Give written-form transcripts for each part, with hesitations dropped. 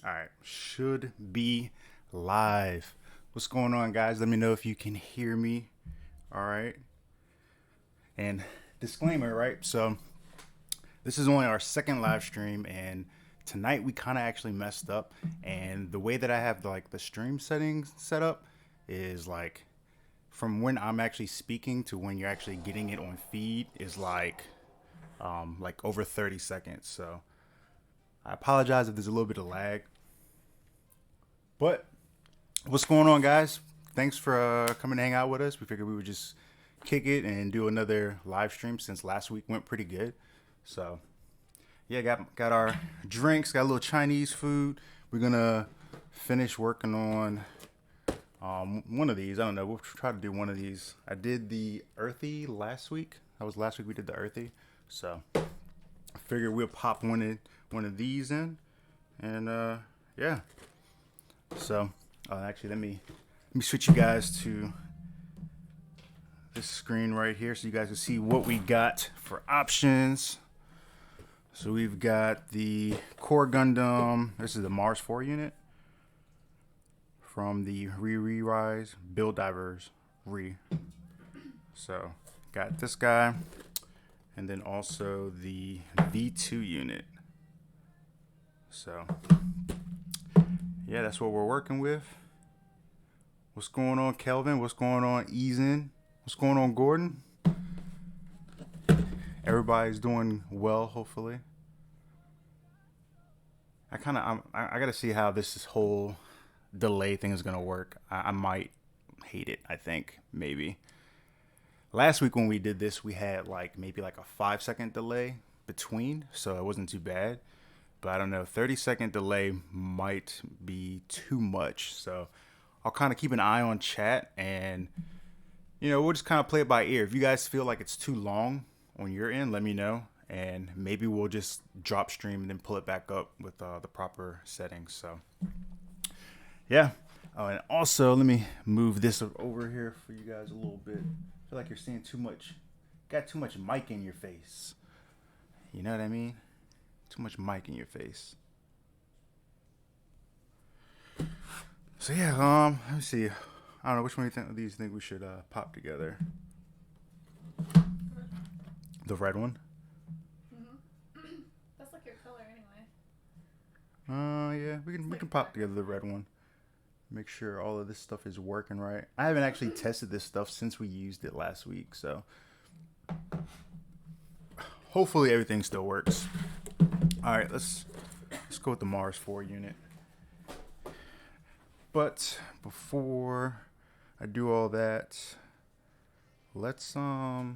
All right, should be live. What's going on, guys? Let me know if you can hear me. All right. And disclaimer, right? So, this is only our second live stream, and tonight we kind of actually messed up. And the way that I have the stream settings set up is like from when I'm actually speaking to when you're actually getting it on feed is like over 30 seconds. So, I apologize if there's a little bit of lag. But what's going on, guys? Thanks for coming to hang out with us. We figured we would just kick it and do another live stream since last week went pretty good. So, yeah, got our drinks, got a little Chinese food. We're gonna finish working on one of these. I don't know. We'll try to do one of these. I did the earthy last week. That was last week we did the earthy. So, I figured we'll pop one of these in, and yeah. So, actually, let me switch you guys to this screen right here so you guys can see what we got for options. So we've got the Core Gundam. This is the Mars 4 unit from the Re-Rise Build Divers Re. So got this guy, and then also the V2 unit. So yeah, that's what we're working with. What's going on, Kelvin? What's going on, Eason? What's going on, Gordon? Everybody's doing well, hopefully. I gotta see how this whole delay thing is gonna work. I might hate it. I think maybe. Last week when we did this, we had maybe a 5-second delay between, so it wasn't too bad. But I don't know, 30-second delay might be too much. So I'll kind of keep an eye on chat, and we'll just kind of play it by ear. If you guys feel like it's too long on your end, let me know, and maybe we'll just drop stream and then pull it back up with the proper settings. So yeah. Oh, and also let me move this over here for you guys a little bit. I feel like you're seeing too much. Got too much mic in your face. You know what I mean? Too much mic in your face. So yeah, let me see. I don't know which one of these think we should pop together. The red one. That's like your color anyway. Yeah, we can pop together the red one. Make sure all of this stuff is working right. I haven't actually tested this stuff since we used it last week, so hopefully everything still works. All right, let's go with the Mars 4 unit. But before I do all that, let's gotta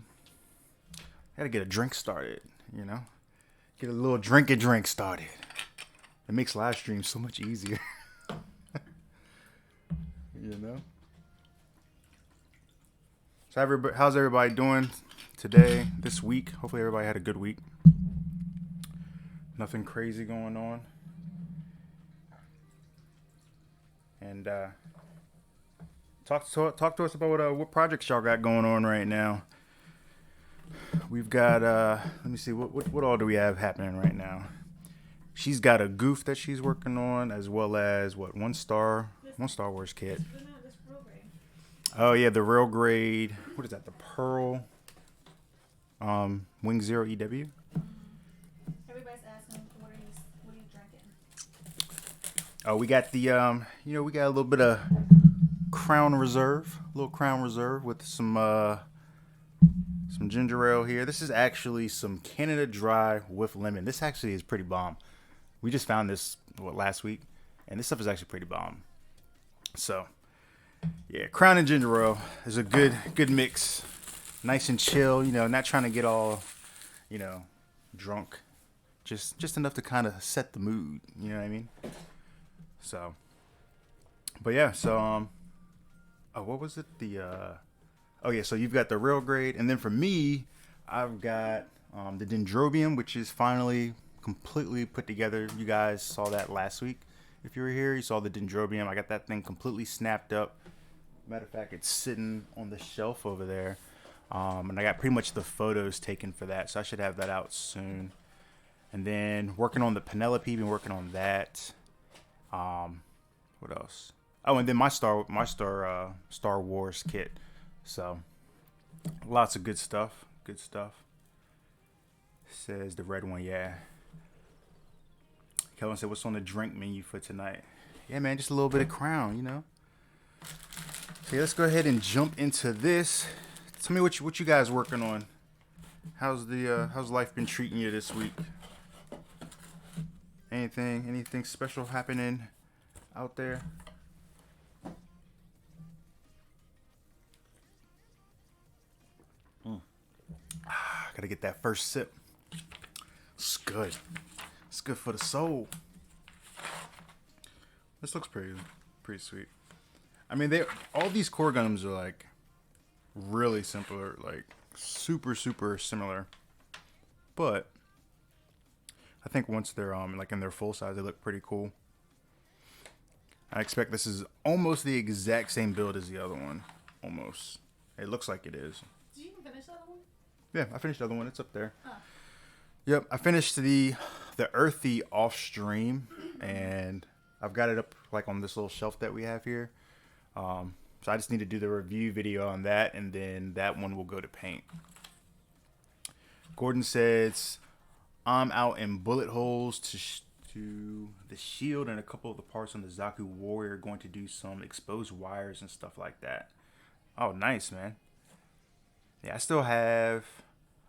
get a drink started, Get a little drink started. It makes live streams so much easier. So how's everybody doing today, this week? Hopefully everybody had a good week. Nothing crazy going on. And talk to us about what projects y'all got going on right now. We've got let me see what all do we have happening right now. She's got a goof that she's working on, as well as one Star Wars kit. Oh yeah, the rail grade. What is that? The Pearl Wing Zero EW. Everybody's asking, what are you drinking? Oh, we got the we got a little bit of Crown Reserve, with some ginger ale here. This is actually some Canada Dry with lemon. This actually is pretty bomb. We just found this last week, and this stuff is actually pretty bomb. So yeah, Crown and ginger ale is a good mix. Nice and chill, not trying to get all, drunk. Just enough to kind of set the mood, you know what I mean? So, but yeah, so, what was it? So you've got the rail grade, and then for me, I've got the Dendrobium, which is finally completely put together. You guys saw that last week. If you were here, you saw the Dendrobium. I got that thing completely snapped up. Matter of fact, it's sitting on the shelf over there. And I got pretty much the photos taken for that, so I should have that out soon. And then working on the Penelope, been working on that. What else? Oh, and then my Star Wars kit. So lots of good stuff. Good stuff. Says the red one, yeah. Kelvin said, "What's on the drink menu for tonight?" Yeah, man, just a little bit of Crown, you know. So yeah, let's go ahead and jump into this. Tell me what you guys working on. How's life been treating you this week? Anything special happening out there? Gotta get that first sip. It's good. It's good for the soul. This looks pretty sweet. I mean, all these core gums are like really simple, like super similar. But I think once they're like in their full size, they look pretty cool. I expect this is almost the exact same build as the other one. Almost. It looks like it is. Did you even finish the other one? Yeah, I finished the other one. It's up there. Oh. Yep, I finished the earthy off stream, and I've got it up like on this little shelf that we have here. So I just need to do the review video on that, and then that one will go to paint. Gordon says, "I'm out in bullet holes to the shield and a couple of the parts on the Zaku Warrior. Going to do some exposed wires and stuff like that." Oh, nice, man. Yeah,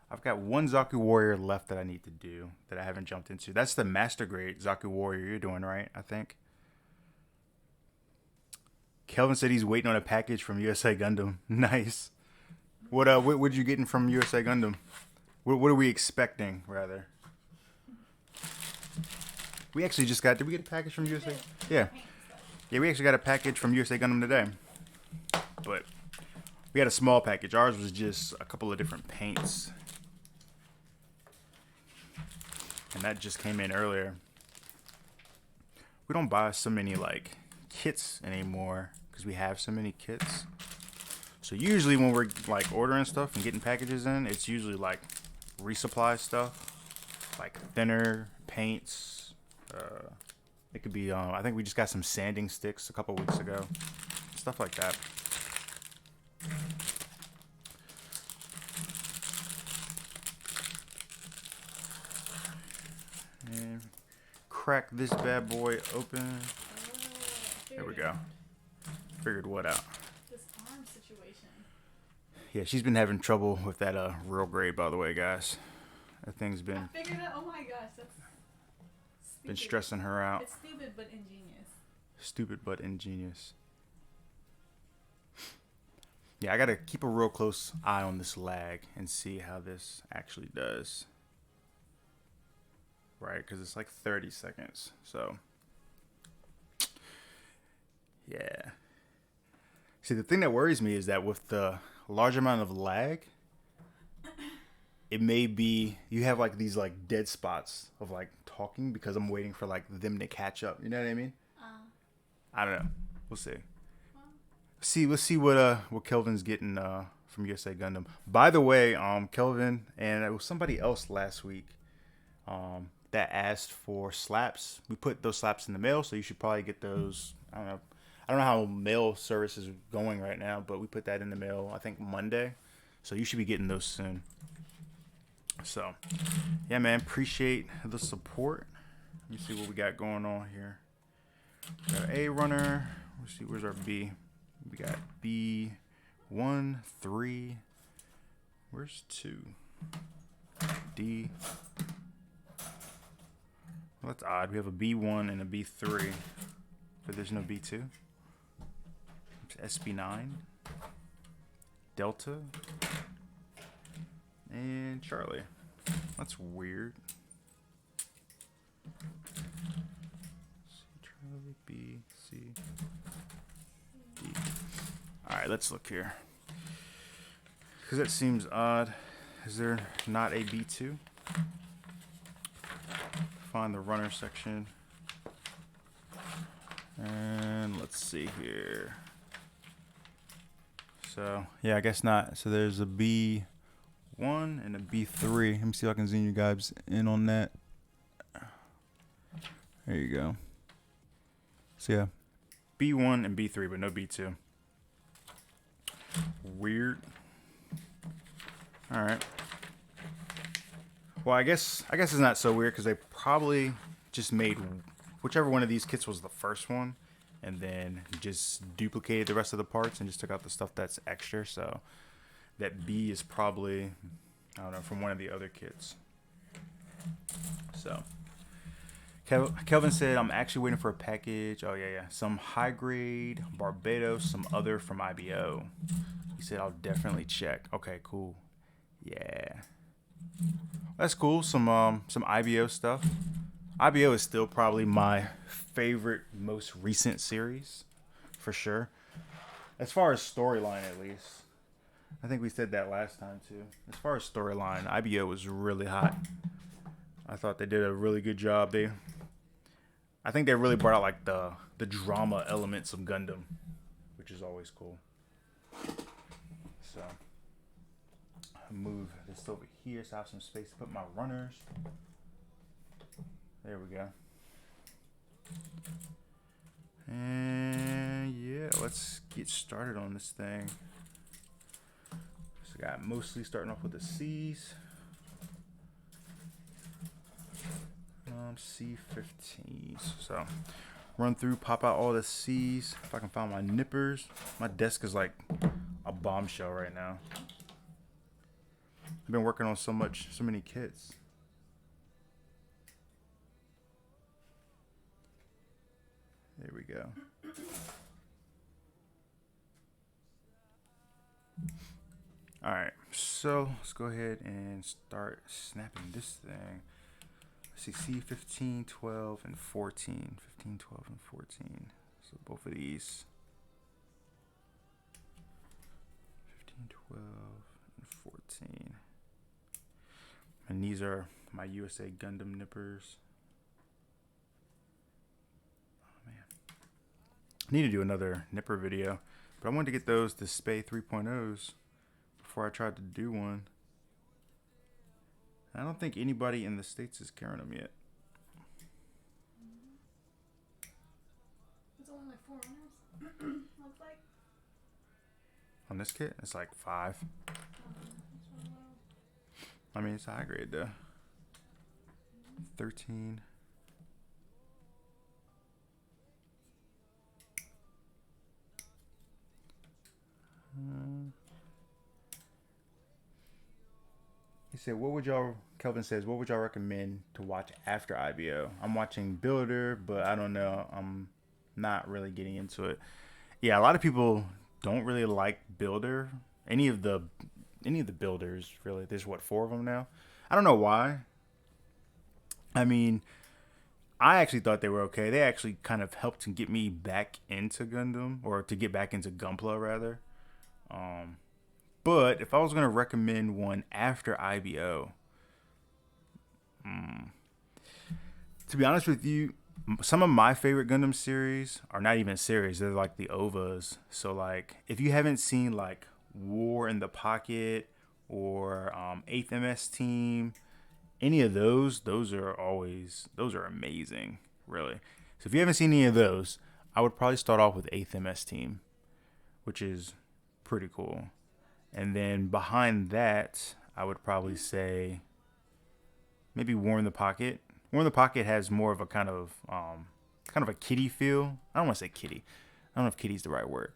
I've got one Zaku Warrior left that I need to do that I haven't jumped into. That's the master grade Zaku Warrior you're doing, right? I think. Kelvin said he's waiting on a package from USA Gundam. Nice. What you getting from USA Gundam? What are we expecting, rather? We actually just got. Did we get a package from USA? Yeah. Yeah, we actually got a package from USA Gundam today. But we had a small package. Ours was just a couple of different paints. And that just came in earlier. We don't buy so many like kits anymore because we have so many kits. So usually when we're like ordering stuff and getting packages in, it's usually like resupply stuff, like thinner paints. It could be I think we just got some sanding sticks a couple weeks ago, stuff like that. And crack this bad boy open. There we go. Figured what out. This arm situation. Yeah, she's been having trouble with that real grade, by the way, guys. That thing's been I figured out. Oh my gosh, that's stupid. been stressing her out. It's stupid but ingenious. Stupid but ingenious. Yeah, I gotta keep a real close eye on this lag and see how this actually does. Right, because it's like 30 seconds. So, yeah. See, the thing that worries me is that with the large amount of lag, it may be you have like these like dead spots of like talking because I'm waiting for like them to catch up. You know what I mean? I don't know. We'll see. Let's see what Kelvin's getting from USA Gundam. By the way, Kelvin and it was somebody else last week that asked for slaps. We put those slaps in the mail, so you should probably get those. I don't know how mail service is going right now, but we put that in the mail I think Monday, so you should be getting those soon. So yeah, man, appreciate the support. Let me see what we got going on here. We got A runner. Let's see, where's our B? We got B1, 3. Where's 2? D. Well, that's odd. We have a B1 and a B3, but there's no B2. It's SB9, Delta, and Charlie. That's weird. C, Charlie, B, C, D. Alright, let's look here. Because that seems odd. Is there not a B2? Find the runner section. And let's see here. So, yeah, I guess not. So there's a B1 and a B3. Let me see if I can zoom you guys in on that. There you go. So yeah, B1 and B3, but no B2. Weird. All right. Well, I guess it's not so weird because they probably just made whichever one of these kits was the first one, and then just duplicated the rest of the parts and just took out the stuff that's extra. So that B is probably, I don't know, from one of the other kits. So Kelvin said, I'm actually waiting for a package. Oh, yeah. Some high grade Barbados, some other from IBO. He said, I'll definitely check. Okay, cool. Yeah. That's cool. Some IBO stuff. IBO is still probably my favorite, most recent series, for sure. As far as storyline, at least. I think we said that last time, too. As far as storyline, IBO was really hot. I thought they did a really good job. I think they really brought out like the drama elements of Gundam, which is always cool. So I'll move this over here so I have some space to put my runners. There we go. And yeah, let's get started on this thing. So I got mostly starting off with the C's. C15s. So run through, pop out all the C's. If I can find my nippers. My desk is like a bombshell right now. I've been working on so many kits. There we go. All right, so let's go ahead and start snapping this thing. See, C15, 12, and 14. 15, 12, and 14. So both of these. 15, 12, and 14. And these are my USA Gundam nippers. Oh, man. I need to do another nipper video. But I wanted to get those Display 3.0s before I tried to do one. I don't think anybody in the States is carrying them yet. It's only like 4 runners. Looks like. On this kit, it's like 5. I mean, it's high grade though. 13. He said, Kelvin says, what would y'all recommend to watch after IBO? I'm watching Builder, but I don't know. I'm not really getting into it. Yeah, a lot of people don't really like Builder. Any of the builders, really. There's 4 of them now. I don't know why. I mean, I actually thought they were okay. They actually kind of helped to get me back into Gundam, or to get back into Gunpla, rather. But if I was going to recommend one after IBO, to be honest with you, some of my favorite Gundam series are not even series. They're like the OVAs. So like, if you haven't seen like War in the Pocket or 8th MS Team, any of those are amazing, really. So if you haven't seen any of those, I would probably start off with 8th MS Team, which is pretty cool. And then behind that, I would probably say maybe War in the Pocket. War in the Pocket has more of a kind of a kiddie feel. I don't want to say kiddie. I don't know if kiddie's the right word.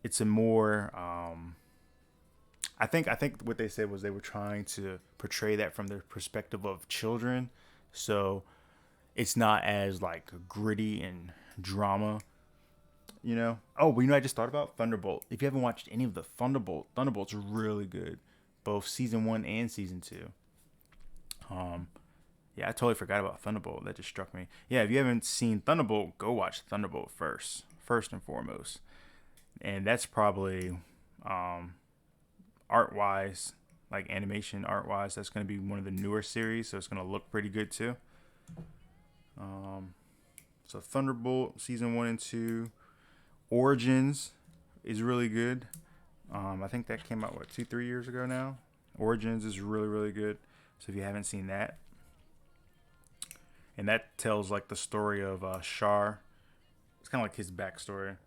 It's a more I think what they said was they were trying to portray that from the perspective of children. So it's not as like gritty and drama. You know? Oh, well, I just thought about Thunderbolt. If you haven't watched any of the Thunderbolt's really good. Both season 1 and season 2. Yeah, I totally forgot about Thunderbolt. That just struck me. Yeah, if you haven't seen Thunderbolt, go watch Thunderbolt first and foremost. And that's probably art-wise, like animation art-wise, that's going to be one of the newer series, so it's going to look pretty good too. So Thunderbolt season 1 and 2. Origins is really good. I think that came out 2-3 years ago now. Origins is really, really good. So if you haven't seen that, and that tells like the story of Char It's kind of like his backstory.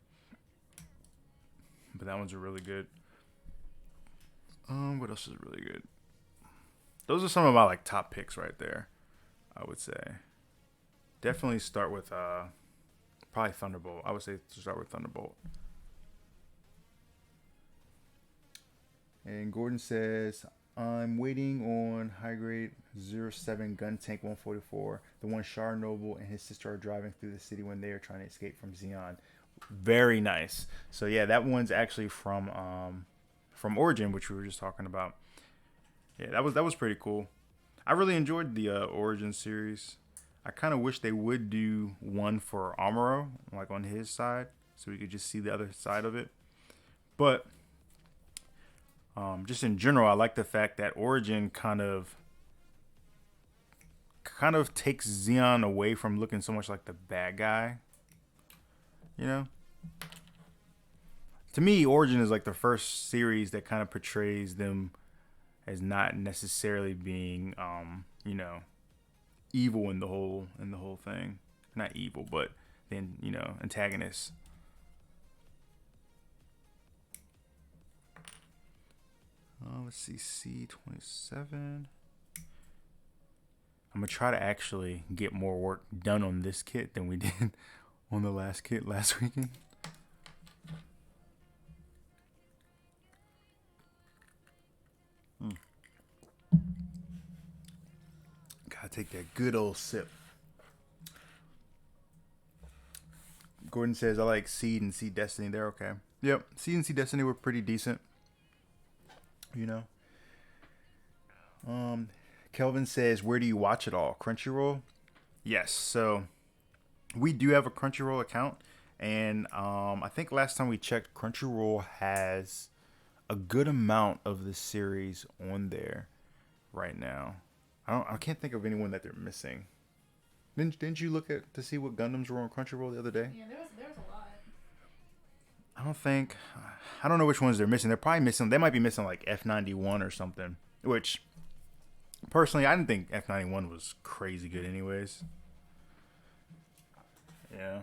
But that one's really good. What else is really good? Those are some of my like top picks right there, I would say. Definitely start with probably Thunderbolt. I would say to start with Thunderbolt. And Gordon says, I'm waiting on high grade 07 gun tank 144, the one Char Noble and his sister are driving through the city when they are trying to escape from Xeon. Very nice. So yeah, that one's actually from Origin, which we were just talking about. Yeah, that was pretty cool. I really enjoyed the Origin series. I kind of wish they would do one for Amuro, like on his side, so we could just see the other side of it. But just in general, I like the fact that Origin kind of takes Xeon away from looking so much like the bad guy. You know? To me, Origin is like the first series that kind of portrays them as not necessarily being, evil in the whole thing. Not evil, but then antagonists. Let's see, C27. I'm gonna try to actually get more work done on this kit than we did on the last kit last weekend. Gotta take that good old sip. Gordon says, I like Seed and Seed Destiny. They're okay. Yep, Seed and Seed Destiny were pretty decent. Kelvin says, where do you watch it all? Crunchyroll? Yes, so we do have a Crunchyroll account. And I think last time we checked, Crunchyroll has a good amount of the series on there right now. I can't think of anyone that they're missing. Didn't you look at to see what Gundams were on Crunchyroll the other day? Yeah, there's a lot. I don't know which ones they're missing. They're probably missing. They might be missing like F91 or something. Which, personally, I didn't think F91 was crazy good, anyways. Yeah.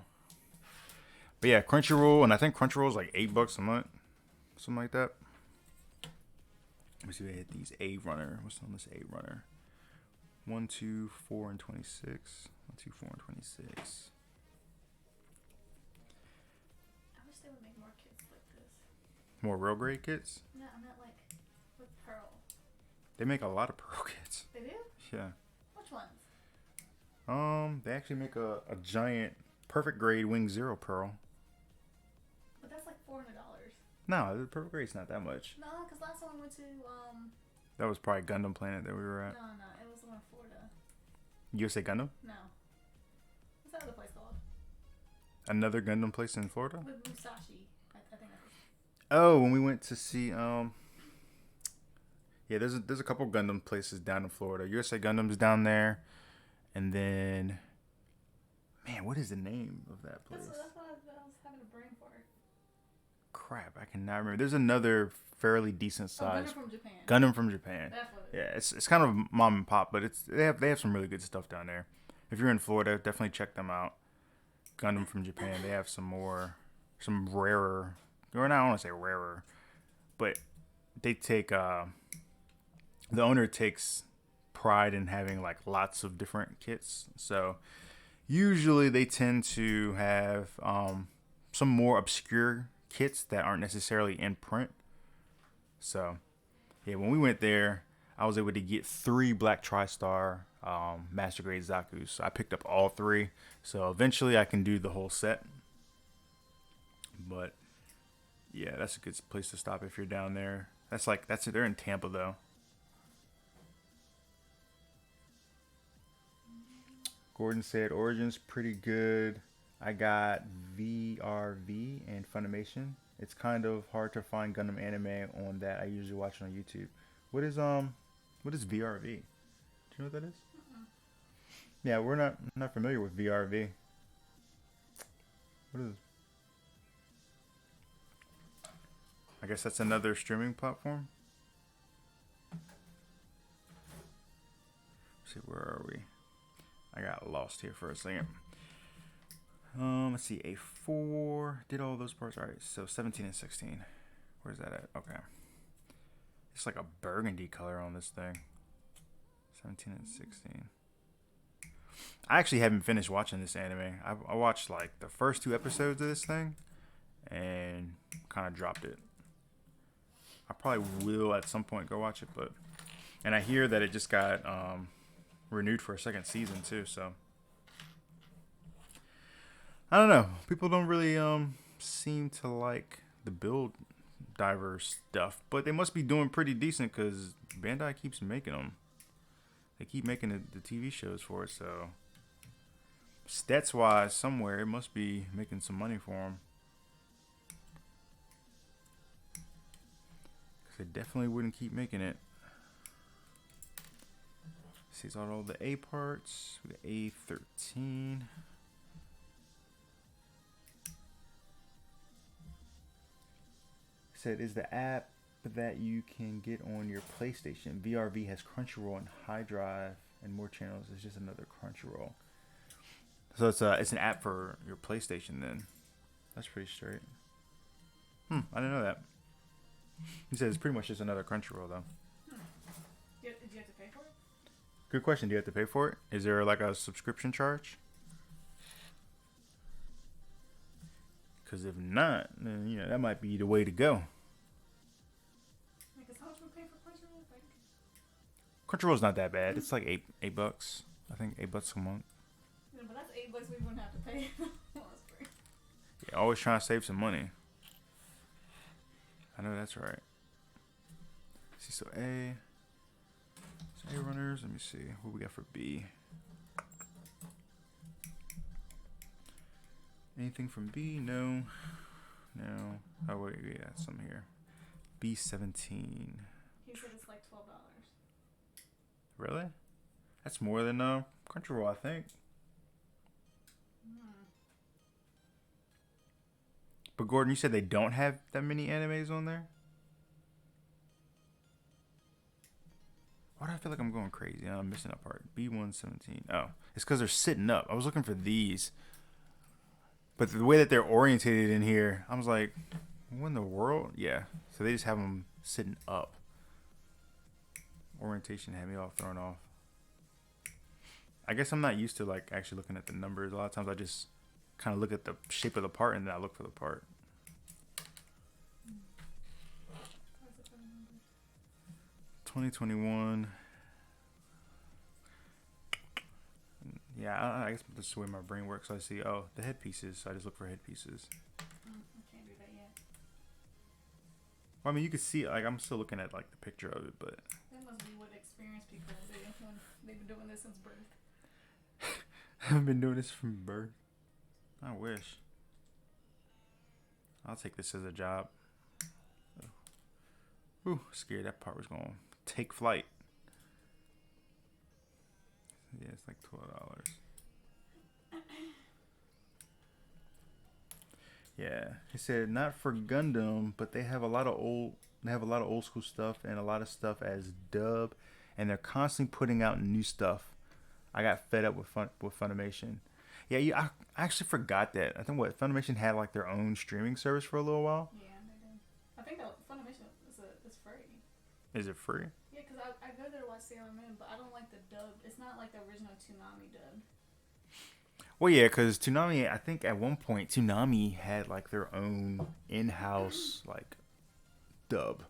But yeah, Crunchyroll, and I think Crunchyroll is like $8 a month, something like that. Let me see if I hit these A runner. What's on this A runner? 1, 2, 4, and 26. 1, 2, 4, and 26. I wish they would make more kits like this. More real grade kits? No, I meant like with pearl. They make a lot of pearl kits. They do? Yeah. Which ones? They actually make a giant perfect grade Wing Zero pearl. But that's like $400. No, the perfect grade's not that much. No, because last time we went to That was probably Gundam Planet that we were at. no, it was the one in Florida. USA Gundam? No. What's that other place called? Another Gundam place in Florida? With Musashi. I think that's Oh, when we went to see yeah, there's a couple Gundam places down in Florida. USA Gundam's down there, and then, man, what is the name of that place? That's what I was having a brain for. Crap, I cannot remember. There's another fairly decent size Gundam from Japan. Gundam from Japan. That's what it is. Yeah, it's kind of mom and pop, but they have some really good stuff down there. If you're in Florida, definitely check them out. Gundam from Japan. They have some rarer, or I don't want to say rarer, but they take the owner takes pride in having like lots of different kits. So usually they tend to have some more obscure kits that aren't necessarily in print. So yeah, when we went there, I was able to get 3 Black TriStar Master Grade Zaku's. So I picked up all 3. So eventually I can do the whole set. But yeah, that's a good place to stop if you're down there. They're in Tampa though. Gordon said Origin's pretty good. I got VRV and Funimation. It's kind of hard to find Gundam anime on that. I usually watch it on YouTube. What is VRV? Do you know what that is? Yeah, we're not familiar with VRV. What is? I guess that's another streaming platform. Let's see, where are we? I got lost here for a second. Let's see. A4 did all those parts. All right. So 17 and 16. Where's that at? Okay. It's like a burgundy color on this thing. 17 and 16. I actually haven't finished watching this anime. I watched like the first 2 episodes of this thing and kind of dropped it. I probably will at some point go watch it, and I hear that it just got renewed for a second season too. So I don't know. People don't really seem to like the build diver stuff, but they must be doing pretty decent because Bandai keeps making them. They keep making the TV shows for it, so stats wise, somewhere it must be making some money for them. Because they definitely wouldn't keep making it. See, all the A parts. We got A13. Said is the app that you can get on your PlayStation. VRV has Crunchyroll and High Drive and more channels. It's just another Crunchyroll. So it's an app for your PlayStation then. That's pretty straight. I didn't know that. He said it's pretty much just another Crunchyroll though. Did you have to pay for it? Good question. Do you have to pay for it? Is there like a subscription charge? Because if not, then that might be the way to go. Because how much we pay for Crunchyroll? Crunchyroll's not that bad. It's like eight bucks. I think $8 a month. Yeah, but that's $8 we wouldn't have to pay. Well, that's free. Yeah, always trying to save some money. I know that's right. See, so A runners. Let me see what we got for B. Anything from B? No. Oh wait, we got some here. B17. He said it's like $12. Really? That's more than Crunchyroll, I think. But Gordon, you said they don't have that many animes on there? Why do I feel like I'm going crazy? I'm missing a part. B117. Oh, it's because they're sitting up. I was looking for these. But the way that they're orientated in here, I was like, what in the world? Yeah. So they just have them sitting up. Orientation had me all thrown off. I guess I'm not used to like actually looking at the numbers. A lot of times I just kind of look at the shape of the part and then I look for the part. 2021. Yeah, I guess that's the way my brain works. I see, the headpieces. So I just look for headpieces. I can't do that yet. Well, I mean, you can see, like, I'm still looking at, like, the picture of it, but... That must be what experienced people do when they've been doing this since birth. I've been doing this from birth. I wish. I'll take this as a job. Ooh, scared that part was going to take flight. Yeah, it's like $12. Yeah, he said not for Gundam, but they have a lot of old school stuff and a lot of stuff as dub, and they're constantly putting out new stuff. I got fed up with Funimation. Yeah, I actually forgot that. I think Funimation had like their own streaming service for a little while. Yeah, they did. I think that Funimation is free. Is it free? Yeah, because I go there to watch Sailor Moon, but I don't like the dub. It's not like the original Toonami dub. Well, yeah, because Toonami, I think at one point Toonami had like their own in-house like dub.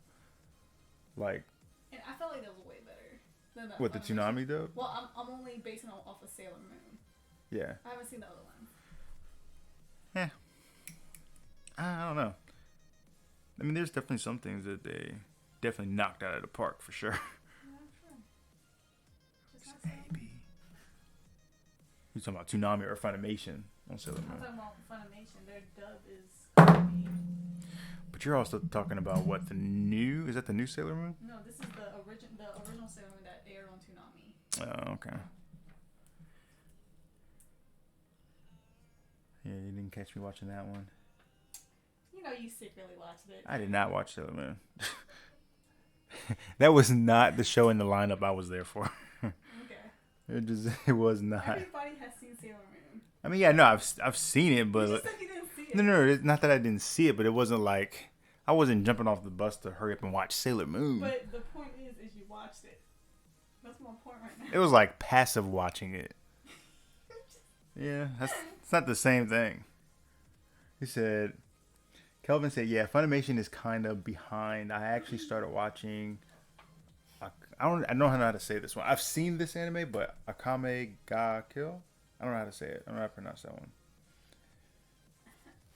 Like. And I felt like that was way better than What, the Toonami dub? Well, I'm only basing it off of Sailor Moon. Yeah. I haven't seen the other one. Yeah. I don't know. I mean, there's definitely some things that they definitely knocked out of the park for sure. Yeah, sure. Just not Sailor Moon. You talking about Toonami or Funimation on Sailor Moon? I'm talking about Funimation. Their dub is. But you're also talking about what, is that the new Sailor Moon? No, this is the original Sailor Moon that aired on Toonami. Oh, okay. Yeah, you didn't catch me watching that one. You know, you secretly watched it. I did not watch Sailor Moon. That was not the show in the lineup I was there for. Okay. It was not. Everybody has seen Sailor Moon. I mean, yeah, no, I've seen it, You but just said you didn't see it. no, it's not that I didn't see it, but it wasn't like I wasn't jumping off the bus to hurry up and watch Sailor Moon. But the point is you watched it. That's my point right now. It was like passive watching it. Yeah, it's not the same thing. He said, Kelvin said, yeah, Funimation is kind of behind. I actually started watching. I don't know how to say this one. I've seen this anime, but Akame ga Kill. I don't know how to say it. I don't know how to pronounce that one.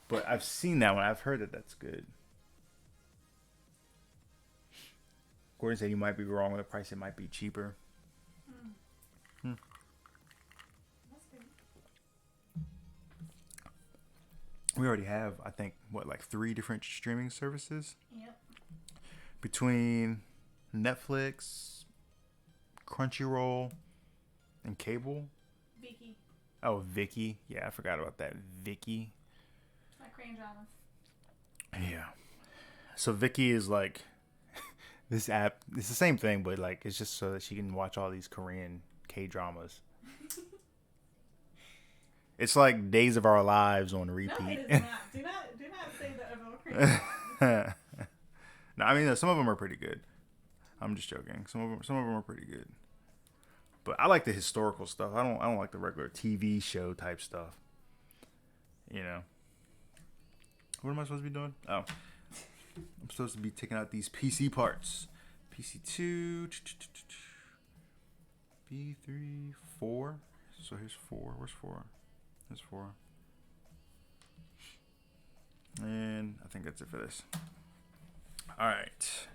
But I've seen that one. I've heard that that's good. Gordon said you might be wrong with the price. It might be cheaper. That's good. We already have, I think, like 3 different streaming services? Yep. Between Netflix, Crunchyroll, and cable. Vicky. Oh, Vicky. Yeah, I forgot about that. Vicky. Like Korean dramas. Yeah. So Vicky is like this app. It's the same thing, but like it's just so that she can watch all these Korean K-dramas. It's like Days of Our Lives on repeat. No, it is not. Do not say that about Korean dramas. No, I mean some of them are pretty good. I'm just joking. Some of them are pretty good. But I like the historical stuff. I don't like the regular TV show type stuff. You know. What am I supposed to be doing? Oh. I'm supposed to be taking out these PC parts. PC2, B3, 4. So here's 4. Where's 4? There's 4. And I think that's it for this. Alright.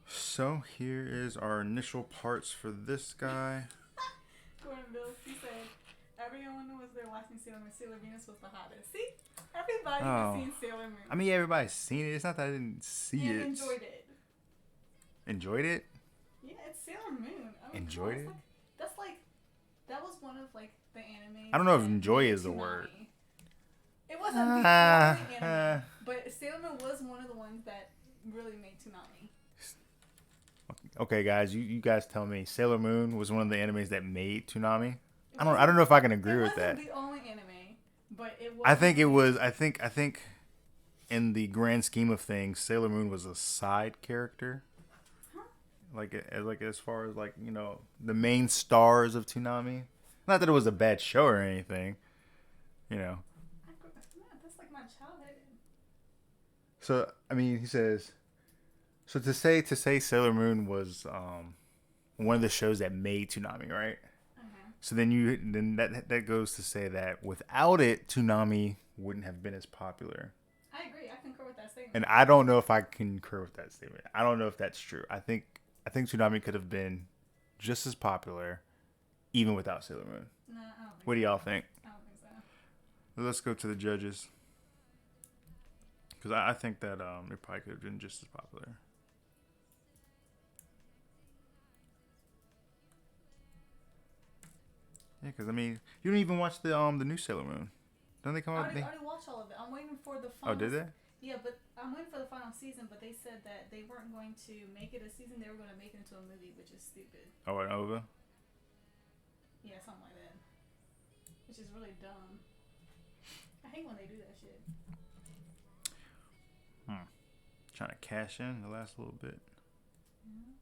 So here is our initial parts for this guy. Gordon Bill, he said, everyone was there watching Sailor Moon. Sailor Venus was the hottest. See? Everybody has seen Sailor Moon. I mean, everybody's seen it. It's not that I didn't see and it. enjoyed it. Enjoyed it? Yeah, it's Sailor Moon. I mean, Enjoyed it? That was one of like the anime. I don't know if enjoy is the word. It wasn't the only anime, but Sailor Moon was one of the ones that really made Toonami. Okay, guys, you guys tell me. Sailor Moon was one of the animes that made Toonami. I don't know if I can agree with that. It wasn't the only anime, but it was. I think it was. I think in the grand scheme of things, Sailor Moon was a side character. Huh? Like as far as like, you know, the main stars of Toonami. Not that it was a bad show or anything. You know. That's like my childhood. So I mean, he says. So to say Sailor Moon was one of the shows that made Toonami, right? Uh-huh. So then that goes to say that without it, Toonami wouldn't have been as popular. I agree. I concur with that statement. And I don't know if I concur with that statement. I don't know if that's true. I think Toonami could have been just as popular even without Sailor Moon. No, I don't think What do y'all think? I don't think so. Let's go to the judges. Because I think that it probably could have been just as popular. Yeah, because I mean, you don't even watch the new Sailor Moon. Don't they come out? I already watched all of it. I'm waiting for the final. Oh, did they? Yeah, but I'm waiting for the final season. But they said that they weren't going to make it a season. They were going to make it into a movie, which is stupid. Oh, and over? Yeah, something like that. Which is really dumb. I hate when they do that shit. Trying to cash in the last little bit. Mm-hmm.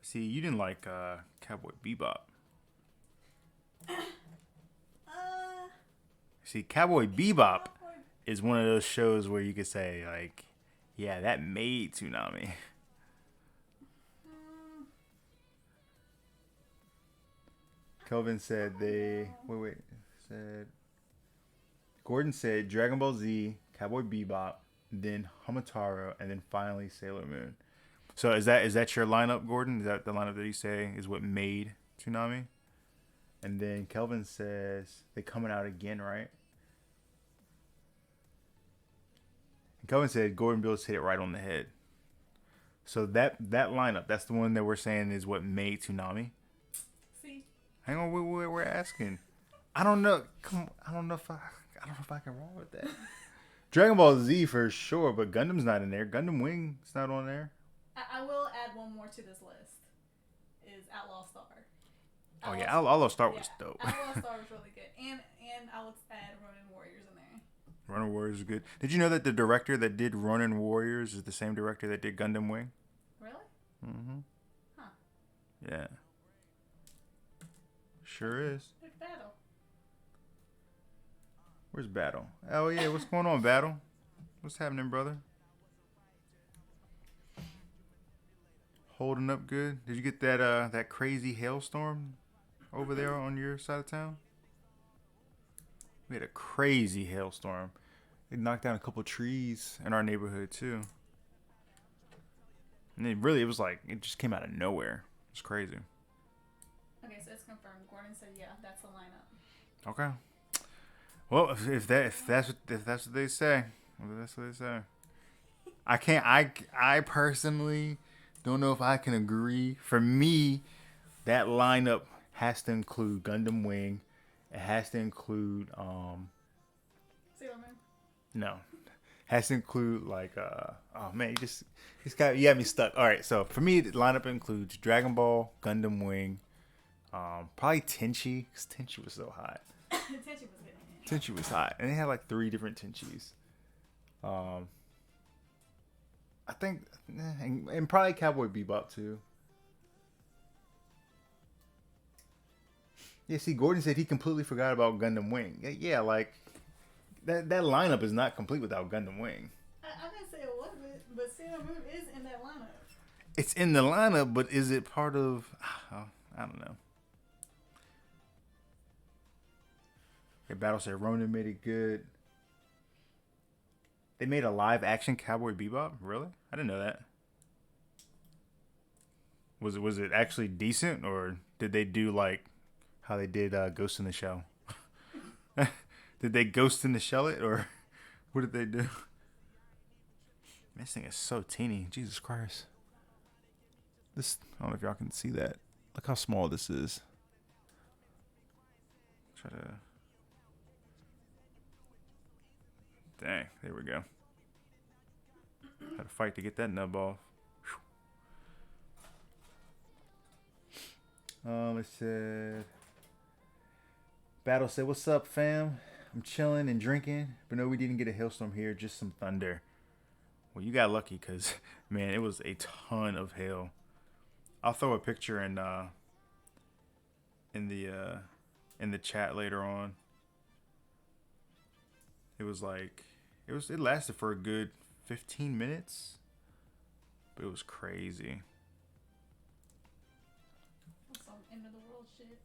See, you didn't like Cowboy Bebop. See, Cowboy Bebop is one of those shows where you could say, like, yeah, that made Toonami. Kelvin said Gordon said Dragon Ball Z, Cowboy Bebop, then Hamataro, and then finally Sailor Moon. So is that your lineup, Gordon? Is that the lineup that you say is what made Toonami? And then Kelvin says they coming out again, right? And Kelvin said Gordon Bills hit it right on the head. So that lineup, that's the one that we're saying is what made Toonami. See? Hang on, we're asking. I don't know. I don't know if I can roll with that. Dragon Ball Z for sure, but Gundam's not in there. Gundam Wing's not on there. I will add one more to this list. Is Outlaw Star. Oh yeah, Outlaw Star was dope. Outlaw Star was really good, and I would add Ronin Warriors in there. Ronin Warriors is good. Did you know that the director that did Ronin Warriors is the same director that did Gundam Wing? Really? Mm-hmm. Huh. Yeah. Sure is. Big Battle. Where's Battle? Oh yeah, what's going on, Battle? What's happening, brother? Holding up good. Did you get that crazy hailstorm over there on your side of town? We had a crazy hailstorm. It knocked down a couple trees in our neighborhood too. And it was like it just came out of nowhere. It's crazy. Okay, so it's confirmed. Gordon said, "Yeah, that's the lineup." Okay. Well, if that's what they say, I personally don't know if I can agree. For me, that lineup has to include Gundam Wing. It has to include Sailor Moon. No. Has to include like oh man, you got me stuck. All right, so for me the lineup includes Dragon Ball, Gundam Wing, probably Tenchi, because Tenchi was so hot. Tenchi was good. Tenchi was hot, and they had like 3 different Tenchis. I think, and probably Cowboy Bebop too. Yeah, see, Gordon said he completely forgot about Gundam Wing. Yeah, like that lineup is not complete without Gundam Wing. I didn't say it wasn't, but Sailor Moon is in that lineup. It's in the lineup, but is it part of? I don't know. Okay, Battle said Ronin made it good. They made a live action Cowboy Bebop? Really? I didn't know that. Was it actually decent, or did they do like how they did Ghost in the Shell? Did they Ghost in the Shell it, or what did they do? This thing is so teeny. Jesus Christ. This, I don't know if y'all can see that. Look how small this is. Try to. Dang, there we go. Had to fight to get that nub off. It said. Battle said, "What's up, fam? I'm chilling and drinking, but no, we didn't get a hailstorm here, just some thunder." Well, you got lucky, because man, it was a ton of hail. I'll throw a picture in the chat later on. It was like it lasted for a good 15 minutes. But it was crazy. Some end of the world shit.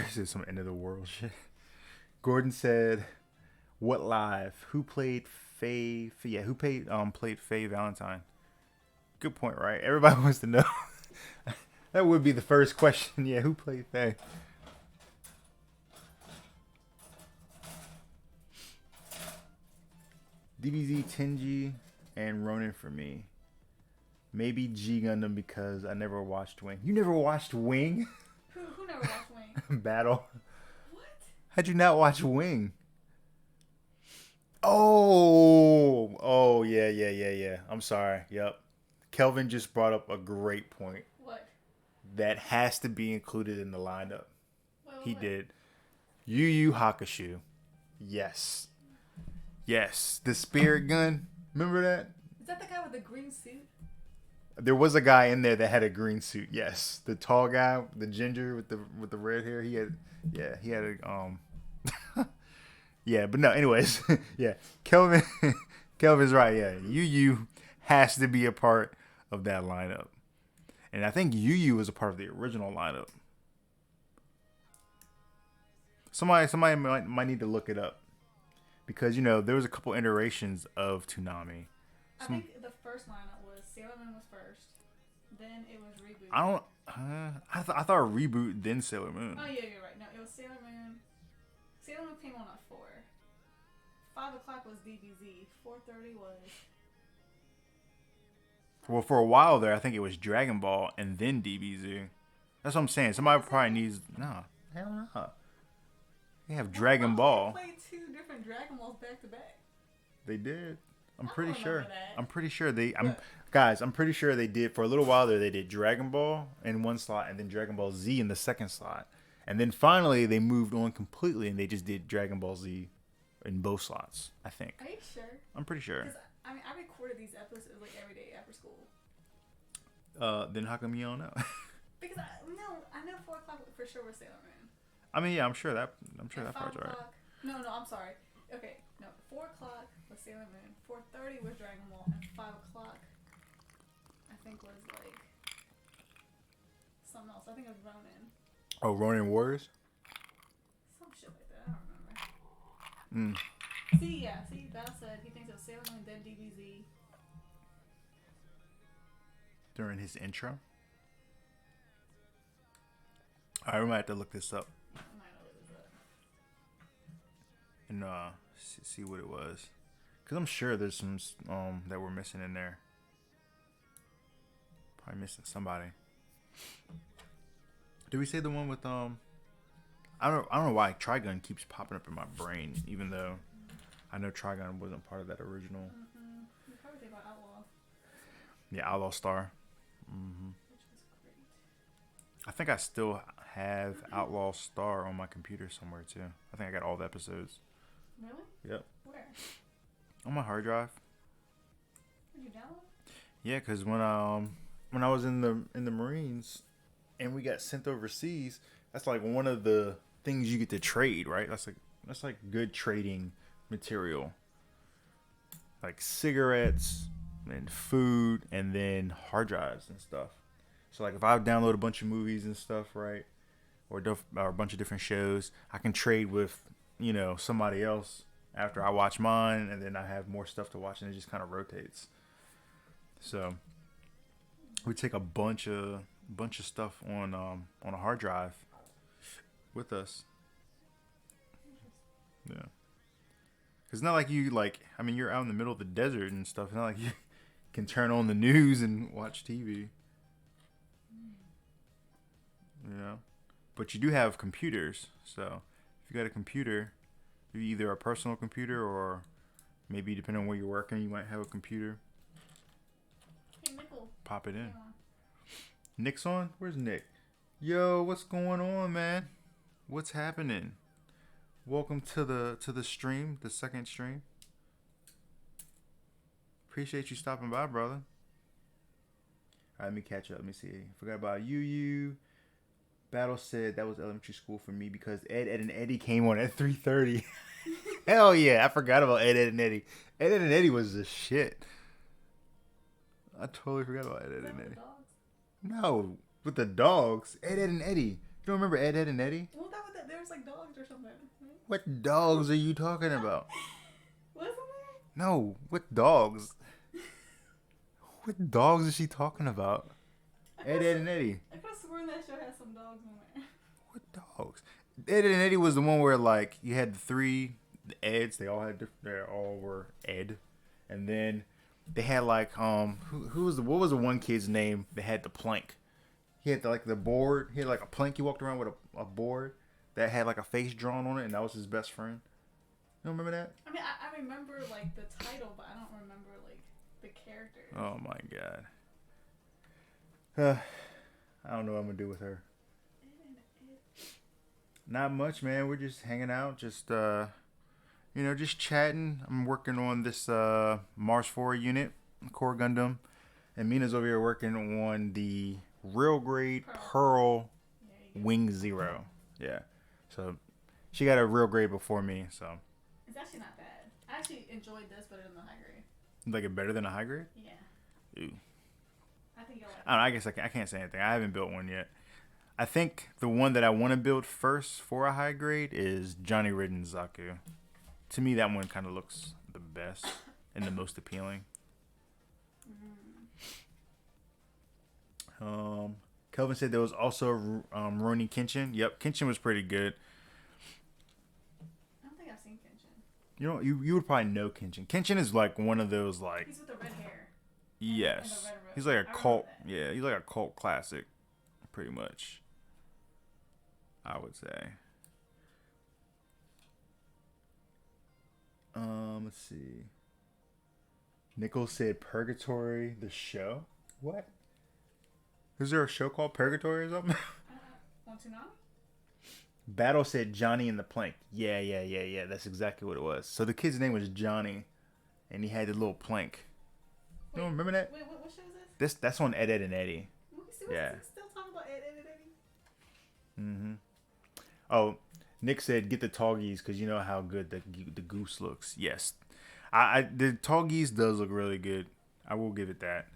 This is some end of the world shit. Gordon said, "What live? Who played Faye? Yeah, who played Faye Valentine?" Good point, right? Everybody wants to know. That would be the first question. Yeah, who played Faye? DBZ, Tenji, and Ronin for me. Maybe G Gundam because I never watched Wing. You never watched Wing? Who never watched Wing? Battle. What? How'd you not watch Wing? Oh, yeah. I'm sorry. Yep. Kelvin just brought up a great point. What? That has to be included in the lineup. He What? did. Yu Yu Hakusho. Yes. Yes. The spirit gun. Remember that? Is that the guy with the green suit? There was a guy in there that had a green suit. Yes. The tall guy, the ginger with the red hair. He had a yeah, but no, anyways. Yeah. Kelvin's right, yeah. Yu Yu has to be a part of that lineup. And I think Yu Yu was a part of the original lineup. Somebody might need to look it up. Because, there was a couple iterations of Toonami. I think the first lineup was Sailor Moon was first. Then it was Reboot. I thought Reboot, then Sailor Moon. Oh, yeah, you're right. No, it was Sailor Moon. Sailor Moon came on at 4. 5 o'clock was DBZ. 4:30 was... Well, for a while there, I think it was Dragon Ball and then DBZ. That's what I'm saying. Somebody probably needs... No. Hell no. They have Dragon Ball. They played 2 different Dragon Balls back to back. They did. I'm I pretty don't sure. remember that. I'm pretty sure they. But I'm pretty sure they did for a little while there. They did Dragon Ball in one slot, and then Dragon Ball Z in the second slot, and then finally they moved on completely, and they just did Dragon Ball Z in both slots. I think. are you sure? I'm pretty sure. Because I mean, I recorded these episodes like every day after school. Then how come you don't know? Because I know 4 o'clock for sure was Sailor Moon. I mean, yeah, I'm sure that And part's 5 right. o'clock. No, I'm sorry. Okay, no, 4 o'clock was Sailor Moon. 4:30 was Dragon Ball, and 5 o'clock, I think was like something else. I think it was Ronin. Oh, Ronin Warriors. Some shit like that. I don't remember. See, Val said he thinks it was Sailor Moon, then DBZ. During his intro. I might have to look this up I might not look this up. and see what it was, cause I'm sure there's some that we're missing in there. Probably missing somebody. Did we say the one with I don't know why Trigun keeps popping up in my brain, even though I know Trigun wasn't part of that original. You probably think about Outlaw, Yeah, Outlaw Star. which was great. I think I still have Outlaw Star on my computer somewhere too. I think I got all the episodes. Really? Yep. Where? On my hard drive. Did you download? Yeah, cause when I was in the Marines, and we got sent overseas, that's like one of the things you get to trade, right? That's like good trading material. Like cigarettes and food, and then hard drives and stuff. So like if I download a bunch of movies and stuff, right, or a bunch of different shows, I can trade with somebody else after I watch mine, and then I have more stuff to watch, and it just kind of rotates. So we take a bunch of stuff on a hard drive with us. Yeah. Cause it's not like you're out in the middle of the desert and stuff. It's not like you can turn on the news and watch TV. But you do have computers. So if you got a computer, either a personal computer or maybe depending on where you're working, you might have a computer. Hey, Nickel. Pop it in. Come on. Nick's on? Where's Nick? Yo, what's going on, man? What's happening? Welcome to the stream, the second stream. Appreciate you stopping by, brother. Alright, let me catch up. Let me see. Forgot about you. Battle said that was elementary school for me because Ed, and Eddie came on at 3:30. Hell yeah, I forgot about Ed, and Eddie. Ed, and Eddie was the shit. I totally forgot about Ed, and Eddie. No, with the dogs. Ed, and Eddie. You don't remember Ed, and Eddie? Well, there was like dogs or something. Right? What dogs are you talking about? Wasn't there? No, what dogs? What dogs is she talking about? Ed, and Eddie. I could have sworn that show had some dogs in there. What dogs? Ed, and Eddie was the one where like you had the Eds. They all were Ed, and then they had like what was the one kid's name that had the plank? He had the board. He had like a plank. He walked around with a board that had like a face drawn on it, and that was his best friend. You don't remember that? I mean, I remember like the title, but I don't remember like the characters. Oh my god. I don't know what I'm gonna do with her. Not much, man. We're just hanging out, just just chatting. I'm working on this Mars 4 unit, Core Gundam, and Mina's over here working on the real grade Pearl Wing Zero. Yeah, so she got a real grade before me, so it's actually not bad. I actually enjoyed this better than the high grade. like it better than a high grade. Yeah. Ooh. I think you'll like it. I don't know, I guess I can't say anything. I haven't built one yet. I think the one that I want to build first for a high grade is Johnny Ridden Zaku. To me, that one kind of looks the best and the most appealing. Kelvin said there was also Ronin Kenshin. Yep, Kenshin was pretty good. I don't think I've seen Kenshin. You would probably know Kenshin. Kenshin is like one of those like. He's with the red hair. Yes, and the red robe. he's like a I cult. remember that. Yeah, he's like a cult classic, pretty much. I would say. Let's see. Nickel said Purgatory, the show. What? Is there a show called Purgatory or something? Want to know? Battle said Johnny and the Plank. Yeah. That's exactly what it was. So the kid's name was Johnny, and he had the little plank. You don't remember that? Wait, what show is this? That's on Ed, Ed, and Eddie. Yeah. Still talking about Ed, Ed, and Eddie? Mm-hmm. Oh, Nick said get the Toggies because you know how good the goose looks. Yes, the Toggies does look really good. I will give it that.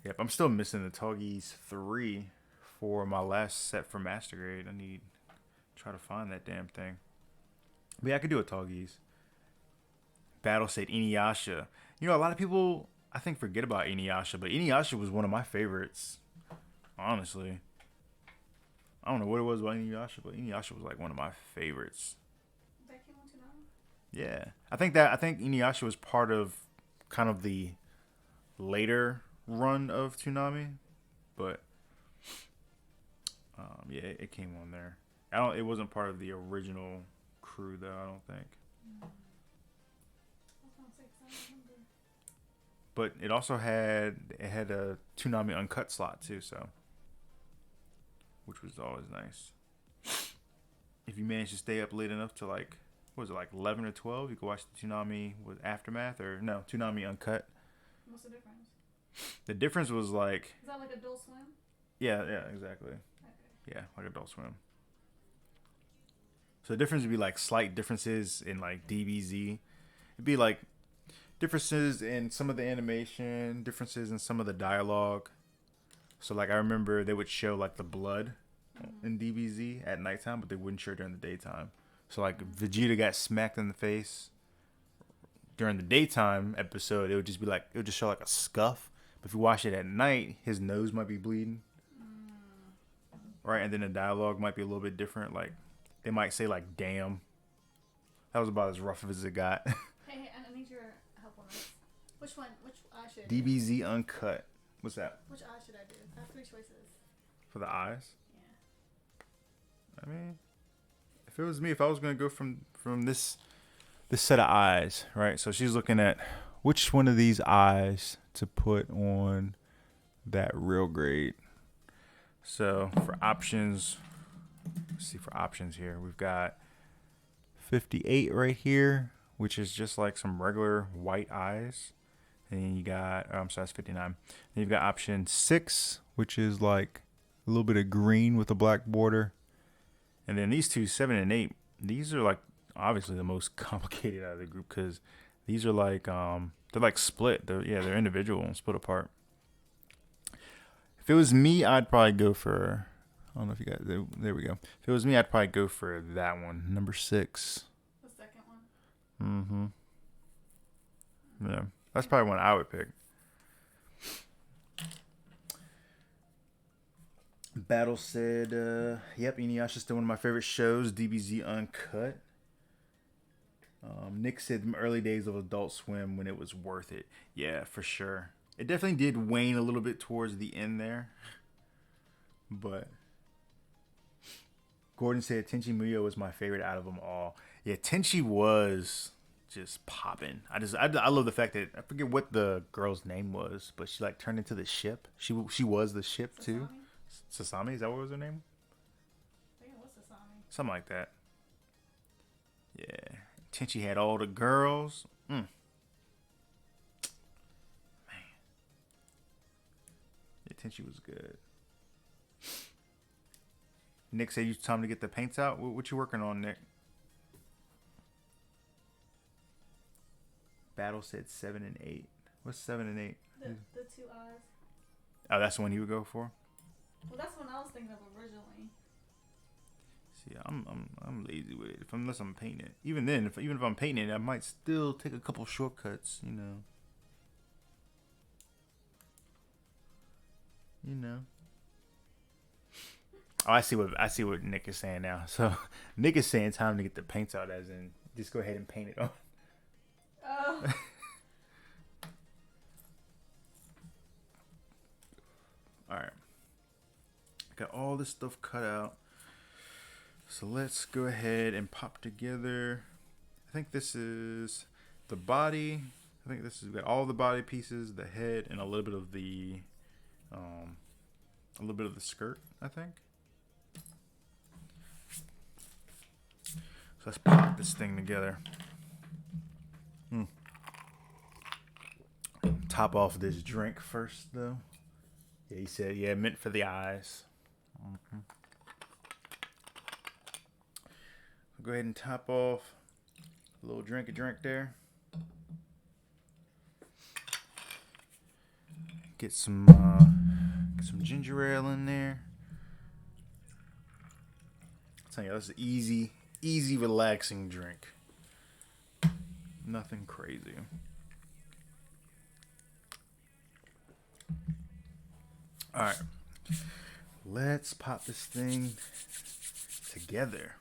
Yep, I'm still missing the Toggies 3 for my last set for Master Grade. I need to try to find that damn thing. But yeah, I could do a Toggies. Battle said Inuyasha. You know, a lot of people I think forget about Inuyasha, but Inuyasha was one of my favorites. Honestly, I don't know what it was about Inuyasha, but Inuyasha was like one of my favorites. That came on tonight? Yeah, I think Inuyasha was part of kind of the later run of Toonami, but yeah, it came on there. It wasn't part of the original crew though. I don't think. But it also had a Toonami Uncut slot too, so which was always nice. If you managed to stay up late enough to like, what was it, like 11 or 12, you could watch the Toonami with Aftermath or no Toonami Uncut. What's the difference? The difference was like. Is that like Adult Swim? Yeah, exactly. Okay. Yeah, like Adult Swim. So the difference would be like slight differences in like DBZ. It'd be like differences in some of the animation, differences in some of the dialogue. So like I remember they would show like the blood in DBZ at nighttime, but they wouldn't show it during the daytime. So like Vegeta got smacked in the face during the daytime episode, it would just show like a scuff. But if you watch it at night, his nose might be bleeding. Right, and then the dialogue might be a little bit different. Like they might say like "damn." That was about as rough as it got. Hey, I need your help on this. Which eye should I do? DBZ Uncut. What's that? Which eye should I do? I have 3 choices. For the eyes? Yeah. I mean, if it was me, if I was gonna go from this set of eyes, right? So she's looking at which one of these eyes to put on that real grade. So for options, let's see for options here. We've got 58 right here, which is just like some regular white eyes. And then you got, I'm sorry, that's 59. Then you've got option 6, which is like a little bit of green with a black border. And then these two, 7 and 8, these are like obviously the most complicated out of the group because these are like, they're like split. They're individual and split apart. If it was me, I'd probably go for, I don't know if you guys, there we go. If it was me, I'd probably go for that one, number 6. The second one? Mm-hmm. Yeah, that's probably one I would pick. Battle said, yep, Inuyasha's still one of my favorite shows, DBZ Uncut. Nick said the early days of Adult Swim when it was worth it. Yeah, for sure. It definitely did wane a little bit towards the end there. But Gordon said Tenchi Muyo was my favorite out of them all. Yeah, Tenchi was just popping. I love the fact that I forget what the girl's name was, but she like turned into the ship. She was the ship too. Sasami, is that what was her name? I think it was Sasami. Something like that. Yeah. Tenchi had all the girls. Man. Yeah, Tenchi was good. Nick said it's time to get the paints out. What you working on, Nick? Battle said 7 and 8. What's 7 and 8? The 2 eyes. Oh, that's the one he would go for? Well, that's what I was thinking of originally. See, I'm lazy with it. Unless I'm painting it. Even then, even if I'm painting it, I might still take a couple shortcuts, you know. Oh, I see what Nick is saying now. So Nick is saying time to get the paints out, as in just go ahead and paint it on. Oh. All right. Got all this stuff cut out. So let's go ahead and pop together. I think this is the body. I think this has got all the body pieces, the head, and a little bit of the skirt, I think. So let's pop this thing together. Top off this drink first, though. Yeah, he said, yeah, meant for the eyes. Mm-hmm. I'll go ahead and top off a little drink there. Get some ginger ale in there. I'll tell you, that's an easy, relaxing drink. Nothing crazy. All right, let's pop this thing together.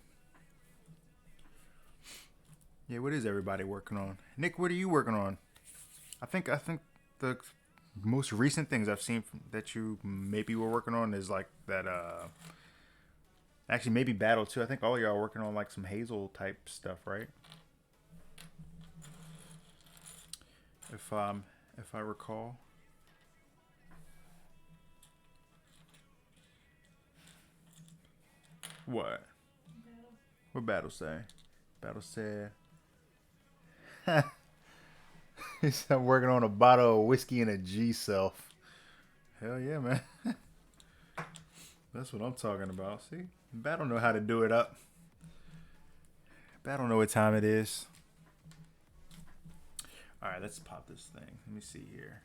Yeah, what is everybody working on? Nick, what are you working on? I think the most recent things I've seen that you maybe were working on is like that. Actually, maybe Battle too. I think all y'all are working on like some Hazel type stuff, right? If I recall. What? Battle. What Battle say? Battle said. He's working on a bottle of whiskey and a G-self. Hell yeah, man. That's what I'm talking about. See? Battle know how to do it up. Battle know what time it is. Alright, let's pop this thing. Let me see here.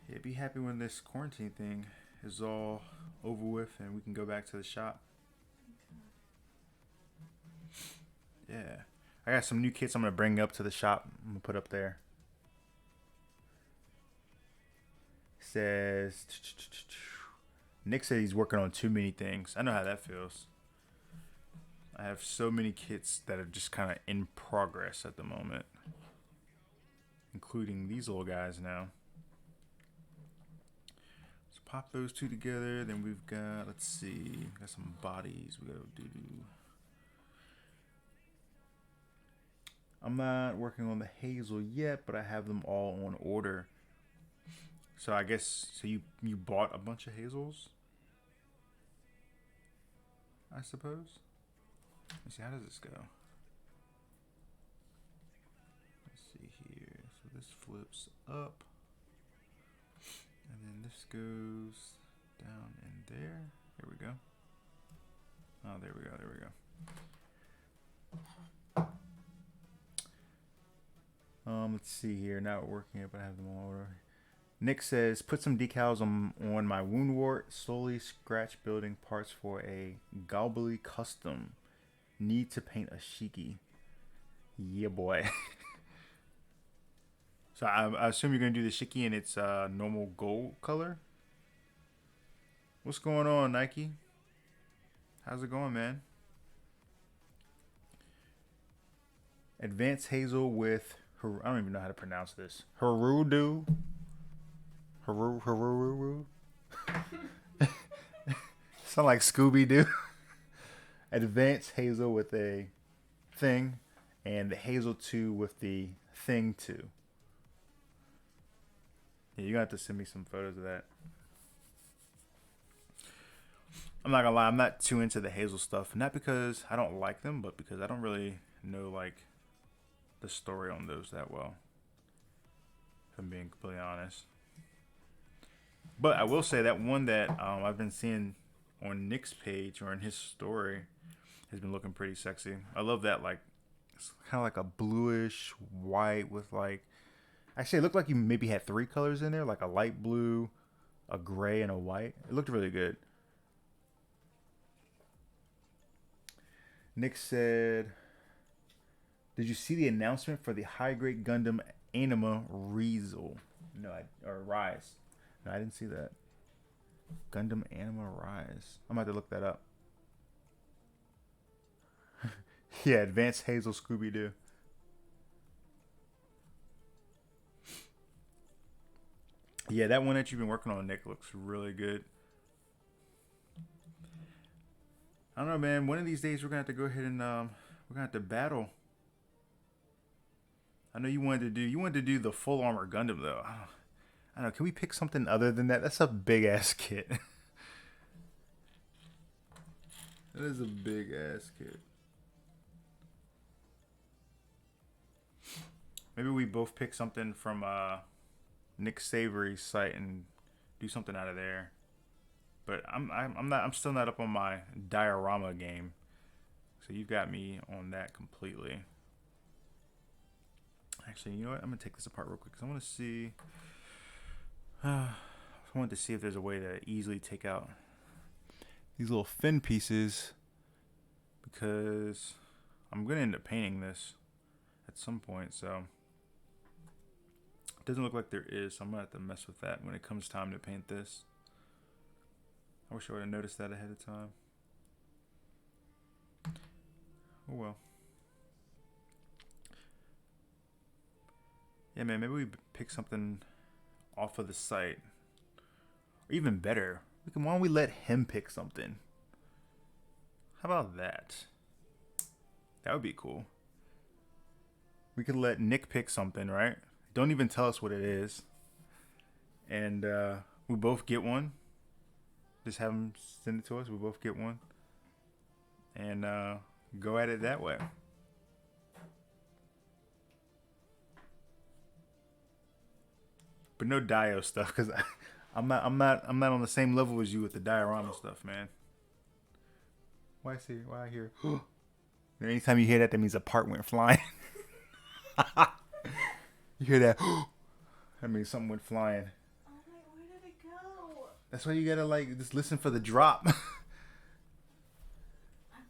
Yeah, be happy when this quarantine thing is all over with and we can go back to the shop. Yeah. I got some new kits I'm going to bring up to the shop. I'm going to put up there. Says Nick said he's working on too many things. I know how that feels. I have so many kits that are just kind of in progress at the moment, including these little guys now. Let's pop those two together. Then we've got, let's see, got some bodies we gotta do. I'm not working on the Hazel yet, but I have them all on order. So I guess, so you bought a bunch of Hazels? I suppose. Let's see, how does this go? Let's see here. So this flips up. And then this goes down in there. Here we go. Oh, there we go. Let's see here. Not working yet, but I have them all order. Nick says, put some decals on my wound wart. Slowly scratch building parts for a Gobbly custom. Need to paint a Shiki. Yeah, boy. So I assume you're going to do the Shiki in its normal gold color? What's going on, Nike? How's it going, man? Advanced Hazel with... I don't even know how to pronounce this. Harudu. Haru. Sound like Scooby-Doo. Advanced Hazel with a thing, and the Hazel 2 with the thing 2. Yeah, you're going to have to send me some photos of that. I'm not going to lie, I'm not too into the Hazel stuff. Not because I don't like them, but because I don't really know, like, the story on those that well. If I'm being completely honest. But I will say that one that I've been seeing on Nick's page or in his story has been looking pretty sexy. I love that, like, it's kind of like a bluish white with like, actually it looked like you maybe had 3 colors in there, like a light blue, a gray, and a white. It looked really good. Nick said, did you see the announcement for the high grade Gundam Anima Rise? Rise. No, I didn't see that. Gundam Anima Rise. I'm about to look that up. Yeah, Advanced Hazel Scooby-Doo. Yeah, that one that you've been working on, Nick, looks really good. don't know, man. One of these days we're gonna have to go ahead and we're gonna have to battle. I know you wanted to do the full armor Gundam though. I don't know. Can we pick something other than that? That's a big ass kit. That is a big ass kit. Maybe we both pick something from Nick Savory's site and do something out of there. But I'm still not up on my diorama game. So you've got me on that completely. Actually, you know what? I'm gonna take this apart real quick because I want to see. I wanted to see if there's a way to easily take out these little fin pieces because I'm gonna end up painting this at some point. So it doesn't look like there is. So I'm gonna have to mess with that when it comes time to paint this. I wish I would have noticed that ahead of time. Oh well. Yeah, man, maybe we pick something off of the site. Or even better, why don't we let him pick something? How about that? That would be cool. We could let Nick pick something, right? Don't even tell us what it is. And we both get one. Just have him send it to us. We both get one. And go at it that way. But no Dio stuff, because I'm not on the same level as you with the diorama stuff, man. Why I hear? Anytime you hear that, that means a part went flying. You hear that? That means something went flying. Oh wait, where did it go? That's why you gotta like just listen for the drop. I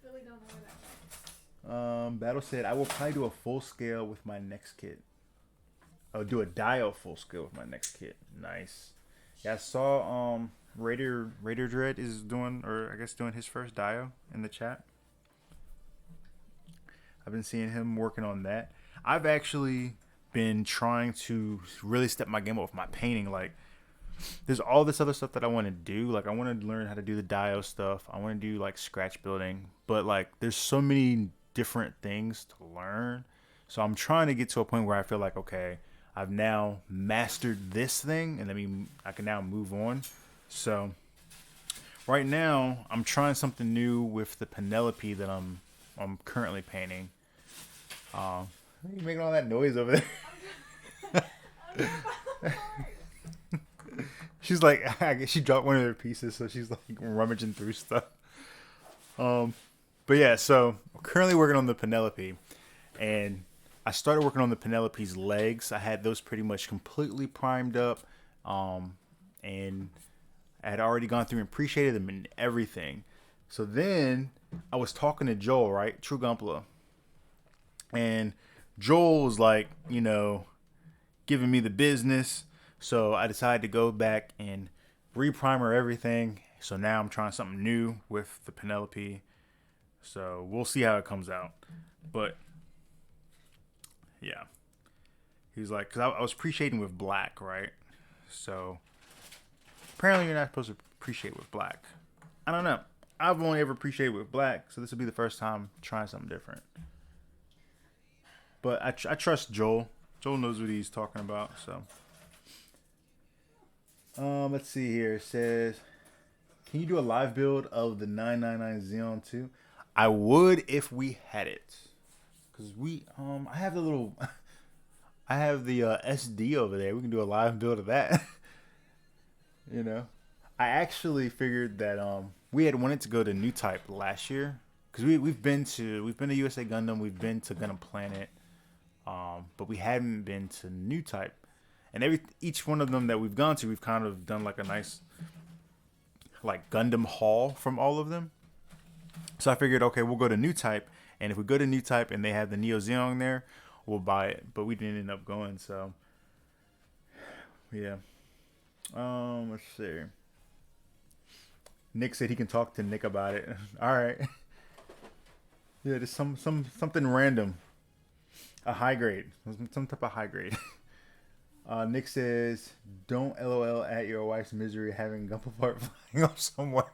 really don't know where that went. Battle said I will probably do a full scale with my next kit. I'll do a Dio full scale with my next kit. Nice. Yeah, I saw Raider Dread is doing, or I guess doing his first Dio in the chat. I've been seeing him working on that. I've actually been trying to really step my game up with my painting. Like, there's all this other stuff that I want to do. Like, I want to learn how to do the Dio stuff. I want to do like scratch building. But like, there's so many different things to learn. So I'm trying to get to a point where I feel like, okay, I've now mastered this thing, and I can now move on. So right now, I'm trying something new with the Penelope that I'm currently painting. Are you making all that noise over there? She's like, I guess she dropped one of her pieces, so she's like rummaging through stuff. But yeah, so I'm currently working on the Penelope, and I started working on the Penelope's legs. I had those pretty much completely primed up, and I had already gone through and appreciated them and everything. So then I was talking to Joel, right? True Gumpla. And Joel was like, giving me the business. So I decided to go back and reprimer everything. So now I'm trying something new with the Penelope. So we'll see how it comes out. But yeah, he's like, because I was appreciating with black, right? So apparently you're not supposed to appreciate with black. I don't know. I've only ever appreciated with black, so this will be the first time trying something different. But I trust Joel. Joel knows what he's talking about. So let's see here. It says, can you do a live build of the 999 Xeon 2? I would if we had it. Because I have the SD over there. We can do a live build of that. I actually figured that we had wanted to go to New Type last year because we've been to USA Gundam, we've been to Gundam Planet, but we hadn't been to New Type. And each one of them that we've gone to, we've kind of done like a nice like Gundam haul from all of them. So I figured, okay, we'll go to New Type. And if we go to New Type and they have the Neo Xeon there, we'll buy it. But we didn't end up going, so yeah. Let's see. Nick said he can talk to Nick about it. All right. Yeah, just something random. A high grade. Some type of high grade. Nick says, don't LOL at your wife's misery having Gumpla part flying off somewhere.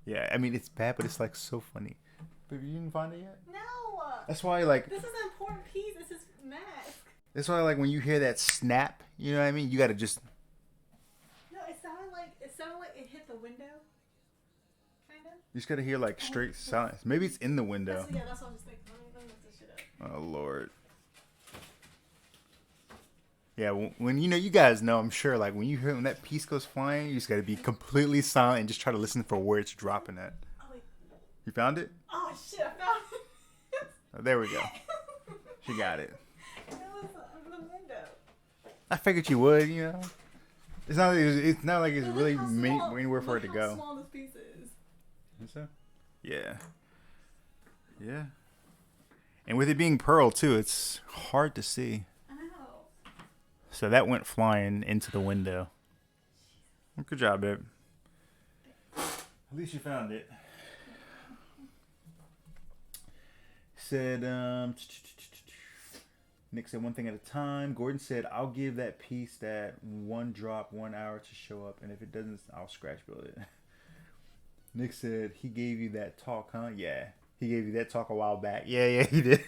Yeah, I mean it's bad, but it's like so funny. But you didn't find it yet? No. That's why like This is an important piece. It's his mask. that's why like when you hear that snap, you know what I mean? You gotta just No, it sounded like it hit the window. Kind of. you just gotta hear like straight silence. Maybe it's in the window. That's what I was thinking. Let me look this shit up. Oh Lord. Yeah, when you know, you guys know, I'm sure, like when you hear when that piece goes flying, you just gotta be completely silent and just try to listen for where it's dropping at. Oh wait. You found it? Oh shit! I found it. Oh, there we go. She got it. It was over the window. I figured you would, you know. It's not like it's But really look how small- anywhere for it look to how go. small this piece is. Think so? Yeah. Yeah. And with it being pearl too, it's hard to see. I know. So that went flying into the window. Good job, babe. At least you found it. Said, Nick said one thing at a time. Gordon said, I'll give that piece that one drop 1 hour to show up, and if it doesn't, I'll scratch build it. Nick said, he gave you that talk, huh? Yeah. He gave you that talk a while back. Yeah, he did.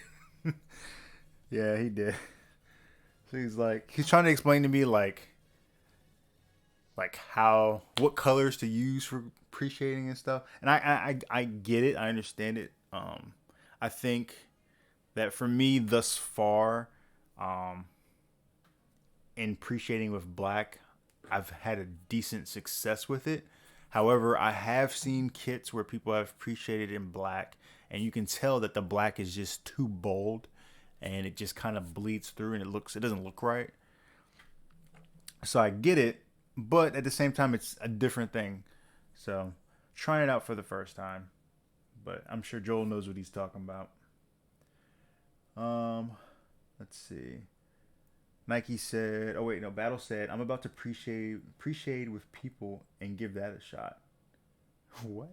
Yeah, he did. So he's trying to explain to me like what colors to use for appreciating and stuff. And I get it. I understand it. I think that for me thus far, in appreciating with black, I've had a decent success with it. However, I have seen kits where people have appreciated in black, and you can tell that the black is just too bold, and it just kind of bleeds through, and it doesn't look right. So I get it, but at the same time, it's a different thing. So trying it out for the first time, but I'm sure Joel knows what he's talking about. Let's see. Nike said, oh wait, no, Battle said, I'm about to appreciate with people and give that a shot. What?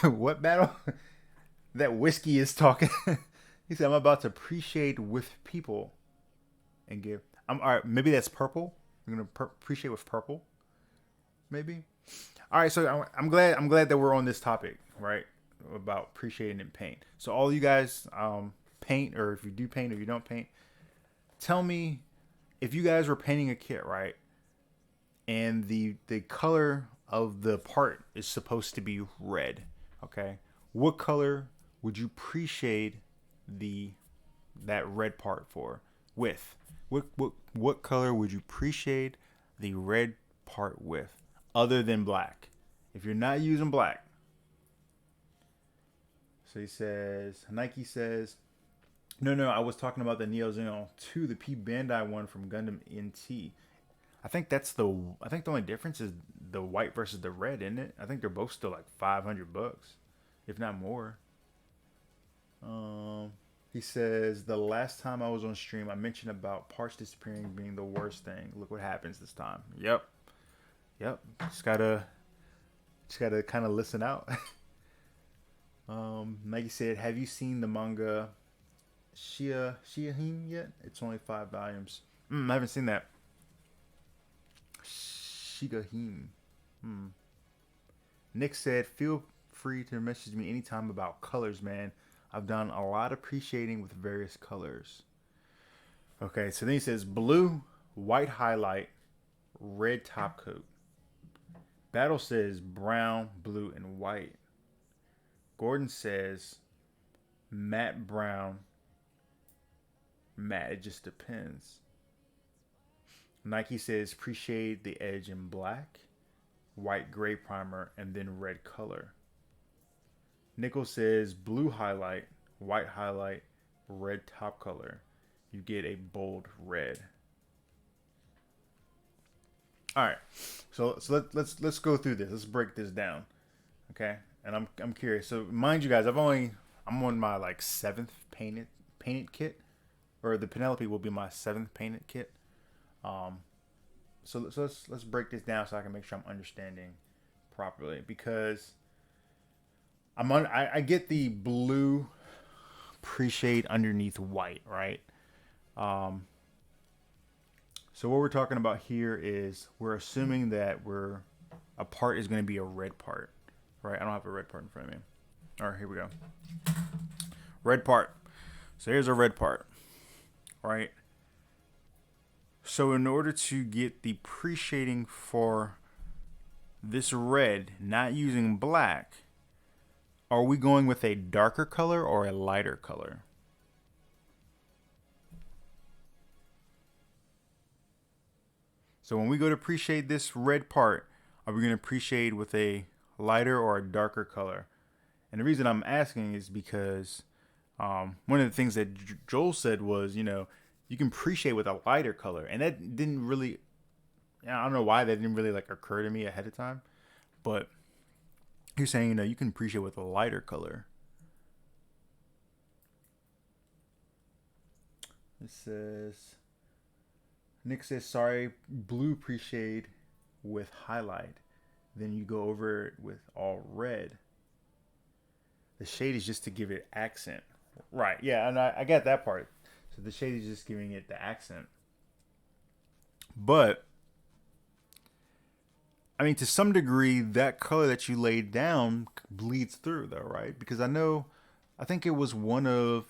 What, Battle? That whiskey is talking. He said, I'm about to appreciate with people and give. All right, maybe that's purple. I'm going to appreciate with purple. Maybe. All right, so I'm glad that we're on this topic, right? About appreciating in paint. So all you guys paint, or if you do paint or you don't paint, tell me if you guys were painting a kit, right? And the color of the part is supposed to be red, okay? What color would you appreciate that red part for? With what color would you appreciate the red part with, other than black? If you're not using black. So he says, Nike says, no, I was talking about the Neo Xeno 2, the P Bandai one from Gundam NT. I think the only difference is the white versus the red, isn't it? I think they're both still like $500, if not more. He says, the last time I was on stream, I mentioned about parts disappearing being the worst thing. Look what happens this time. Yep. Just gotta kind of listen out. Nike said, have you seen the manga Shiahim yet? It's only 5 volumes. I haven't seen that. Shigahim. Nick said, feel free to message me anytime about colors, man. I've done a lot of appreciating with various colors. Okay, so then he says blue, white highlight, red top coat. Battle says brown, blue, and white. Gordon says matte brown, matte, it just depends. Nike says appreciate the edge in black, white gray primer, and then red color. Nickel says blue highlight, white highlight, red top color. You get a bold red. All right, so let's go through this. Let's break this down, okay? And I'm curious. So mind you guys, I'm on my like 7th painted kit, or the Penelope will be my 7th painted kit. So let's break this down so I can make sure I'm understanding properly, because I get the blue appreciate underneath white, right? So what we're talking about here is we're assuming that a part is going to be a red part, right? I don't have a red part in front of me. All right, here we go. Red part. So here's a red part, right? So in order to get the pre shading for this red, not using black, are we going with a darker color or a lighter color? So when we go to pre-shade this red part, are we going to pre-shade with a lighter or a darker color? And the reason I'm asking is because one of the things that Joel said was, you can pre-shade with a lighter color. And that didn't really, I don't know why that didn't really like occur to me ahead of time. But you're saying, you can pre-shade with a lighter color. It says... Nick says, sorry, blue pre-shade with highlight. Then you go over it with all red. The shade is just to give it accent. Right, yeah, and I got that part. So the shade is just giving it the accent. But, I mean, to some degree, that color that you laid down bleeds through, though, right? Because I think it was one of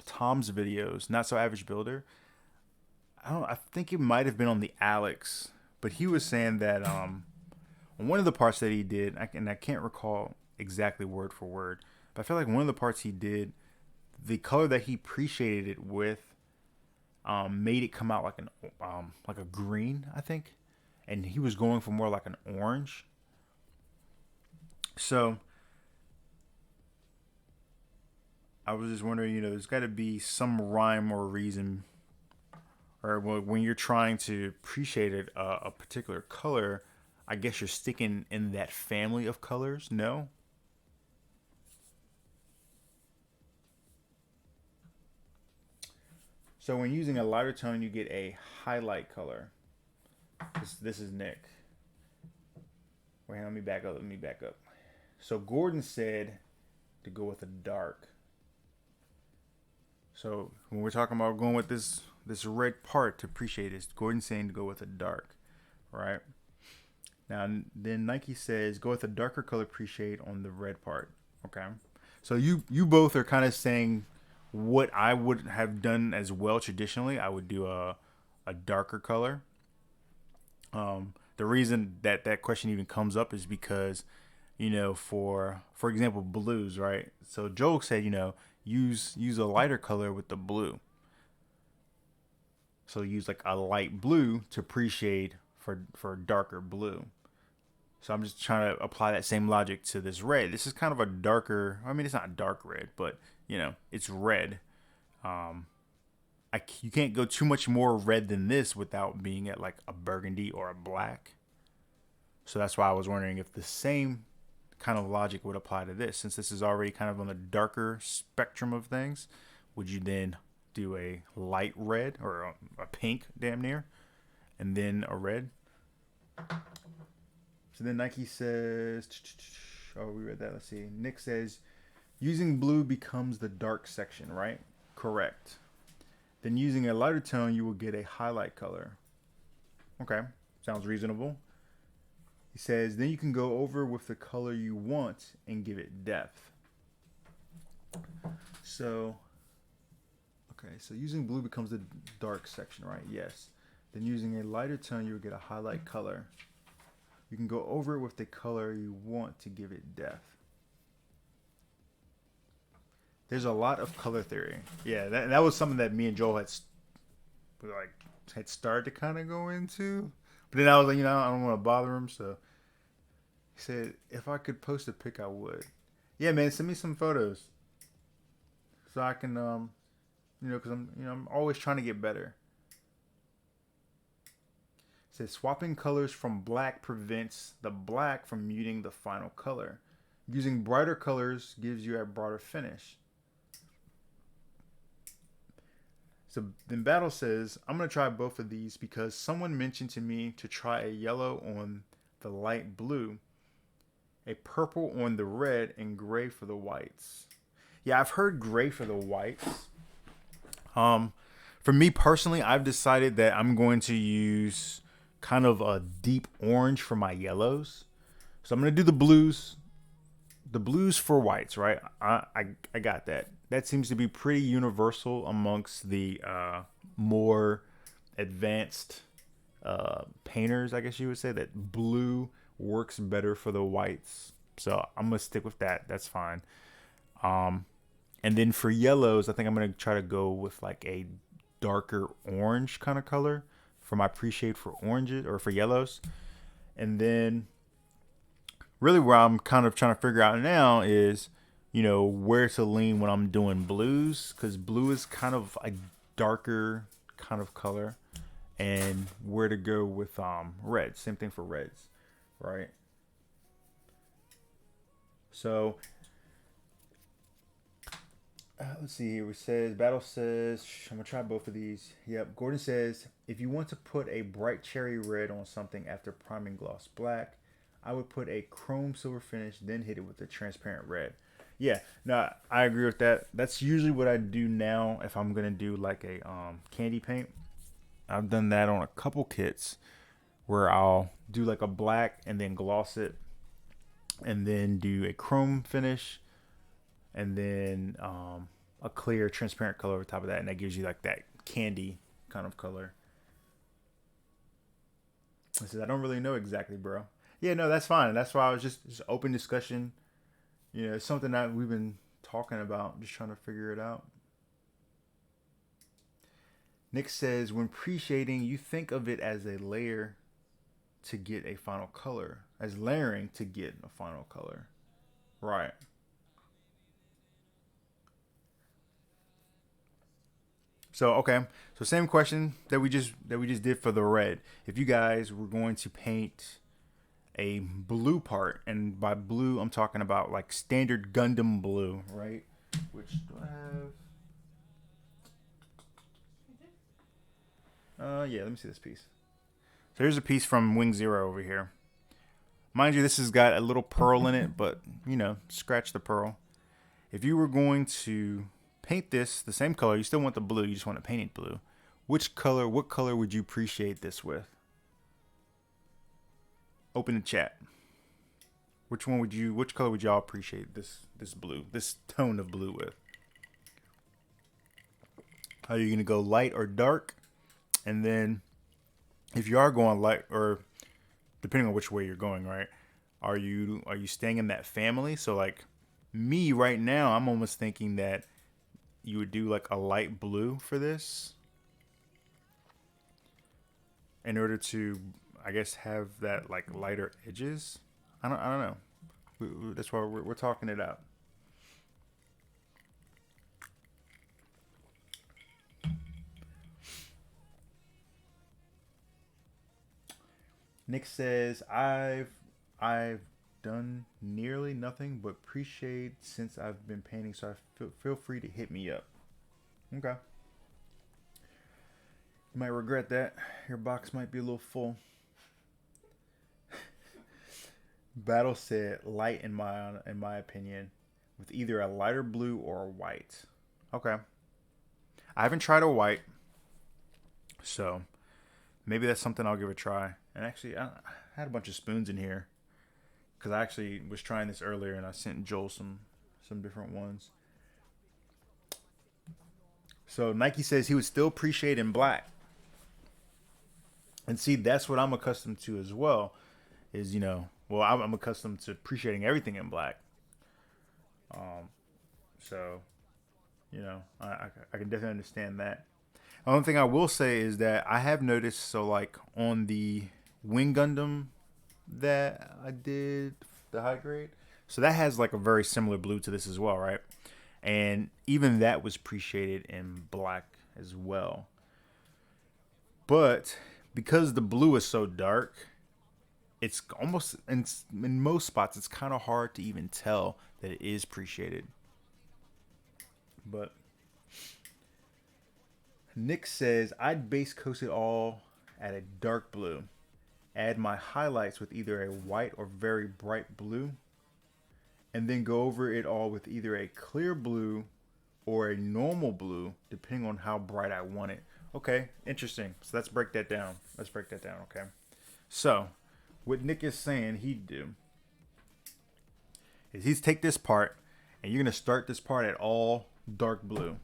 Tom's videos, Not So Average Builder. I think it might have been on the Alex, but he was saying that on one of the parts that he did, and I can't recall exactly word for word, but I feel like one of the parts he did, the color that he pre-shaded it with, made it come out like a green, I think, and he was going for more like an orange. So I was just wondering, there's got to be some rhyme or reason. Or when you're trying to pre-shade a particular color, I guess you're sticking in that family of colors. No? So when using a lighter tone, you get a highlight color. This is Nick. Wait, let me back up. So Gordon said to go with a dark. So when we're talking about going with this red part to pre-shade this, Gordon's saying to go with a dark, right? Now, then Nike says go with a darker color pre-shade on the red part, okay? So you both are kind of saying what I would have done as well traditionally. I would do a darker color. The reason that question even comes up is because, for example, blues, right? So Joel said, use a lighter color with the blue. So use like a light blue to pre-shade for darker blue. So I'm just trying to apply that same logic to this red. This is kind of a darker, I mean, it's not dark red, but it's red. You can't go too much more red than this without being at like a burgundy or a black. So that's why I was wondering if the same kind of logic would apply to this. Since this is already kind of on the darker spectrum of things, would you then do a light red or a pink damn near and then a red? So then Nike says, we read that. Let's see. Nick says, using blue becomes the dark section, right? Correct. Then using a lighter tone, you will get a highlight color. Okay, sounds reasonable. He says, then you can go over with the color you want and give it depth. So using blue becomes the dark section, right? Yes. Then using a lighter tone, you will get a highlight color. You can go over it with the color you want to give it depth. There's a lot of color theory. Yeah, that was something that me and Joel had started to kind of go into. But then I was like, I don't want to bother him, so he said, if I could post a pic, I would. Yeah, man, send me some photos so I can, because I'm always trying to get better. It says swapping colors from black prevents the black from muting the final color. Using brighter colors gives you a broader finish. So then Battle says, I'm going to try both of these because someone mentioned to me to try a yellow on the light blue, a purple on the red, and gray for the whites. Yeah, I've heard gray for the whites. For me personally, I've decided that I'm going to use kind of a deep orange for my yellows. So I'm going to do the blues the blues for whites, right? I got that. That seems to be pretty universal amongst the more advanced painters, I guess you would say, that blue works better for the whites. So I'm gonna stick with that. That's fine. And then for yellows, I think I'm gonna try to go with like a darker orange kind of color for my pre-shade for oranges or for yellows. And then really where I'm kind of trying to figure out now is, where to lean when I'm doing blues, because blue is kind of a darker kind of color, and where to go with reds. Same thing for reds, right? So let's see here. It says, Battle says, I'm going to try both of these. Yep. Gordon says, if you want to put a bright cherry red on something after priming gloss black, I would put a chrome silver finish, then hit it with a transparent red. Yeah, no, I agree with that. That's usually what I do now if I'm going to do like a candy paint. I've done that on a couple kits where I'll do like a black and then gloss it, and then do a chrome finish, and then a clear transparent color over top of that, and that gives you like that candy kind of color. I said, I don't really know exactly, bro. Yeah, no, that's fine. That's why I was just open discussion. It's something that we've been talking about, just trying to figure it out. Nick says, when pre-shading, you think of it as a layer to get a final color, as layering to get a final color. Right. So okay, so same question that we just did for the red. If you guys were going to paint a blue part, and by blue I'm talking about like standard Gundam blue, right? Which do I have? Yeah, let me see this piece. So here's a piece from Wing Zero over here. Mind you, this has got a little pearl in it, but scratch the pearl. If you were going to paint this the same color, you still want the blue, you just want to paint it blue. What color would you appreciate this with? Open the chat. Which color would y'all appreciate this blue, this tone of blue with? Are you gonna go light or dark? And then if you are going light, or depending on which way you're going, right? Are you staying in that family? So like me right now, I'm almost thinking that you would do like a light blue for this in order to, I guess, have that like lighter edges. I don't know. That's why we're talking it out. Nick says, I've done nearly nothing but pre-shade since I've been painting, so feel free to hit me up. Okay. You might regret that. Your box might be a little full. Battle said light in my opinion, with either a lighter blue or a white. Okay. I haven't tried a white, so maybe that's something I'll give a try. And actually, I had a bunch of spoons in here because I actually was trying this earlier, and I sent Joel some different ones. So Nike says he would still appreciate in black. And see, that's what I'm accustomed to as well. Is I'm accustomed to appreciating everything in black. So, I can definitely understand that. The only thing I will say is that I have noticed, so like on the Wing Gundam that I did, the high grade, so that has like a very similar blue to this as well, right? And even that was appreciated in black as well. But because the blue is so dark, it's almost, in most spots, it's kind of hard to even tell that it is appreciated. But Nick says, I'd base coat it all at a dark blue. Add my highlights with either a white or very bright blue. And then go over it all with either a clear blue or a normal blue, depending on how bright I want it. Okay, interesting. So let's break that down. Okay. So, what Nick is saying he'd do is he's take this part and you're going to start this part at all dark blue.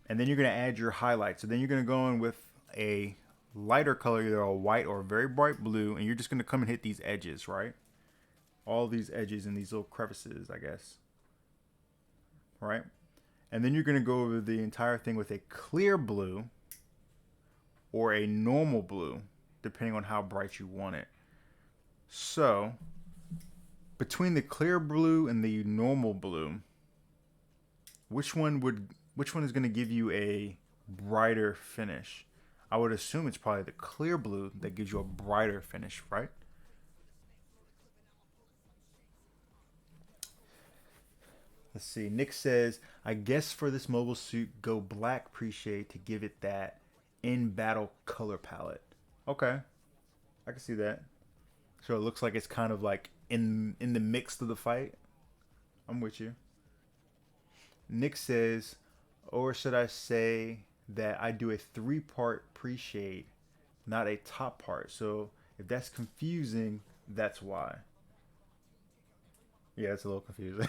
And then you're going to add your highlights. So then you're going to go in with a lighter color, either a white or a very bright blue, and you're just going to come and hit these edges, right? All these edges and these little crevices, I guess. Right? And then you're going to go over the entire thing with a clear blue or a normal blue, depending on how bright you want it. So, between the clear blue and the normal blue, which one is going to give you a brighter finish? I would assume it's probably the clear blue that gives you a brighter finish, right? Let's see. Nick says, I guess for this mobile suit, go black pre-shade to give it that in-battle color palette. Okay. I can see that. So it looks like it's kind of like in the mix of the fight. I'm with you. Nick says, or should I say that I do a 3-part pre-shade, not a top part. So if that's confusing, that's why. Yeah, it's a little confusing.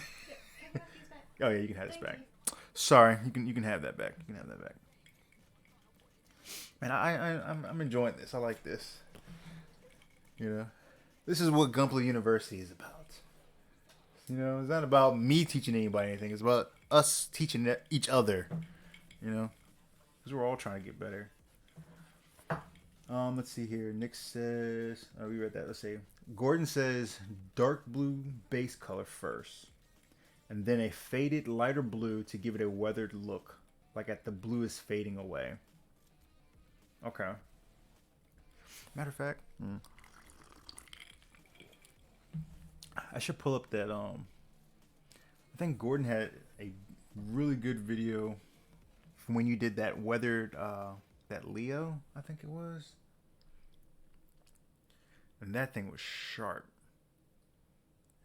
Oh yeah, you can have this back. Sorry, you can have that back. You can have that back. Man, I'm enjoying this. I like this. You know, this is what Gunpla University is about. You know, it's not about me teaching anybody anything. It's about us teaching each other. You know, because we're all trying to get better. Let's see here. Nick says, oh, we read that. Let's see. Gordon says dark blue base color first, and then a faded lighter blue to give it a weathered look, like the blue is fading away. Okay. Matter of fact, I should pull up that. I think Gordon had a really good video from when you did that weathered, that Leo, I think it was. And that thing was sharp.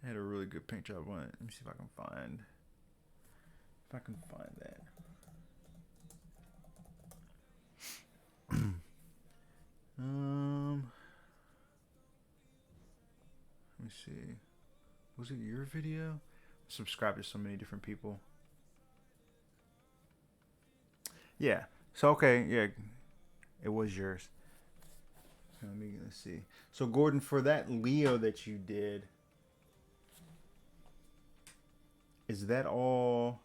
It had a really good paint job on it. Let me see if I can find that. Let me see. Was it your video? I subscribed to so many different people. Yeah. So okay, yeah, it was yours. Let's see. So Gordon, for that Leo that you did, is that all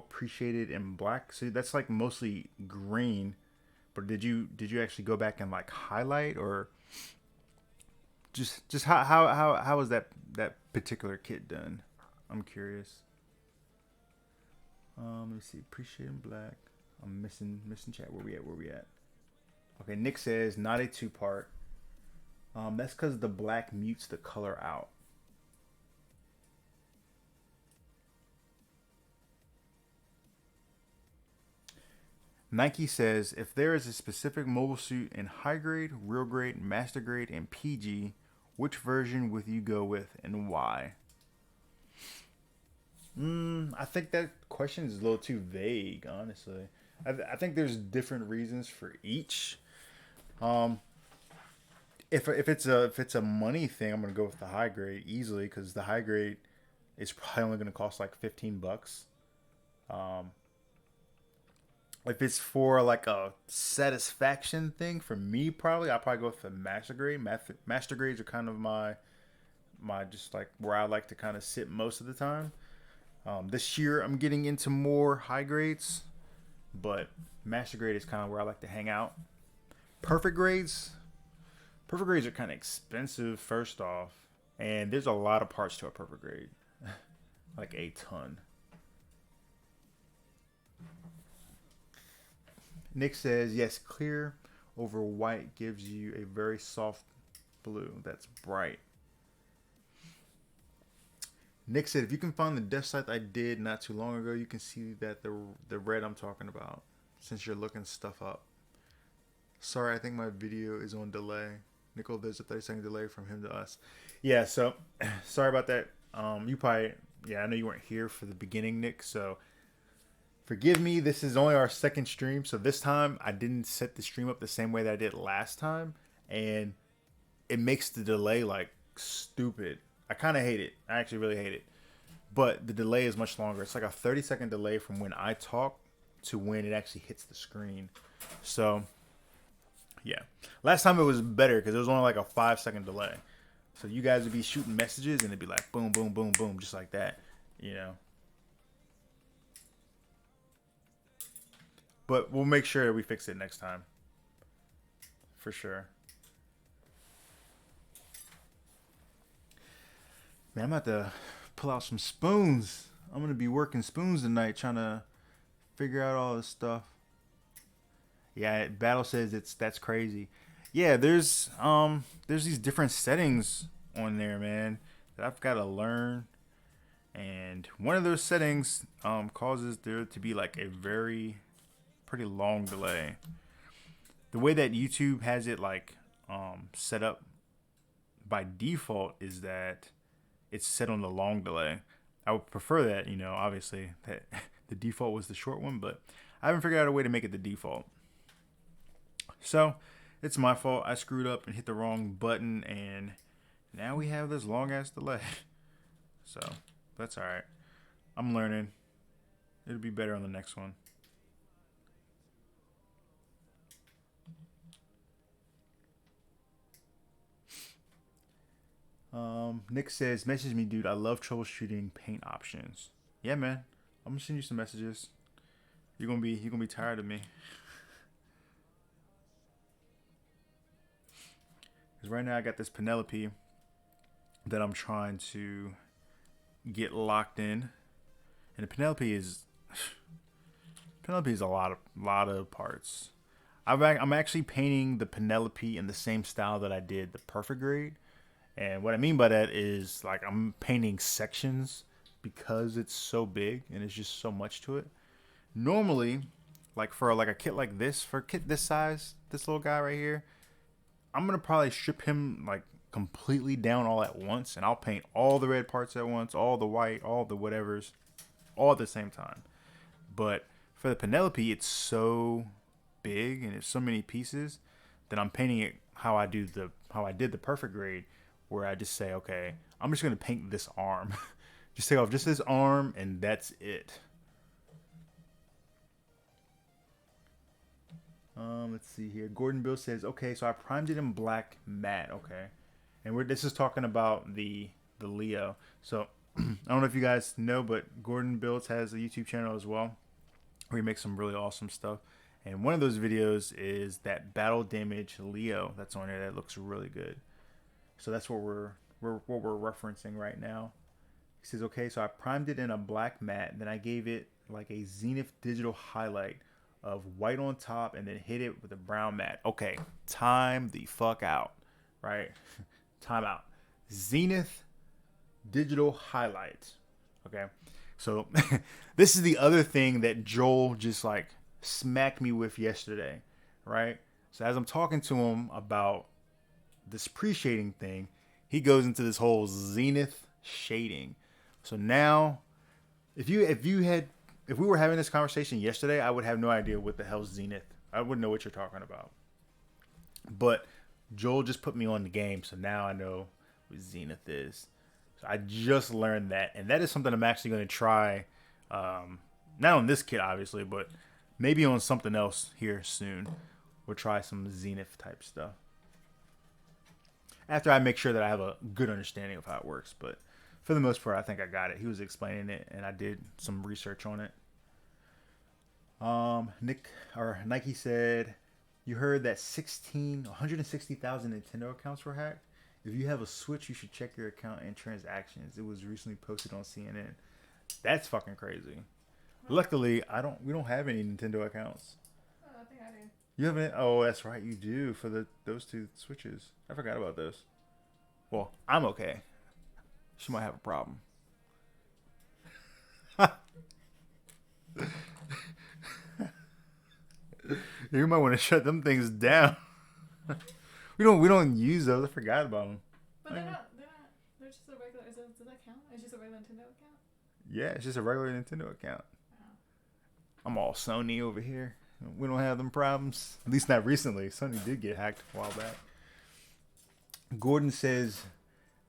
pre-shaded in black? So that's like mostly green, but did you actually go back and like highlight, or just how was that particular kit done? I'm curious. Let me see. Pre-shade in black. I'm missing chat. Where we at? Okay, Nick says not a 2-part. That's because the black mutes the color out. Nike says if there is a specific mobile suit in high grade, real grade, master grade, and PG, which version would you go with and why? I think that question is a little too vague, honestly. I think there's different reasons for each. If it's a money thing, I'm gonna go with the high grade easily, because the high grade is probably only gonna cost like $15. If it's for like a satisfaction thing for me, I'll probably go with the master grade. Master grades are kind of my just like where I like to kind of sit most of the time. This year I'm getting into more high grades, but master grade is kind of where I like to hang out. Perfect grades are kind of expensive, first off, and there's a lot of parts to a perfect grade, like a ton. Nick says yes, clear over white gives you a very soft blue that's bright. Nick said if you can find the death site I did not too long ago, you can see that the red I'm talking about, since you're looking stuff up. Sorry, I think my video is on delay. Nicole, there's a 30-second delay from him to us. Yeah, so sorry about that. You probably, I know you weren't here for the beginning, Nick, so forgive me. This is only our second stream, so this time I didn't set the stream up the same way that I did last time, and it makes the delay like stupid. I kind of hate it. I actually really hate it. But the delay is much longer. It's like a 30-second delay from when I talk to when it actually hits the screen. So, yeah. Last time it was better because it was only like a 5-second delay. So you guys would be shooting messages and it'd be like boom, boom, boom, boom, just like that, you know. But we'll make sure we fix it next time. For sure. Man, I'm about to pull out some spoons. I'm going to be working spoons tonight trying to figure out all this stuff. Yeah, Battle says that's crazy. Yeah, there's these different settings on there, man, that I've got to learn. And one of those settings causes there to be like a pretty long delay. The way that YouTube has it like set up by default is that it's set on the long delay. I would prefer that, you know, obviously that the default was the short one, but I haven't figured out a way to make it the default. So it's my fault. I screwed up and hit the wrong button, and now we have this long ass delay. So that's all right. I'm learning. It'll be better on the next one. Nick says, message me, dude. I love troubleshooting paint options. Yeah, man. I'm gonna send you some messages. You're gonna be tired of me. Because right now I got this Penelope that I'm trying to get locked in, and the Penelope is a lot of parts. I'm actually painting the Penelope in the same style that I did the Perfect Grade. And what I mean by that is like I'm painting sections because it's so big and it's just so much to it. Normally, like for like a kit like this, for a kit this size, this little guy right here, I'm gonna probably strip him like completely down all at once, and I'll paint all the red parts at once, all the white, all the whatevers, all at the same time. But for the Penelope, it's so big and it's so many pieces that I'm painting it how I did the Perfect Grade, where I just say, okay, I'm just gonna paint this arm. Just take off just this arm, and that's it. Let's see here. Gordon Bill says, okay, so I primed it in black matte. Okay, and this is talking about the Leo. So I don't know if you guys know, but Gordon Builds has a YouTube channel as well, where he makes some really awesome stuff. And one of those videos is that battle damage Leo that's on there that looks really good. So that's what we're referencing right now. He says, okay, so I primed it in a black matte, then I gave it like a Zenith digital highlight of white on top, and then hit it with a brown matte. Okay, time the fuck out, right? Time out. Zenith digital highlight. Okay, so this is the other thing that Joel just like smacked me with yesterday, right? So as I'm talking to him about this pre-shading thing, he goes into this whole Zenith shading. So now, if we were having this conversation yesterday, I would have no idea what the hell's Zenith. I wouldn't know what you're talking about. But Joel just put me on the game, so now I know what Zenith is. So I just learned that, and that is something I'm actually going to try. Not on this kit, obviously, but maybe on something else here soon. We'll try some Zenith type stuff. After I make sure that I have a good understanding of how it works. But for the most part, I think I got it. He was explaining it, and I did some research on it. Nike said, you heard that 160,000 Nintendo accounts were hacked? If you have a Switch, you should check your account and transactions. It was recently posted on CNN. That's fucking crazy. Luckily, we don't have any Nintendo accounts. I think I do. You haven't? Oh, that's right, you do for those two Switches. I forgot about those. Well, I'm okay. She might have a problem. You might want to shut them things down. we don't use those. I forgot about them. But they're not. They're just a regular. Does that count? It's just a regular Nintendo account. Yeah, it's just a regular Nintendo account. Oh. I'm all Sony over here. We don't have them problems. At least not recently. Sony did get hacked a while back. Gordon says,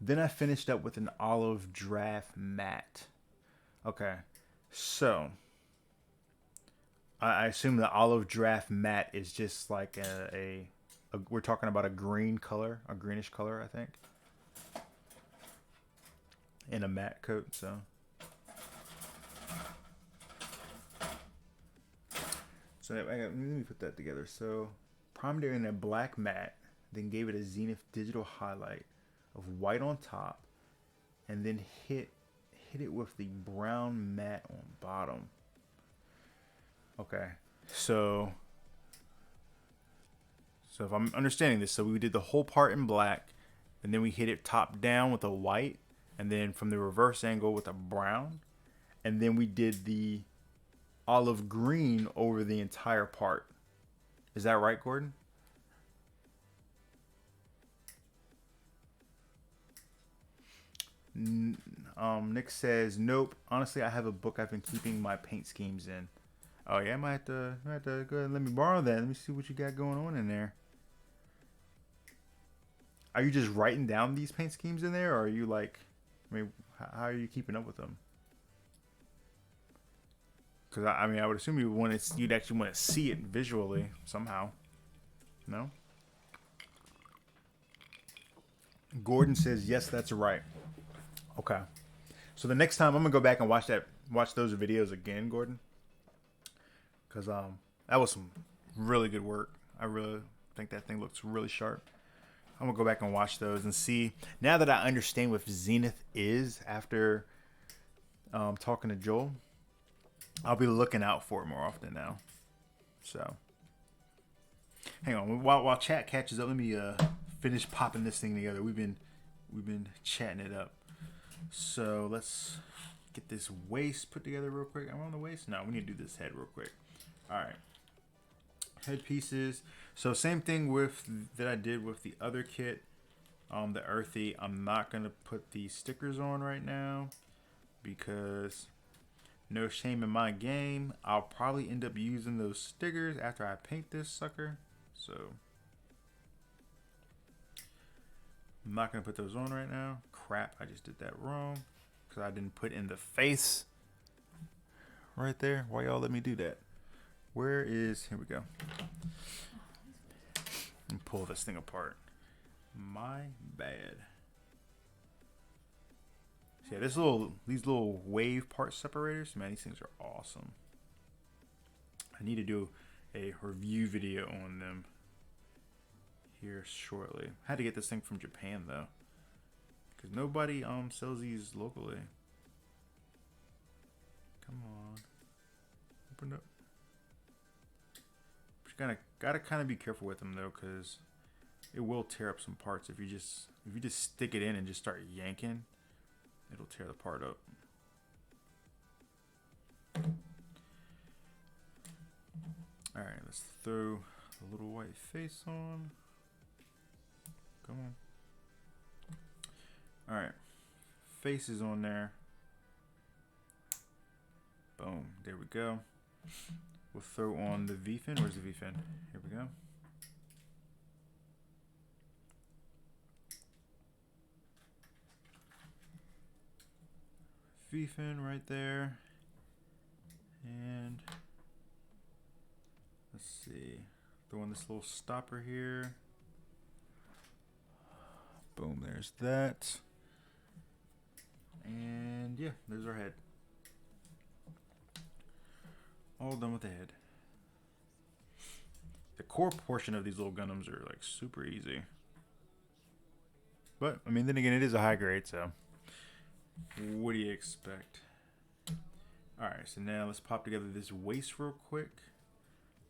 Then I finished up with an olive draft matte. Okay, so I assume the olive draft matte is just like a we're talking about a green color, a greenish color, I think, in a matte coat. So let me put that together. So primed it in a black matte, then gave it a Zenith digital highlight of white on top, and then hit it with the brown matte on bottom. Okay, so if I'm understanding this, so we did the whole part in black, and then we hit it top down with a white, and then from the reverse angle with a brown, and then we did the olive green over the entire part. Is that right, Gordon? Nick says, nope. Honestly, I have a book I've been keeping my paint schemes in. Oh yeah, I might have to go ahead and let me borrow that. Let me see what you got going on in there. Are you just writing down these paint schemes in there, or are you like, I mean, how are you keeping up with them? Because I mean, I would assume you'd actually want to see it visually somehow. No? Gordon says, yes, that's right. Okay. So the next time I'm gonna go back and watch those videos again, Gordon. Because that was some really good work. I really think that thing looks really sharp. I'm gonna go back and watch those and see. Now that I understand what Zenith is after talking to Joel, I'll be looking out for it more often now. So, hang on. While chat catches up, let me finish popping this thing together. We've been chatting it up. So let's get this waist put together real quick. I'm on the waist. No, we need to do this head real quick. All right. Head pieces. So same thing that I did with the other kit, the earthy. I'm not gonna put the stickers on right now because no shame in my game. I'll probably end up using those stickers after I paint this sucker. So I'm not gonna put those on right now. Crap, I just did that wrong because I didn't put in the face right there. Why y'all let me do that? Here we go. And pull this thing apart. My bad. So yeah, these little wave part separators, man, these things are awesome. I need to do a review video on them here shortly. I had to get this thing from Japan though, because nobody sells these locally. Come on, open up. Gotta kind of be careful with them though, because it will tear up some parts if you just stick it in and just start yanking. It'll tear the part up. All right, let's throw a little white face on. Come on. All right, face is on there. Boom, there we go. We'll throw on the V-fin. Where's the V-fin? Here we go. V-fin right there. And let's see. Throw in this little stopper here. Boom, there's that. And yeah, there's our head. All done with the head. The core portion of these little Gundams are like super easy. But, I mean, then again, it is a high grade, so what do you expect? Alright, so now let's pop together this waist real quick.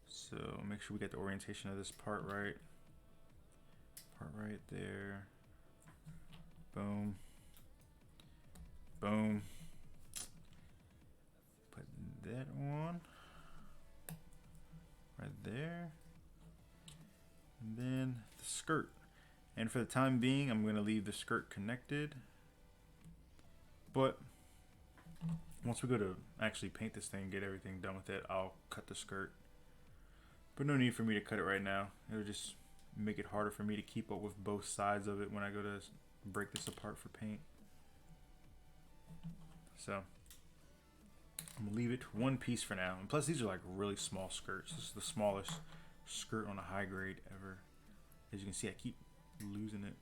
So make sure we get the orientation of this part right. Part right there. Boom. Boom. Put that on. Right there. And then the skirt. And for the time being, I'm going to leave the skirt connected. But once we go to actually paint this thing, get everything done with it, I'll cut the skirt. But no need for me to cut it right now. It'll just make it harder for me to keep up with both sides of it when I go to break this apart for paint. So I'm gonna leave it one piece for now. And plus these are like really small skirts. This is the smallest skirt on a high grade ever. As you can see, I keep losing it.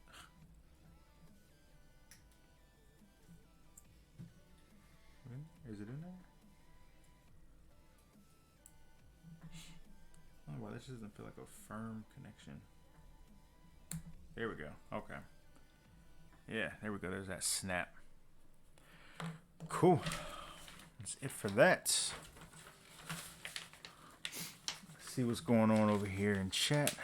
Is it in there? Oh, wow, this doesn't feel like a firm connection. There we go. Okay. Yeah, there we go. There's that snap. Cool. That's it for that. Let's see what's going on over here in chat.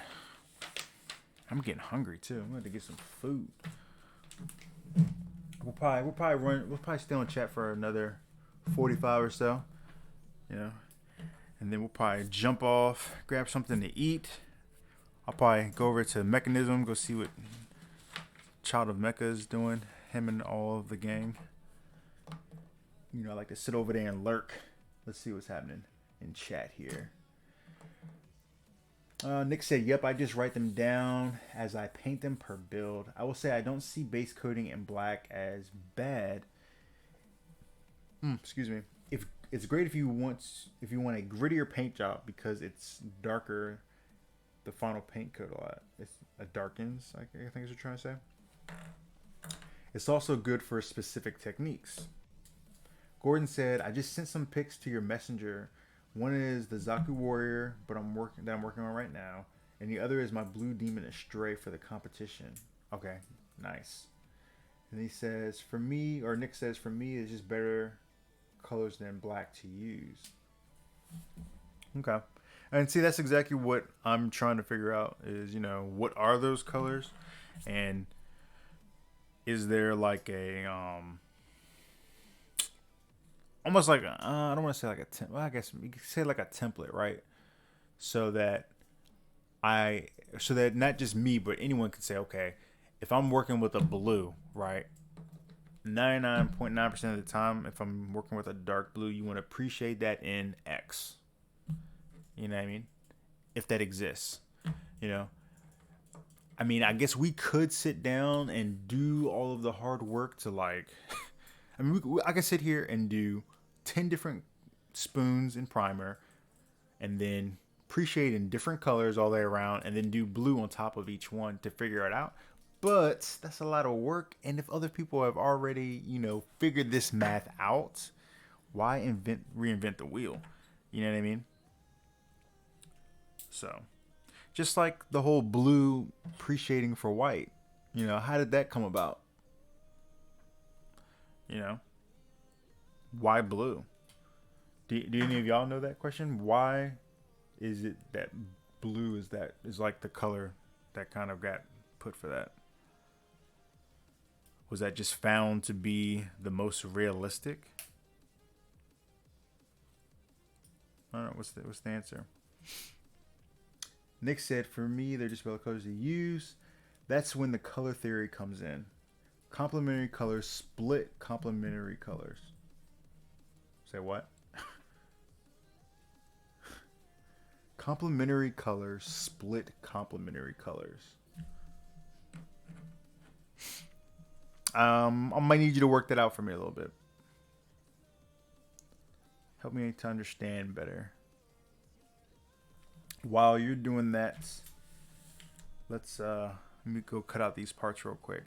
I'm getting hungry too. I'm going to get some food. We'll probably stay on chat for another 45 or so. You know. And then we'll probably jump off, grab something to eat. I'll probably go over to Mechanism, go see what Child of Mecha is doing. Him and all of the gang. You know, I like to sit over there and lurk. Let's see what's happening in chat here. Nick said, yep, I just write them down as I paint them per build. I will say I don't see base coating in black as bad. Excuse me. If it's great if you want a grittier paint job because it's darker. The final paint coat a lot. It darkens, I think is what you're trying to say. It's also good for specific techniques. Gordon said, I just sent some pics to your messenger. One is the Zaku Warrior, that I'm working on right now, and the other is my Blue Demon Astray for the competition. Okay, nice. And he says, Nick says, for me, it's just better colors than black to use. Okay. And see, that's exactly what I'm trying to figure out is, you know, what are those colors? And is there like a, almost like, I don't want to say like a, well, I guess you could say like a template, right? So that not just me, but anyone could say, okay, if I'm working with a blue, right? 99.9% of the time, if I'm working with a dark blue, you want to appreciate that in X. You know what I mean? If that exists, you know. I mean, I guess we could sit down and do all of the hard work to like. I mean, I could sit here and do 10 different spoons in primer, and then appreciate in different colors all the way around, and then do blue on top of each one to figure it out. But that's a lot of work, and if other people have already, you know, figured this math out, why reinvent the wheel? You know what I mean? So, just like the whole blue appreciating for white, you know, how did that come about? You know, why blue? Do any of y'all know that question? Why is it that blue is like the color that kind of got put for that? Was that just found to be the most realistic? I don't know. What's the answer? Nick said, for me, they're just better colors to use. That's when the color theory comes in. Complementary colors split complementary colors. Say what? Complementary colors split complementary colors. I might need you to work that out for me a little bit. Help me to understand better. While you're doing that, let me go cut out these parts real quick.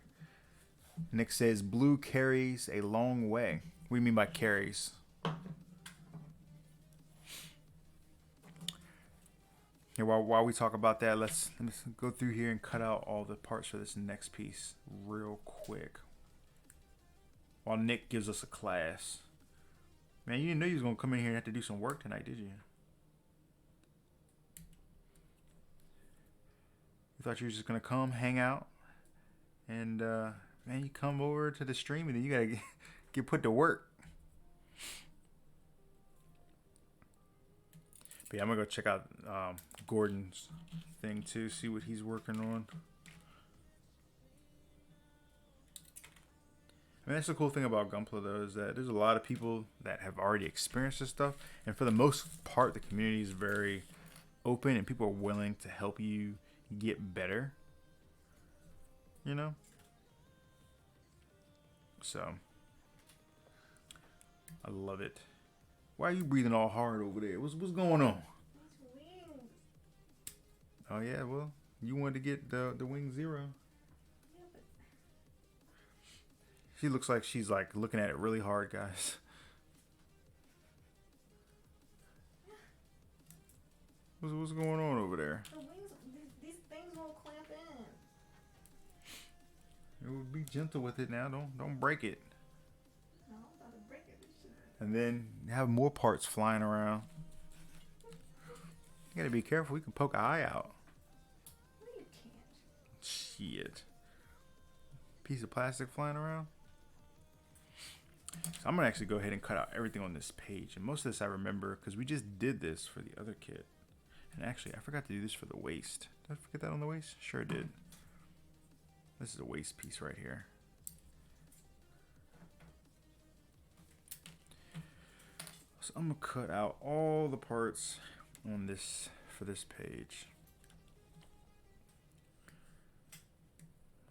Nick says blue carries a long way. What do you mean by carries? Here, while we talk about that, let me go through here and cut out all the parts for this next piece real quick. While Nick gives us a class. Man, you didn't know you was gonna come in here and have to do some work tonight, did you? You thought you were just gonna come, hang out, and man, you come over to the stream and then you gotta get put to work. But yeah, I'm gonna go check out Gordon's thing too, see what he's working on. I mean, that's the cool thing about Gunpla though, is that there's a lot of people that have already experienced this stuff, and for the most part, the community is very open and people are willing to help you get better. You know? So I love it. Why are you breathing all hard over there? What's going on? Wings. Oh yeah, well, you wanted to get the wing 0. Yeah, but She looks like she's like looking at it really hard, guys. What's going on over there? the wings, these things won't clamp in. It would be gentle with it now. Don't break it. No, I'm about to break it. And then have more parts flying around. You gotta be careful. We can poke an eye out. No, you can't. Shit. Piece of plastic flying around. So I'm gonna actually go ahead and cut out everything on this page. And most of this I remember because we just did this for the other kit. And actually, I forgot to do this for the waist. Did I forget that on the waist? Sure did. This is a waist piece right here. So I'm gonna cut out all the parts on this for this page.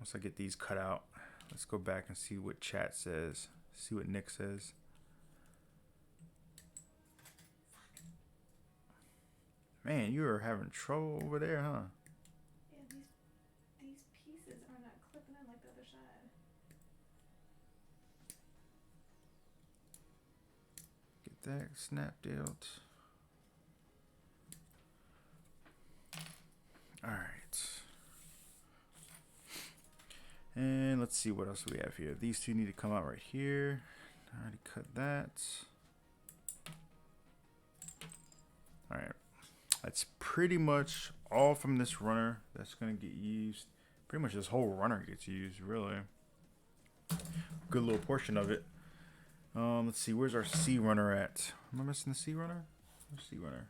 Once I get these cut out, let's go back and see what chat says. See what Nick says. Man, you are having trouble over there, huh? Yeah, these pieces are not clipping in like the other side. Get that snapped out. Alright. And let's see what else we have here. These two need to come out right here. I already cut that. Alright. That's pretty much all from this runner that's going to get used. Pretty much this whole runner gets used, really. Good little portion of it. Let's see, where's our C runner at? Am I missing the C runner? Where's C runner?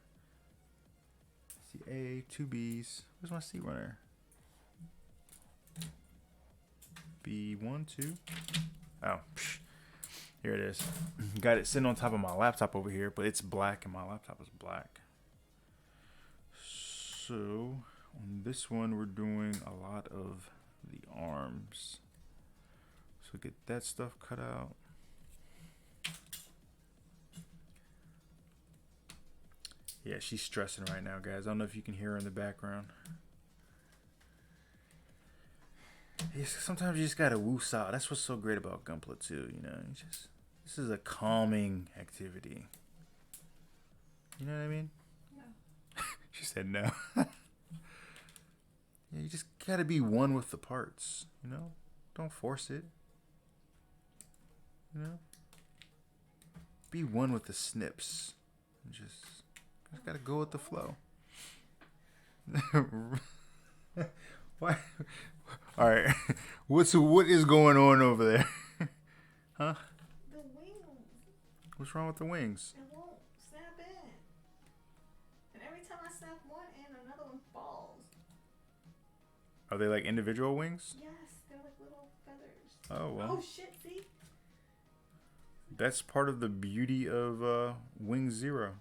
C A, 2 B's. Where's my C runner? B1, 2. Oh, psh. Here it is. Got it sitting on top of my laptop over here, but it's black and my laptop is black. So on this one, we're doing a lot of the arms. So get that stuff cut out. Yeah, she's stressing right now, guys. I don't know if you can hear her in the background. Sometimes you just gotta woosah. That's what's so great about Gunpla too. You know, this is a calming activity. You know what I mean? No. She said no. Yeah, you just gotta be one with the parts. You know, don't force it. You know, be one with the snips. Just gotta go with the flow. Why? All right. What is going on over there? Huh? The wings. What's wrong with the wings? It won't snap in. And every time I snap one in, another one falls. Are they like individual wings? Yes, they're like little feathers. Oh well. Oh shit! See. That's part of the beauty of Wing 0.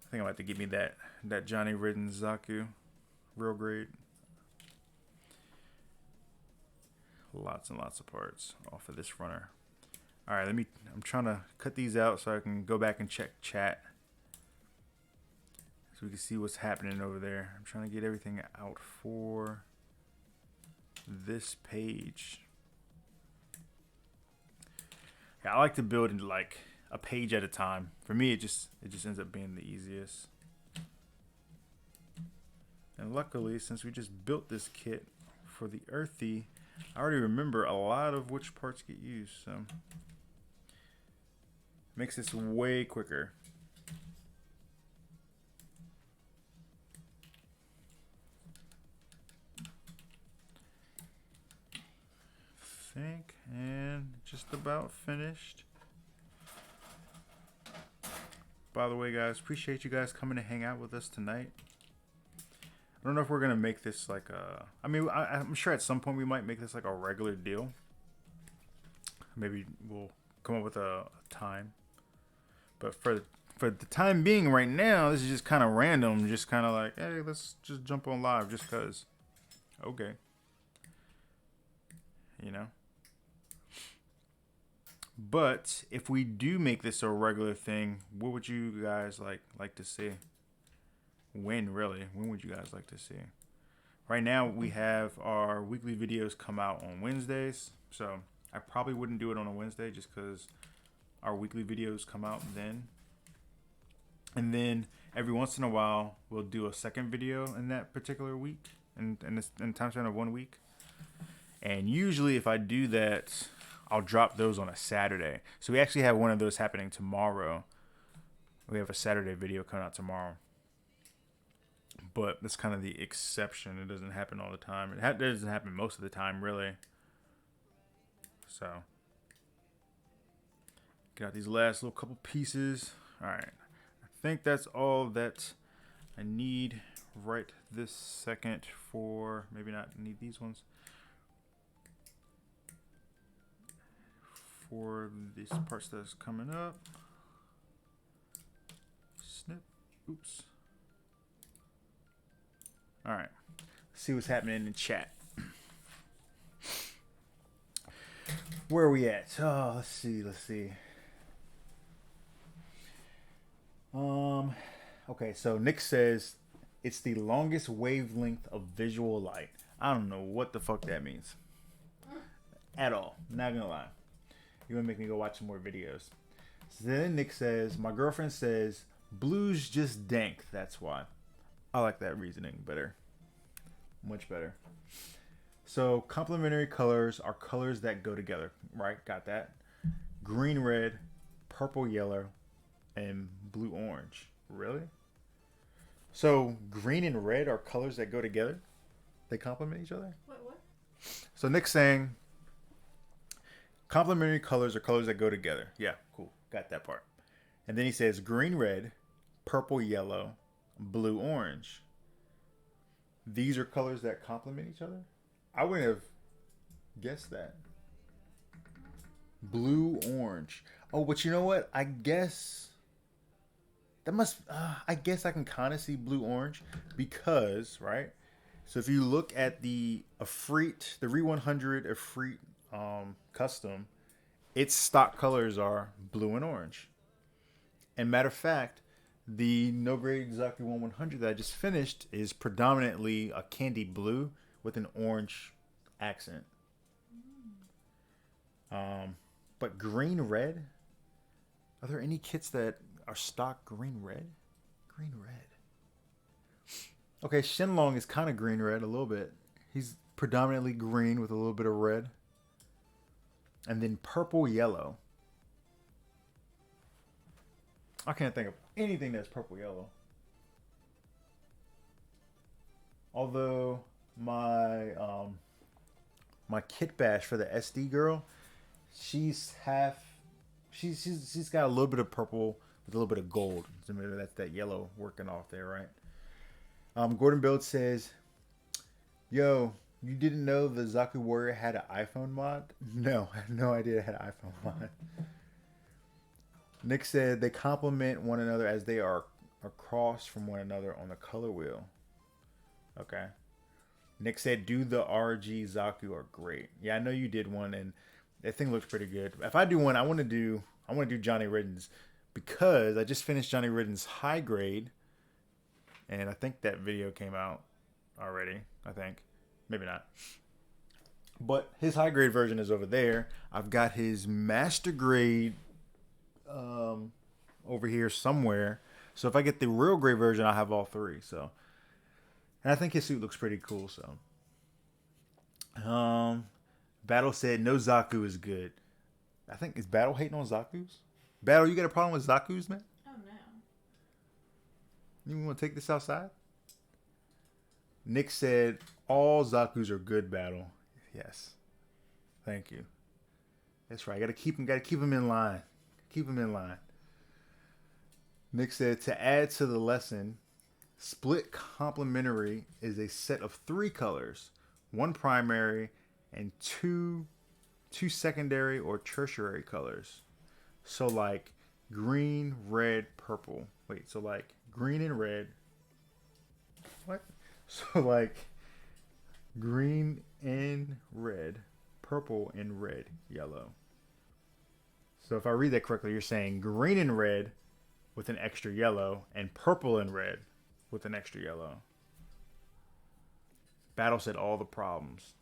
I think I'm about to give me that Johnny Ridden Zaku. Real great. Lots and lots of parts off of this runner. Alright, I'm trying to cut these out so I can go back and check chat. So we can see what's happening over there. I'm trying to get everything out for this page. Yeah, I like to build in like a page at a time. For me, it just ends up being the easiest. And luckily, since we just built this kit for the Earthy, I already remember a lot of which parts get used, so makes this way quicker. And just about finished. By the way, guys, appreciate you guys coming to hang out with us tonight. I don't know if we're gonna make this like a. I mean, I'm sure at some point we might make this like a regular deal. Maybe we'll come up with a time. But for the time being, right now, this is just kind of random. Just kind of like, hey, let's just jump on live, just cause. Okay. you know. But if we do make this a regular thing, what would you guys like to see? When really? When would you guys like to see? Right now we have our weekly videos come out on Wednesdays, so I probably wouldn't do it on a Wednesday just because our weekly videos come out then. And then every once in a while we'll do a second video in that particular week, in time span of 1 week. And usually if I do that, I'll drop those on a Saturday. So we actually have one of those happening tomorrow. We have a Saturday video coming out tomorrow. But that's kind of the exception. It doesn't happen all the time. It doesn't happen most of the time, really. So, get out these last little couple pieces. All right. I think that's all that I need right this second for, maybe not need these ones. For these parts that's coming up. Snip. Oops. All right. Let's see what's happening in chat. Where are we at? Oh, let's see. Okay, so Nick says it's the longest wavelength of visual light. I don't know what the fuck that means. At all. Not gonna lie. You're gonna make me go watch some more videos. So then Nick says, my girlfriend says, blue's just dank, that's why. I like that reasoning better. Much better. So complementary colors are colors that go together, right? Got that? Green, red, purple, yellow, and blue, orange. Really? So green and red are colors that go together? They complement each other? What? So Nick's saying complementary colors are colors that go together. Yeah, cool. Got that part. And then he says green, red, purple, yellow, blue, orange. These are colors that complement each other? I wouldn't have guessed that. Blue, orange. Oh, but you know what? I guess that must. I guess I can kind of see blue, orange because, right? So if you look at the Efreet, the Re100 Efreet custom, its stock colors are blue and orange. And matter of fact, the No Grade Zaku 1100 that I just finished is predominantly a candy blue with an orange accent. But green red? Are there any kits that are stock green red? Green red. Okay, Shenlong is kind of green red a little bit. He's predominantly green with a little bit of red. And then purple yellow. I can't think of anything that's purple yellow. Although my kit bash for the SD girl, she's got a little bit of purple with a little bit of gold. So maybe that's that yellow working off there, right? Gordon Build says, yo, you didn't know the Zaku Warrior had an iPhone mod? No, I had no idea it had an iPhone mod. Nick said they complement one another as they are across from one another on the color wheel. Okay. Nick said, do the RG Zaku are great. Yeah, I know you did one, and that thing looks pretty good. If I do one, I want to do Johnny Ridden's because I just finished Johnny Ridden's high grade, and I think that video came out already. I think. Maybe not. But his high grade version is over there. I've got his master grade over here somewhere. So if I get the real grade version, I'll have all three. So, and I think his suit looks pretty cool. So, Battle said no Zaku is good. I think is Battle hating on Zaku's? Battle, you got a problem with Zaku's, man? Oh no. You want to take this outside? Nick said all Zaku's are good, Battle. Yes. Thank you. That's right. Got to keep him in line. Keep him in line. Nick said to add to the lesson, split complementary is a set of 3 colors, 1 primary and two secondary or tertiary colors. So like green, red, purple. Wait, so like green and red. What? So like green and red, purple, and red, yellow. So if I read that correctly, you're saying green and red with an extra yellow, and purple and red with an extra yellow. Battle said all the problems.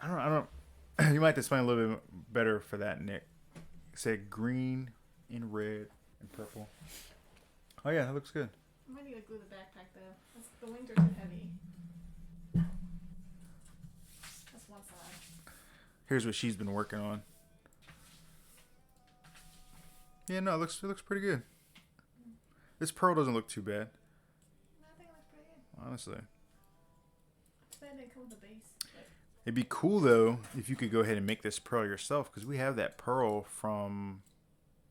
I don't. You might have to explain a little bit better for that, Nick. It said green and red and purple. Oh yeah, that looks good. I might need to glue the backpack though. The wings are too heavy. That's one side. Here's what she's been working on. Yeah, no, it looks pretty good. This pearl doesn't look too bad. No, I think it looks pretty good. Honestly. Too bad it didn't come with the base. It'd be cool though if you could go ahead and make this pearl yourself, because we have that pearl from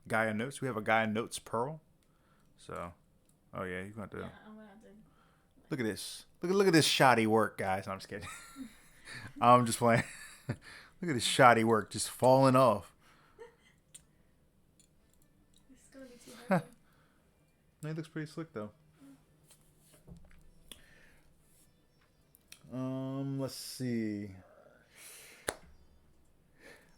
Gaia Notes. We have a Gaia Notes pearl. So, oh yeah, you're going to. Yeah, I'm gonna have to. Look at this. Look at this shoddy work, guys. No, I'm just kidding. I'm just playing. Look at this shoddy work just falling off. It's gonna be too heavy. It looks pretty slick though. Let's see.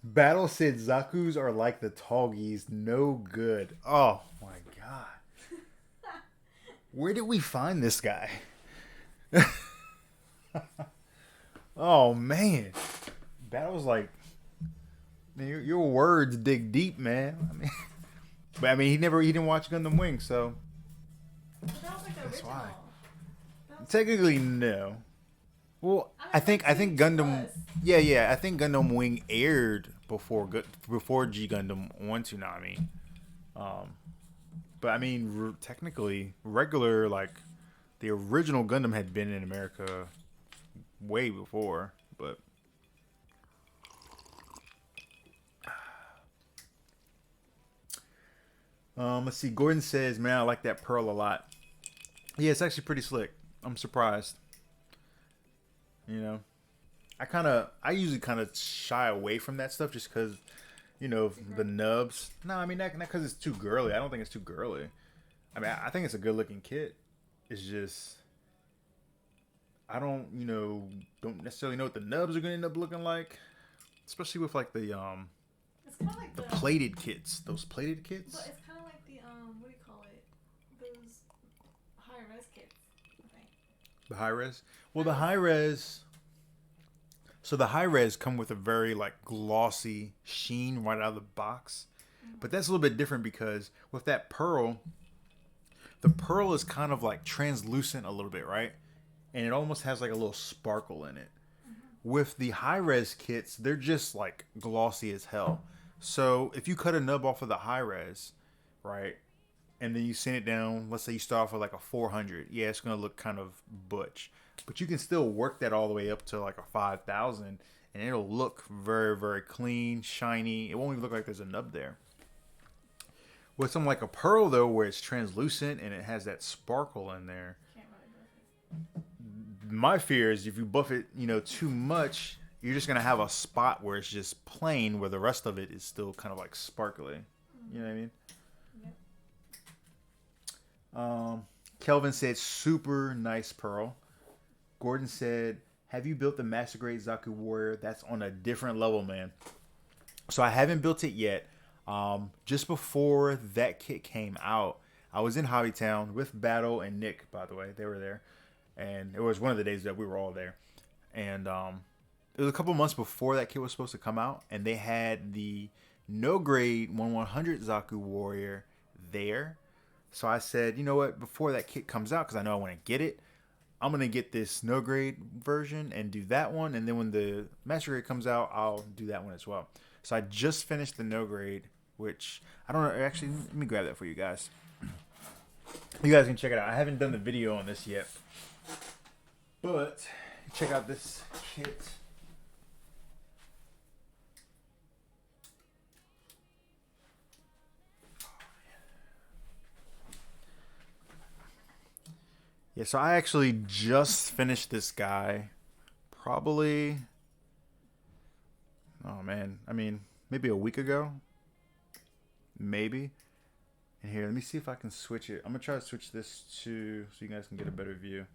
Battle said Zaku's are like the Tallgeese, no good. Oh my god. Where did we find this guy? Oh man. Battle's like, man, your words dig deep, man. I mean, he didn't watch Gundam Wing, so But that was like the that's original. why. That was Technically, no. Well, I think Gundam. Yeah. I think Gundam Wing aired before G Gundam on Toonami. But I mean, technically, regular like the original Gundam had been in America way before. But let's see. Gordon says, "Man, I like that pearl a lot." Yeah, it's actually pretty slick. I'm surprised. You know, I usually kind of shy away from that stuff just because, you know, the nubs. No, I mean, not because it's too girly. I don't think it's too girly. I mean, I think it's a good looking kit. It's just, I don't necessarily know what the nubs are going to end up looking like. Especially with like the, It's kind of like the plated kits. Those plated kits. But it's kind of like the, what do you call it? Those high-res kits, I think. The high res. Well, the high res. So the high res come with a very like glossy sheen right out of the box, but that's a little bit different because with that pearl, the pearl is kind of like translucent a little bit, right? And it almost has like a little sparkle in it. With the high res kits, they're just like glossy as hell. So if you cut a nub off of the high res, right, and then you send it down, let's say you start off with like a 400, yeah, it's gonna look kind of butch. But you can still work that all the way up to like a 5,000, and it'll look very, very clean, shiny. It won't even look like there's a nub there. With something like a pearl, though, where it's translucent and it has that sparkle in there, Can't really buff it. my fear is if you buff it, too much, you're just gonna have a spot where it's just plain, where the rest of it is still kind of like sparkly. You know what I mean? Yep. Kelvin said, super nice pearl. Gordon said, have you built the Master Grade Zaku Warrior? That's on a different level, man. So I haven't built it yet. Just before that kit came out, I was in Hobbytown with Battle and Nick, by the way. They were there. And it was one of the days that we were all there. And it was a couple months before that kit was supposed to come out. And they had the no grade 1100 Zaku Warrior there. So I said, you know what? Before that kit comes out, because I know I want to get it, I'm going to get this no grade version and do that one. And then when the Master Grade comes out, I'll do that one as well. So I just finished the no grade, which I don't know. Actually, let me grab that for you guys. You guys can check it out. I haven't done the video on this yet, but check out this kit. Yeah, so I actually just finished this guy probably, oh man, I mean, maybe a week ago, maybe. And here, let me see if I can switch it. I'm going to try to switch this to, so you guys can get a better view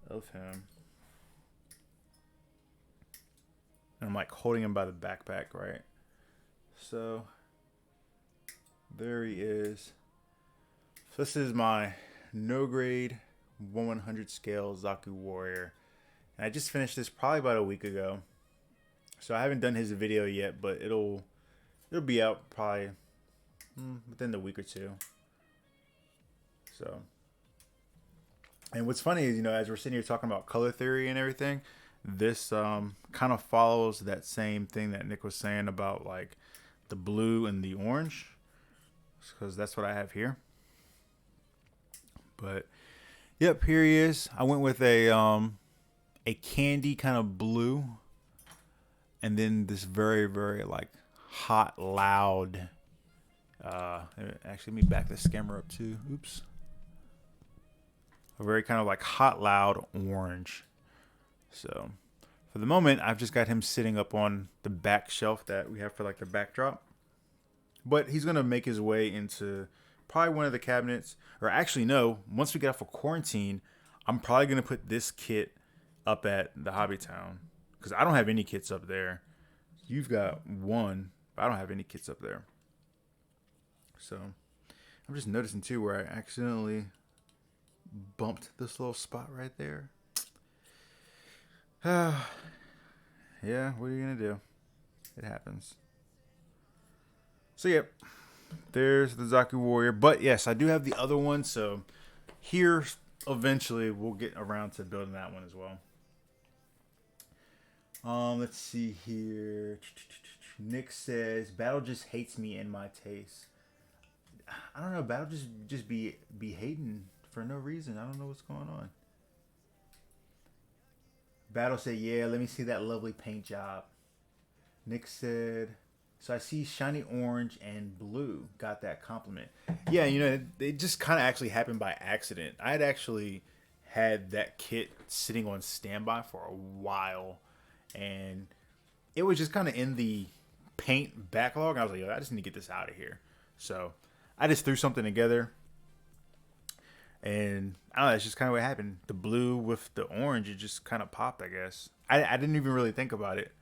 of him. And I'm like holding him by the backpack, right? So there he is. So this is my no grade 1/100 scale Zaku Warrior. And I just finished this probably about a week ago. So I haven't done his video yet, but it'll be out probably within the week or two. So, and what's funny is, you know, as we're sitting here talking about color theory and everything, this kind of follows that same thing that Nick was saying about like the blue and the orange, because that's what I have here. But yep, here he is. I went with a candy kind of blue, and then this very, very like hot, loud. Actually, let me back this camera up too. Oops. A very kind of like hot, loud orange. So for the moment, I've just got him sitting up on the back shelf that we have for like the backdrop. But he's going to make his way into probably one of the cabinets. Or actually, no, once we get off of quarantine, I'm probably going to put this kit up at the Hobby Town. Because I don't have any kits up there. You've got one, but I don't have any kits up there. So I'm just noticing too where I accidentally bumped this little spot right there. Yeah, what are you going to do? It happens. So, yep, there's the Zaku Warrior. But, yes, I do have the other one. So, here, eventually, we'll get around to building that one as well. Let's see here. Nick says, Battle just hates me and my taste. I don't know. Battle just be hating for no reason. I don't know what's going on. Battle said, yeah, let me see that lovely paint job. Nick said, so I see shiny orange and blue. Got that compliment. Yeah, you know, it just kind of actually happened by accident. I had actually had that kit sitting on standby for a while. And it was just kind of in the paint backlog. I was like, yo, I just need to get this out of here. So I just threw something together. And I don't know, that's just kind of what happened. The blue with the orange, it just kind of popped, I guess. I didn't even really think about it.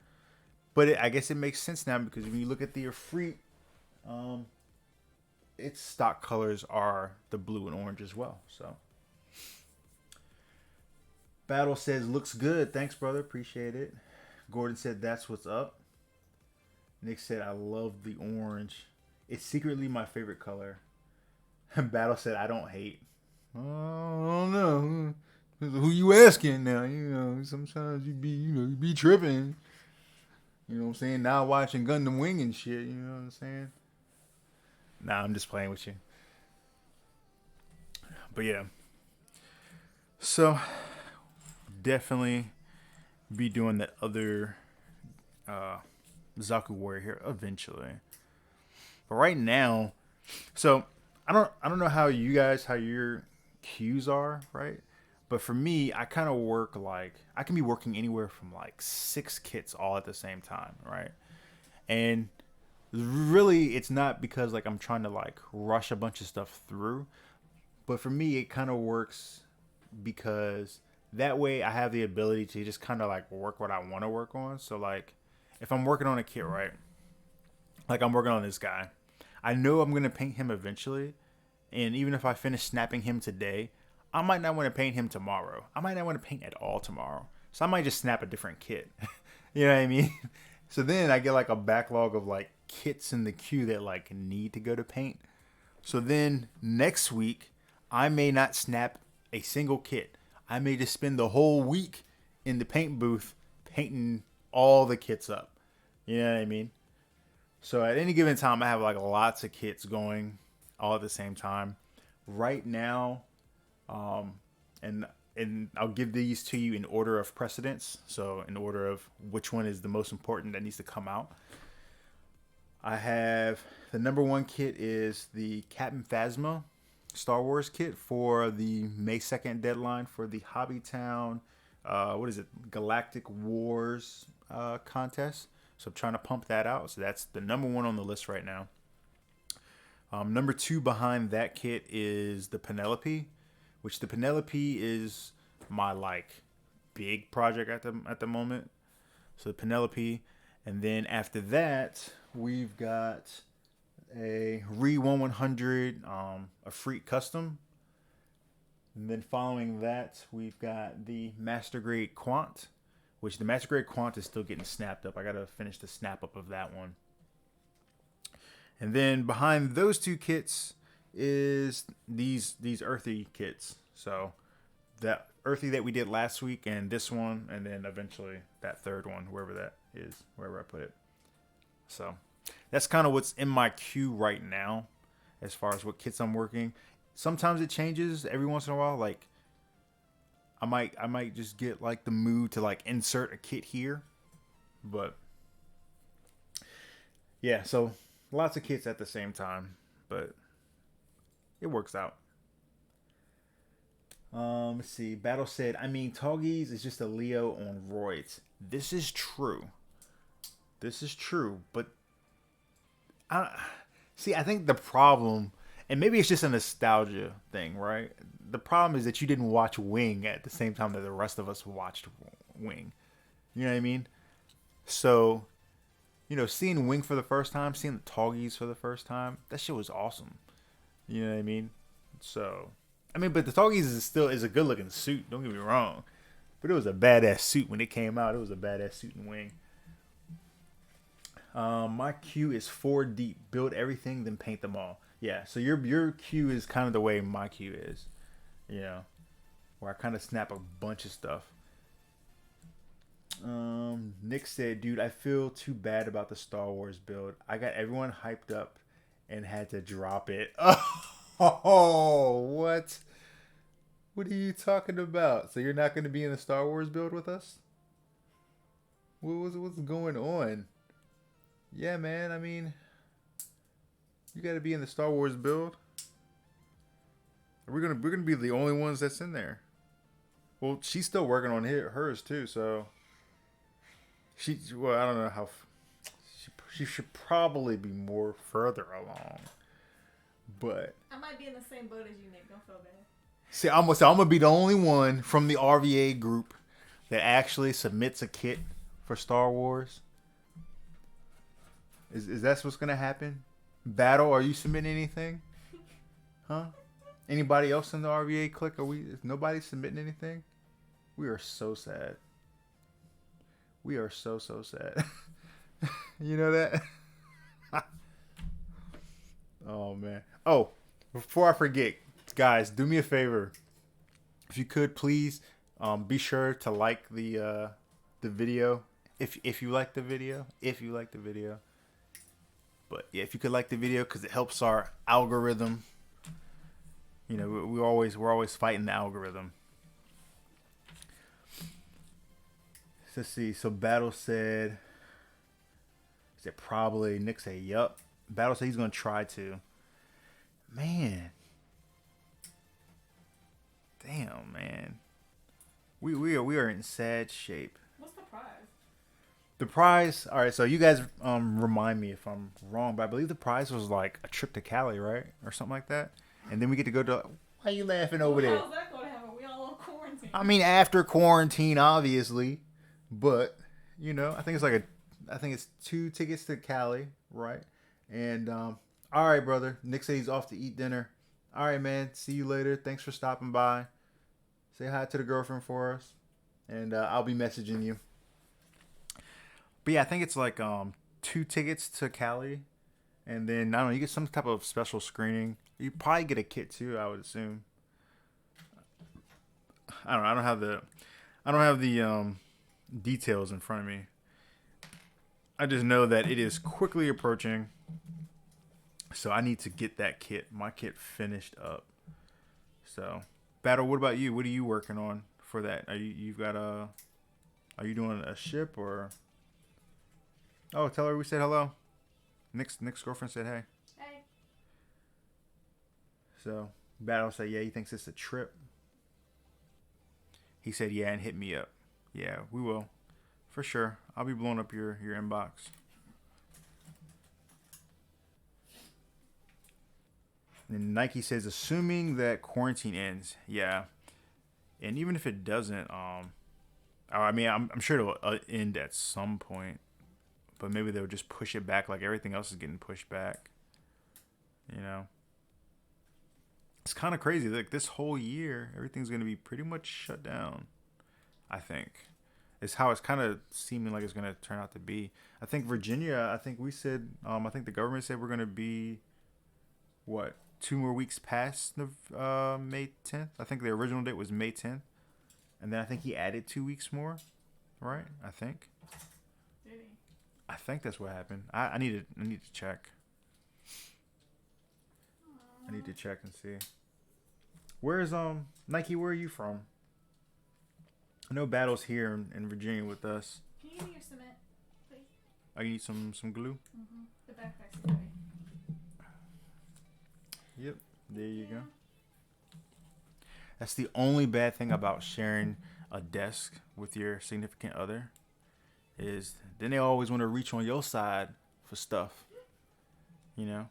But I guess it makes sense now because when you look at the Efreet, its stock colors are the blue and orange as well. So, Battle says, looks good. Thanks, brother. Appreciate it. Gordon said, that's what's up. Nick said, I love the orange. It's secretly my favorite color. Battle said, I don't hate. I don't know. Who you asking now? You know, sometimes you be tripping. You know what I'm saying? Now watching Gundam Wing and shit. You know what I'm saying? Nah, I'm just playing with you. But yeah. So, definitely be doing that other Zaku Warrior here eventually. But right now, so I don't know how your cues are, right? But for me, I kind of work like I can be working anywhere from like 6 kits all at the same time, right? And really, it's not because like I'm trying to like rush a bunch of stuff through, but for me, it kind of works because that way I have the ability to just kind of like work what I want to work on. So like, if I'm working on a kit, right? Like I'm working on this guy, I know I'm gonna paint him eventually, and even if I finish snapping him today, I might not want to paint him tomorrow. I might not want to paint at all tomorrow. So I might just snap a different kit. You know what I mean? So then I get like a backlog of like kits in the queue that like need to go to paint. So then next week, I may not snap a single kit. I may just spend the whole week in the paint booth painting all the kits up. You know what I mean? So at any given time, I have like lots of kits going all at the same time. Right now, and I'll give these to you in order of precedence. So in order of which one is the most important that needs to come out. I have the number 1 kit is the Captain Phasma Star Wars kit for the May 2nd deadline for the Hobbytown, Galactic Wars contest. So I'm trying to pump that out. So that's the number 1 on the list right now. Number 2 behind that kit is the Penelope, which the Penelope is my like big project at the moment. So the Penelope, and then after that we've got a Re 1100 a Freak Custom. And then following that, we've got the Master Grade Quant, which the Master Grade Quant is still getting snapped up. I got to finish the snap up of that one. And then behind those 2 kits is these Earthy kits. So that Earthy that we did last week and this one, and then eventually that third one, wherever that is, wherever I put it. So that's kind of what's in my queue right now as far as what kits I'm working. Sometimes it changes every once in a while. Like I might just get like the mood to like insert a kit here. But yeah, so lots of kits at the same time, but it works out. Let's see. Battle said, I mean, Toggies is just a Leo on roids. This is true. But I think the problem, and maybe it's just a nostalgia thing, right? The problem is that you didn't watch Wing at the same time that the rest of us watched Wing. You know what I mean? So, seeing Wing for the first time, seeing the Toggies for the first time, that shit was awesome. You know what I mean? So, but the Toggies is a good looking suit. Don't get me wrong, but it was a badass suit when it came out. It was a badass suit in Wing. My queue is 4 deep. Build everything, then paint them all. Yeah. So your queue is kind of the way my queue is. Where I kind of snap a bunch of stuff. Nick said, dude, I feel too bad about the Star Wars build. I got everyone hyped up and had to drop it. Oh, what? What are you talking about? So you're not going to be in the Star Wars build with us? What's going on? Yeah, man, you got to be in the Star Wars build. We're gonna be the only ones that's in there. Well, she's still working on hers too, so I don't know how. She should probably be more further along, but I might be in the same boat as you, Nick. Don't feel bad. See, I'm gonna be the only one from the RVA group that actually submits a kit for Star Wars. Is that what's gonna happen? Battle, are you submitting anything? Huh? Anybody else in the RVA clique? Is nobody submitting anything? We are so sad. We are so sad. You know that? Oh man. Oh, before I forget, guys, do me a favor. If you could please be sure to like the video. If you like the video. But yeah, if you could like the video, because it helps our algorithm. We're always fighting the algorithm. Let's see. So Battle said probably. Nick said yup. Battle said he's gonna try to. Man. Damn, man. We are in sad shape. What's the prize? The prize, all right. So you guys remind me if I'm wrong, but I believe the prize was like a trip to Cali, right, or something like that. And then we get to go to. Why are you laughing over there? How's that going to happen? We all on quarantine. After quarantine, obviously, but I think it's 2 tickets to Cali, right? And all right, brother. Nick said he's off to eat dinner. All right, man. See you later. Thanks for stopping by. Say hi to the girlfriend for us, and I'll be messaging you. But yeah, I think it's like 2 tickets to Cali, and then I don't know. You get some type of special screening. You probably get a kit too, I would assume. I don't know. I don't have the details in front of me. I just know that it is quickly approaching, so I need to get that kit. My kit finished up. So, Battle. What about you? What are you working on for that? Are you doing a ship or? Oh, tell her we said hello. Nick's girlfriend said hey. Hey. So, Battle said, yeah, he thinks it's a trip. He said, yeah, and hit me up. Yeah, we will. For sure. I'll be blowing up your inbox. And Nike says, assuming that quarantine ends, yeah, and even if it doesn't, I mean, I'm sure it'll end at some point, but maybe they'll just push it back like everything else is getting pushed back. You know, it's kind of crazy. Like this whole year, everything's gonna be pretty much shut down. I think it's how it's kind of seeming like it's gonna turn out to be. I think Virginia. I think we said. I think the government said we're gonna be what 2 more weeks past the May 10th. I think the original date was May 10th, and then I think he added 2 weeks more. Right? I think. Did he? I think that's what happened. I need to check. I need to check and see. Where's Nike? Where are you from? I know Battle's here in Virginia with us. Can you give me your cement, please? Oh, you need some glue? Mm-hmm. The backpack's heavy. Yep. There you go. That's the only bad thing about sharing a desk with your significant other is then they always want to reach on your side for stuff. You know?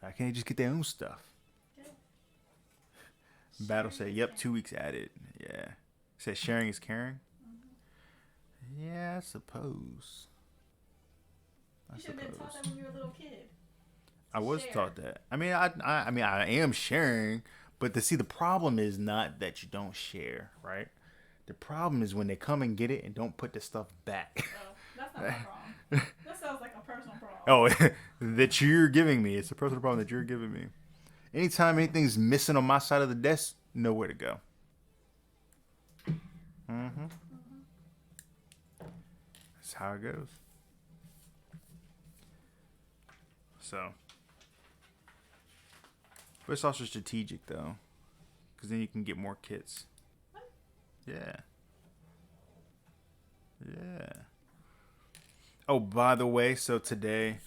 Why can't they just get their own stuff? Good. Battle said, yep, 2 weeks added. Yeah. Said sharing is caring. Mm-hmm. Yeah, I suppose. You should have been taught that when you were a little kid. I was Share. taught that. I mean, I am sharing, but the problem is not that you don't share, right? The problem is when they come and get it and don't put the stuff back. Oh, that's not my problem. That sounds like a personal problem. Oh, that you're giving me. It's a personal problem that you're giving me. Anytime anything's missing on my side of the desk, nowhere to go. Mm-hmm. That's how it goes. So, but it's also strategic though, because then you can get more kits. What? Yeah. Yeah. Oh, by the way, so today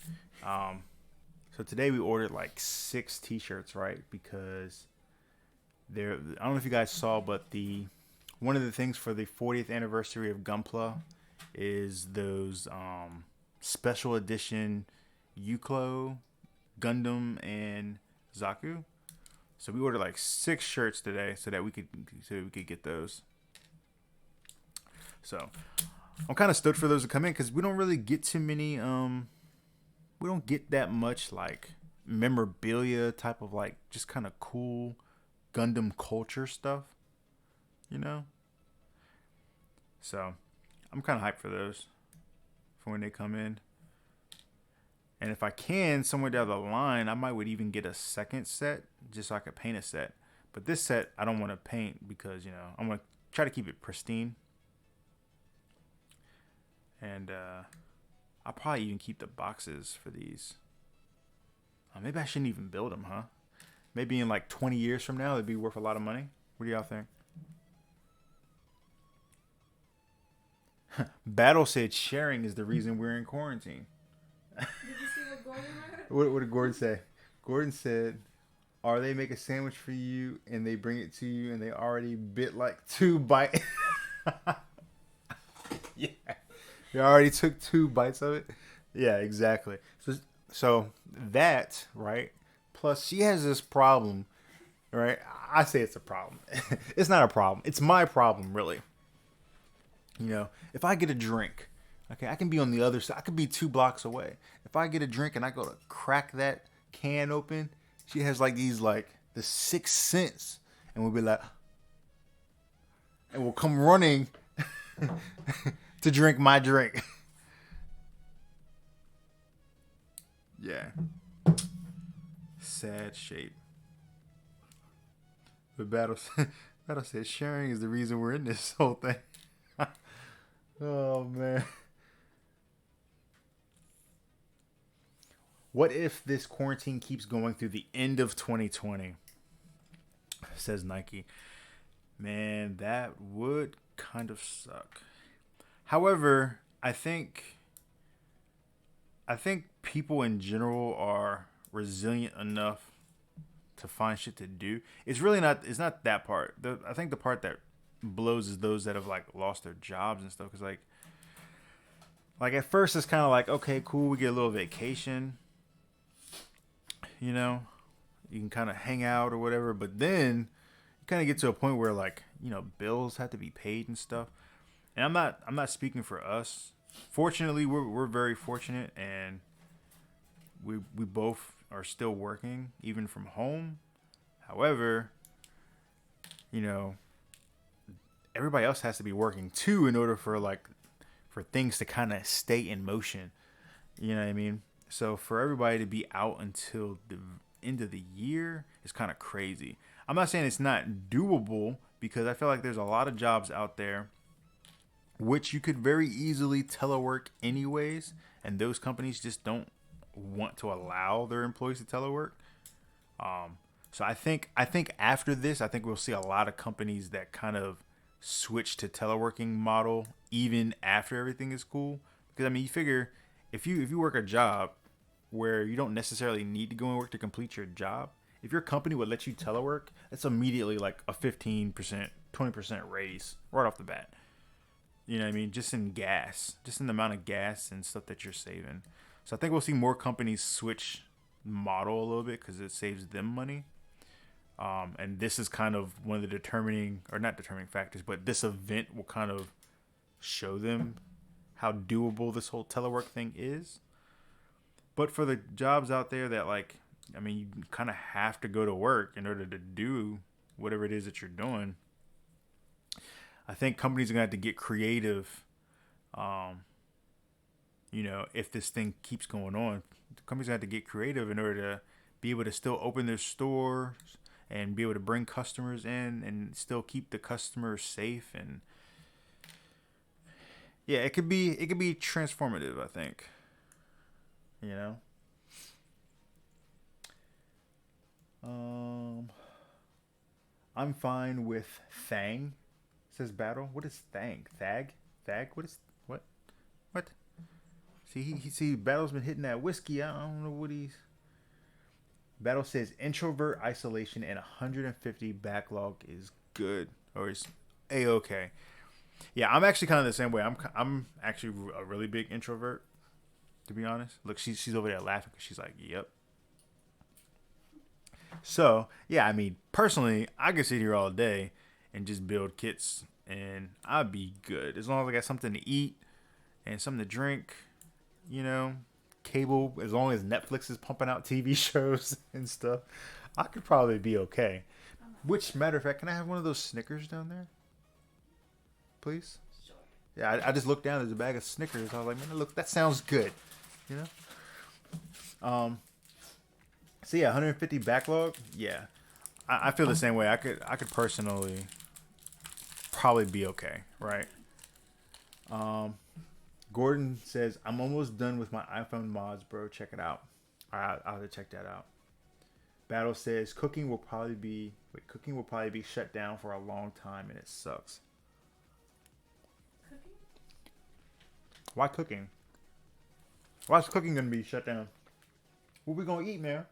we ordered like 6 T-shirts, right? Because I don't know if you guys saw, but one of the things for the 40th anniversary of Gunpla is those special edition Yuklo, Gundam, and Zaku. So we ordered like 6 shirts today so that we could get those. So I'm kind of stoked for those to come in because we don't really get too many. We don't get that much like memorabilia type of like just kind of cool Gundam culture stuff, you know. So I'm kind of hyped for those for when they come in. And if I can, somewhere down the line, I would even get a second set just so I could paint a set. But this set, I don't want to paint because, you know, I'm going to try to keep it pristine. And I'll probably even keep the boxes for these. Maybe I shouldn't even build them, huh? Maybe in like 20 years from now, they'd be worth a lot of money. What do y'all think? Battle said sharing is the reason we're in quarantine. Did you see what Gordon wrote? What did Gordon say? Gordon said, or they make a sandwich for you and they bring it to you and they already bit like 2 bites. Yeah. They already took 2 bites of it. Yeah, exactly. So that, right? Plus, she has this problem, right? I say it's a problem. It's not a problem. It's my problem, really. You know, if I get a drink, okay, I can be on the other side. I could be 2 blocks away. If I get a drink and I go to crack that can open, she has like these, like, the 6th sense. And we'll be like, and we'll come running to drink my drink. Yeah. Sad shape. But Battle said sharing is the reason we're in this whole thing. Oh, man. What if this quarantine keeps going through the end of 2020? Says Nike. Man, that would kind of suck. However, I think people in general are resilient enough to find shit to do. It's not that part. I think the part that blows is those that have like lost their jobs and stuff. Cause like at first it's kind of like, okay, cool, we get a little vacation, you know, You can kind of hang out or whatever. But then you kind of get to a point where like, bills have to be paid and stuff. And I'm not speaking for us. Fortunately, we're very fortunate, and we both are still working even from home. However, everybody else has to be working too in order for things to kind of stay in motion. You know what I mean? So for everybody to be out until the end of the year is kind of crazy. I'm not saying it's not doable, because I feel like there's a lot of jobs out there which you could very easily telework anyways, and those companies just don't want to allow their employees to telework. So I think after this, I think we'll see a lot of companies that kind of switch to teleworking model even after everything is cool. Because I mean, you figure if you work a job where you don't necessarily need to go and work to complete your job, if your company would let you telework, it's immediately like a 15%, 20% raise right off the bat. You know what I mean? Just in gas, just in the amount of gas and stuff that you're saving. So I think we'll see more companies switch model a little bit because it saves them money. And this is kind of one of the not determining factors, but this event will kind of show them how doable this whole telework thing is. But for the jobs out there that you kind of have to go to work in order to do whatever it is that you're doing, I think companies are going to have to get creative. If this thing keeps going on, the companies are going to have to get creative in order to be able to still open their stores and be able to bring customers in and still keep the customers safe. And yeah, it could be transformative, I think. I'm fine with Thang. Says Battle. What is Thang? Thag? What? See, Battle's been hitting that whiskey. I don't know what he's. Battle says introvert isolation and 150 backlog is good, or is a-okay. Yeah, I'm actually kind of the same way. I'm actually a really big introvert, to be honest. Look, she's over there laughing because she's like, yep. So yeah, I mean, personally, I could sit here all day and just build kits, and I'd be good as long as I got something to eat and something to drink. Cable, as long as Netflix is pumping out TV shows and stuff, I could probably be okay. Which, matter of fact, can I have one of those Snickers down there, please? Sure. Yeah, I just looked down. There's a bag of Snickers. I was like, man, look, that sounds good. So yeah, 150 backlog. Yeah, I feel the same way. I could personally probably be okay, right? Gordon says, I'm almost done with my iPhone mods, bro. Check it out. All right, I'll have to check that out. Battle says cooking will probably be shut down for a long time, and it sucks. Cooking? Why cooking? Why is cooking gonna be shut down? What we gonna eat, man?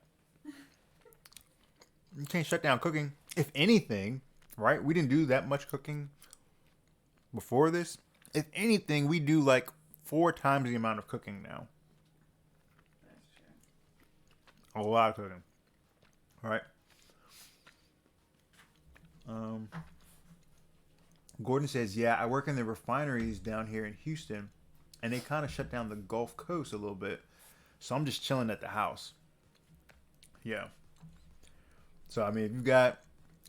You can't shut down cooking. If anything, right? We didn't do that much cooking before this. If anything, we do like 4 times the amount of cooking now. That's true. A lot of cooking. All right. Gordon says, yeah, I work in the refineries down here in Houston, and they kind of shut down the Gulf Coast a little bit. So I'm just chilling at the house. Yeah. So, I mean, if you got,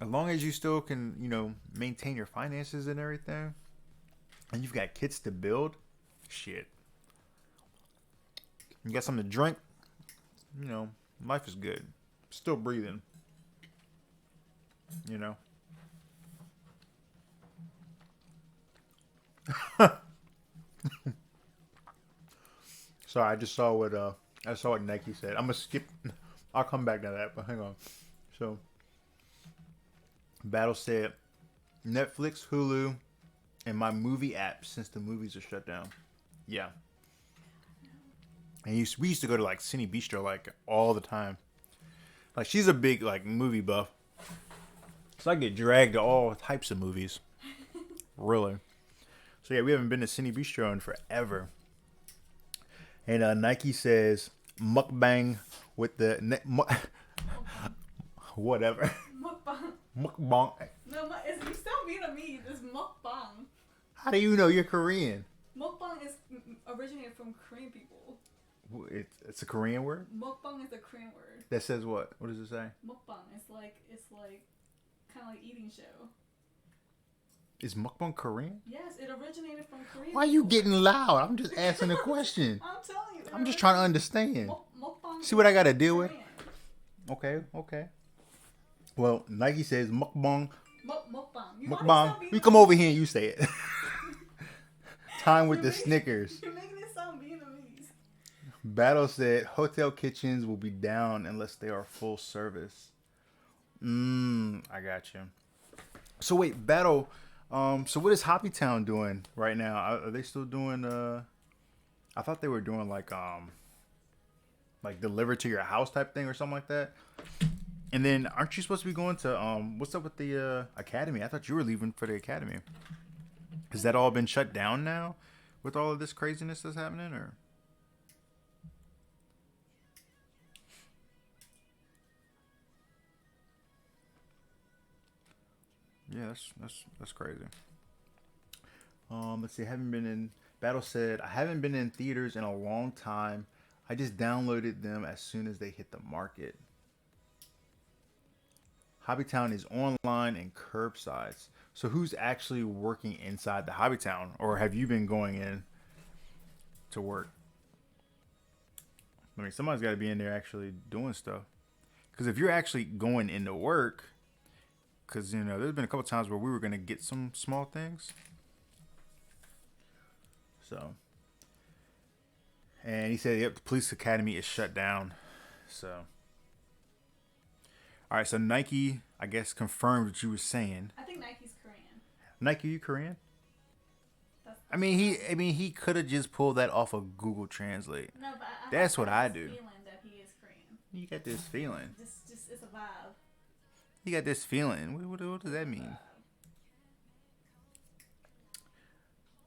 as long as you still can, maintain your finances and everything, and you've got kits to build, shit. You got something to drink, life is good. Still breathing. Sorry, I just saw what Nike said. I'm gonna skip. I'll come back to that, but hang on. So, Battle said, Netflix, Hulu, and my movie app since the movies are shut down. Yeah. And we used to go to like Cine Bistro like all the time. Like she's a big like movie buff, so I get dragged to all types of movies. Really. So yeah, we haven't been to Cine Bistro in forever. And Nike says mukbang with the Whatever. Mukbang. Mukbang. No, you still Vietnamese. It's mukbang. How do you know you're Korean? Mukbang is originated from Korean people. It's a Korean word? Mukbang is a Korean word. That says what? What does it say? Mukbang. It's like kind of like eating show. Is mukbang Korean? Yes, it originated from Korean. Why are you getting loud? I'm just asking a question. I'm telling you. I'm just trying to understand. Mukbang. See what I got to deal with? Korean. Okay. Well, Nike says mukbang. Mukbang. Mukbang. You come over here and you say it. Time with the Snickers. You're making it sound Vietnamese. Battle said hotel kitchens will be down unless they are full service. I got you. So wait, Battle. So what is Hobbytown doing right now? Are they still doing? I thought they were doing like delivered to your house type thing or something like that. And then aren't you supposed to be going to what's up with the academy? I thought you were leaving for the academy. Has that all been shut down now with all of this craziness that's happening, or? Yeah, that's crazy. Let's see. I haven't been in. Battle said I haven't been in theaters in a long time. I just downloaded them as soon as they hit the market. Hobbytown is online and curbside. So who's actually working inside the Hobbytown, or have you been going in to work? I mean, somebody's got to be in there actually doing stuff. Because if you're actually going into work, because there's been a couple times where we were gonna get some small things. So, and he said, "Yep, the police academy is shut down." So, all right. So Nike, I guess, confirmed what you were saying. I think Nike's Korean. Nike, you Korean? I mean, he could have just pulled that off of Google Translate. No, but that's what I do. do. Feeling that he is Korean. You got this feeling. Just it's a vibe. You got this feeling. What does that mean?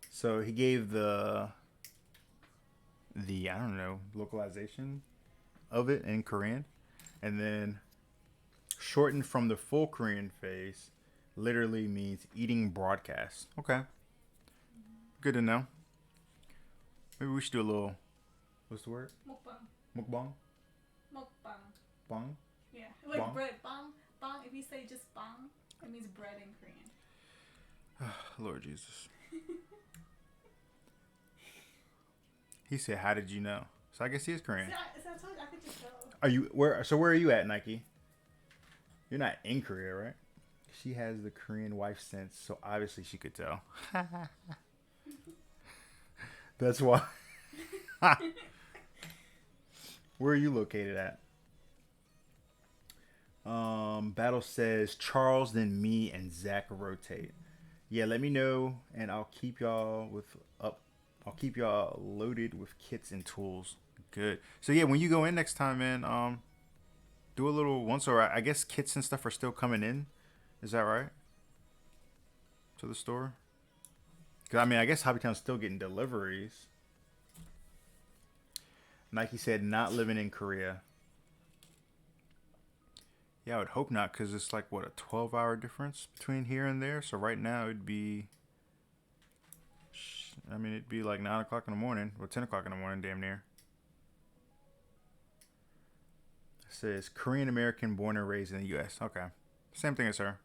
So he gave the I don't know, localization of it in Korean, and then shortened from the full Korean phrase, literally means eating broadcast. Okay, good to know. Maybe we should do a little. What's the word? Mukbang. Mukbang. Mukbang. Bang. Yeah, like Bang. bread. Bang. Bang. If you say just bang, it means bread in Korean. Lord Jesus. He said, "How did you know?" So I guess he is Korean. See, I told you, I could just tell. Are you where? So where are you at, Nike? You're not in Korea, right? She has the Korean wife sense, so obviously she could tell. That's why. Where are you located at? Battle says Charles, then me and Zach rotate. Yeah, let me know, and I'll keep y'all I'll keep y'all loaded with kits and tools. Good. So yeah, when you go in next time, man, do a little once, or I guess kits and stuff are still coming in. Is that right? To the store? Because I mean, I guess Hobbytown's still getting deliveries. Nike said not living in Korea. Yeah, I would hope not, because it's like, what, a 12-hour difference between here and there? So right now it'd be, it'd be like 9 o'clock in the morning, or 10 o'clock in the morning, damn near. It says Korean American, born and raised in the U.S. Okay. Same thing as her.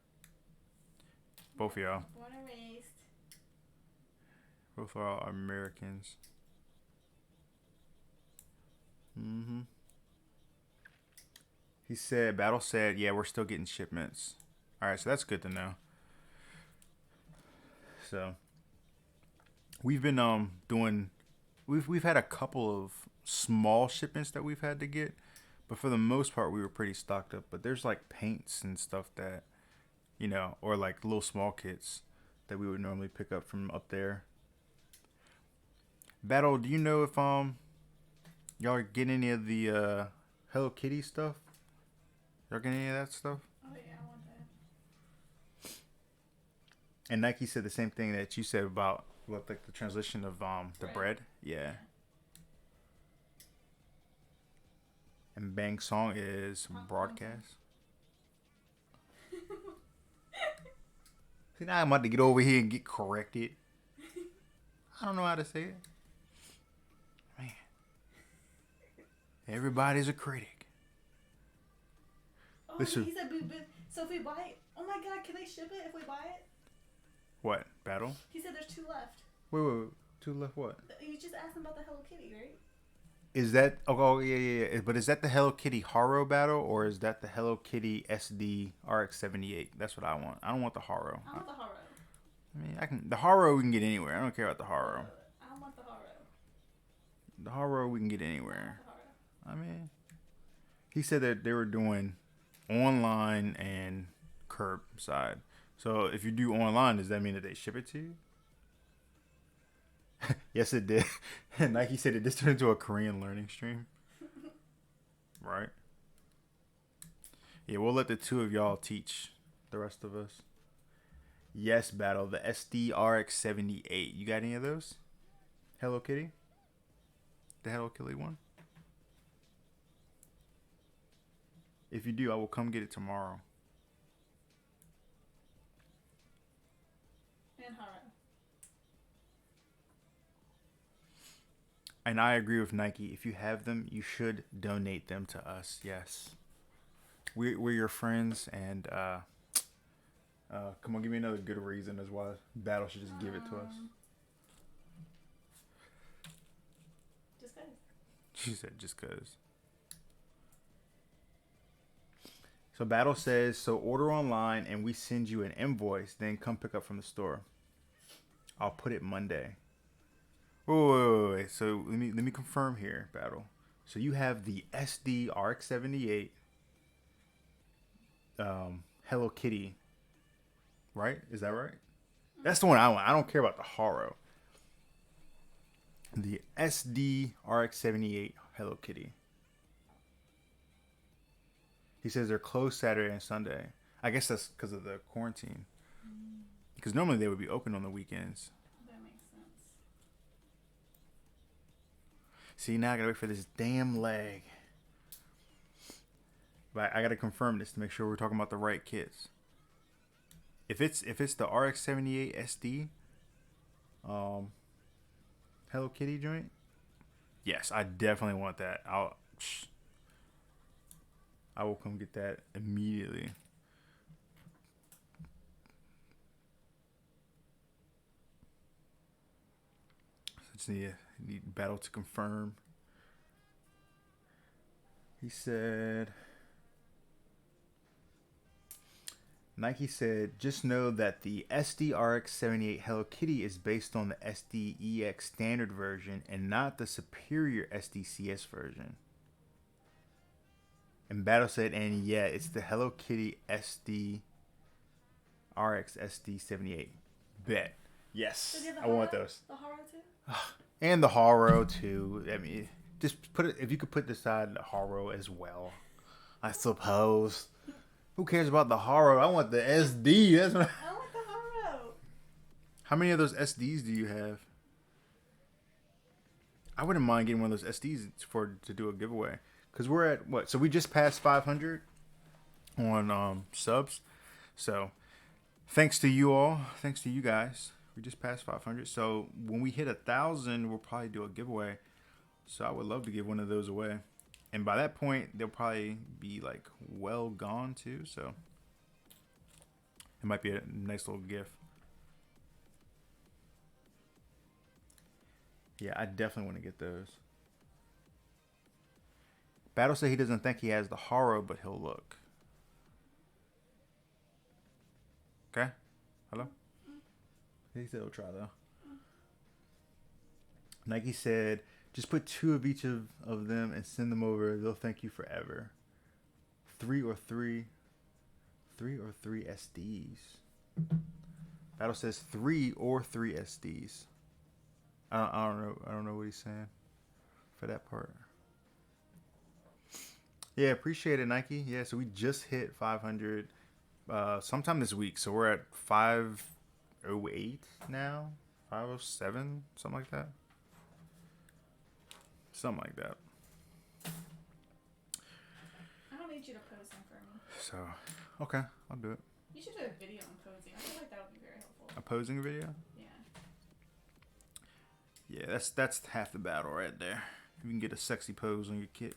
Both of y'all. Born and raised. Both are Americans. Mm-hmm. He said, Battle said, yeah, we're still getting shipments. All right, so that's good to know. So we've been we've had a couple of small shipments that we've had to get, but for the most part we were pretty stocked up. But there's like paints and stuff that, or like little small kits that we would normally pick up from up there. Battle, do you know if y'all are getting any of the Hello Kitty stuff? Y'all getting any of that stuff? Oh yeah, I want that. And Nike said the same thing that you said about what, like the translation of the bread. Yeah. And Bang Song is broadcast. See, now I'm about to get over here and get corrected. I don't know how to say it. Man. Everybody's a critic. Oh, Listen. he said, so if we buy it, oh my god, can they ship it if we buy it? What? Battle? He said there's 2 left. Wait. 2 left what? You just asked him about the Hello Kitty, right? Is that... Oh, yeah. But is that the Hello Kitty Haro battle, or is that the Hello Kitty SD RX-78? That's what I want. I don't want the Haro. I want the Haro. I mean, the Haro we can get anywhere. I don't care about the Haro. I want the Haro. The Haro we can get anywhere. I mean, he said that they were doing online and curbside. So if you do online, does that mean that they ship it to you? Yes, it did. Nike said it just turned into a Korean learning stream. Right? Yeah, we'll let the 2 of y'all teach the rest of us. Yes, Battle. The SDRX78. You got any of those? Hello Kitty? The Hello Kitty one? If you do, I will come get it tomorrow. And Haro. And I agree with Nike. If you have them, you should donate them to us. Yes. We're your friends, and come on, give me another good reason as why Battle should just give it to us. Just cause. She said just cause. So Battle says, so order online and we send you an invoice, then come pick up from the store. I'll put it Monday. Wait. So let me confirm here, Battle. So you have the SD RX-78 Hello Kitty, right? Is that right? That's the one I want. I don't care about the Haro. The SD RX-78 Hello Kitty. He says they're closed Saturday and Sunday. I guess that's because of the quarantine. Because normally they would be open on the weekends. That makes sense. See, now I gotta wait for this damn leg. But I gotta confirm this to make sure we're talking about the right kits. If it's the RX-78 SD, Hello Kitty joint, yes, I definitely want that. I will come get that immediately. Just need Battle to confirm. He said, Nike said, just know that the SDRX-78 Hello Kitty is based on the SDEX standard version and not the superior SDCS version. And Battle said, and yeah, it's the Hello Kitty SD RX SD78. Bet. Yes, I want those. The Haro too? And the Haro too. I mean, just put it, if you could put aside the Haro as well, I suppose. Who cares about the Haro? I want the SD. That's what I want the Haro. How many of those SDs do you have? I wouldn't mind getting one of those SDs to do a giveaway. Because we're at what? So we just passed 500 on subs. So thanks to you all. Thanks to you guys. We just passed 500. So when we hit 1,000, we'll probably do a giveaway. So I would love to give one of those away. And by that point, they'll probably be like well gone too. So it might be a nice little gift. Yeah, I definitely want to get those. Battle said he doesn't think he has the Haro, but he'll look. Okay? Hello? He said he'll try though. Nike said, just put 2 of each of them and send them over. They'll thank you forever. 3 or 3 SDs. Battle says 3 or 3 SDs. I don't know what he's saying for that part. Yeah, appreciate it, Nike. Yeah, so we just hit 500 sometime this week. So we're at 508 now, 507, something like that. Something like that. I don't need you to post them for me. So, okay, I'll do it. You should do a video on posing. I feel like that would be very helpful. A posing video? Yeah. Yeah, that's half the battle right there. If you can get a sexy pose on your kit.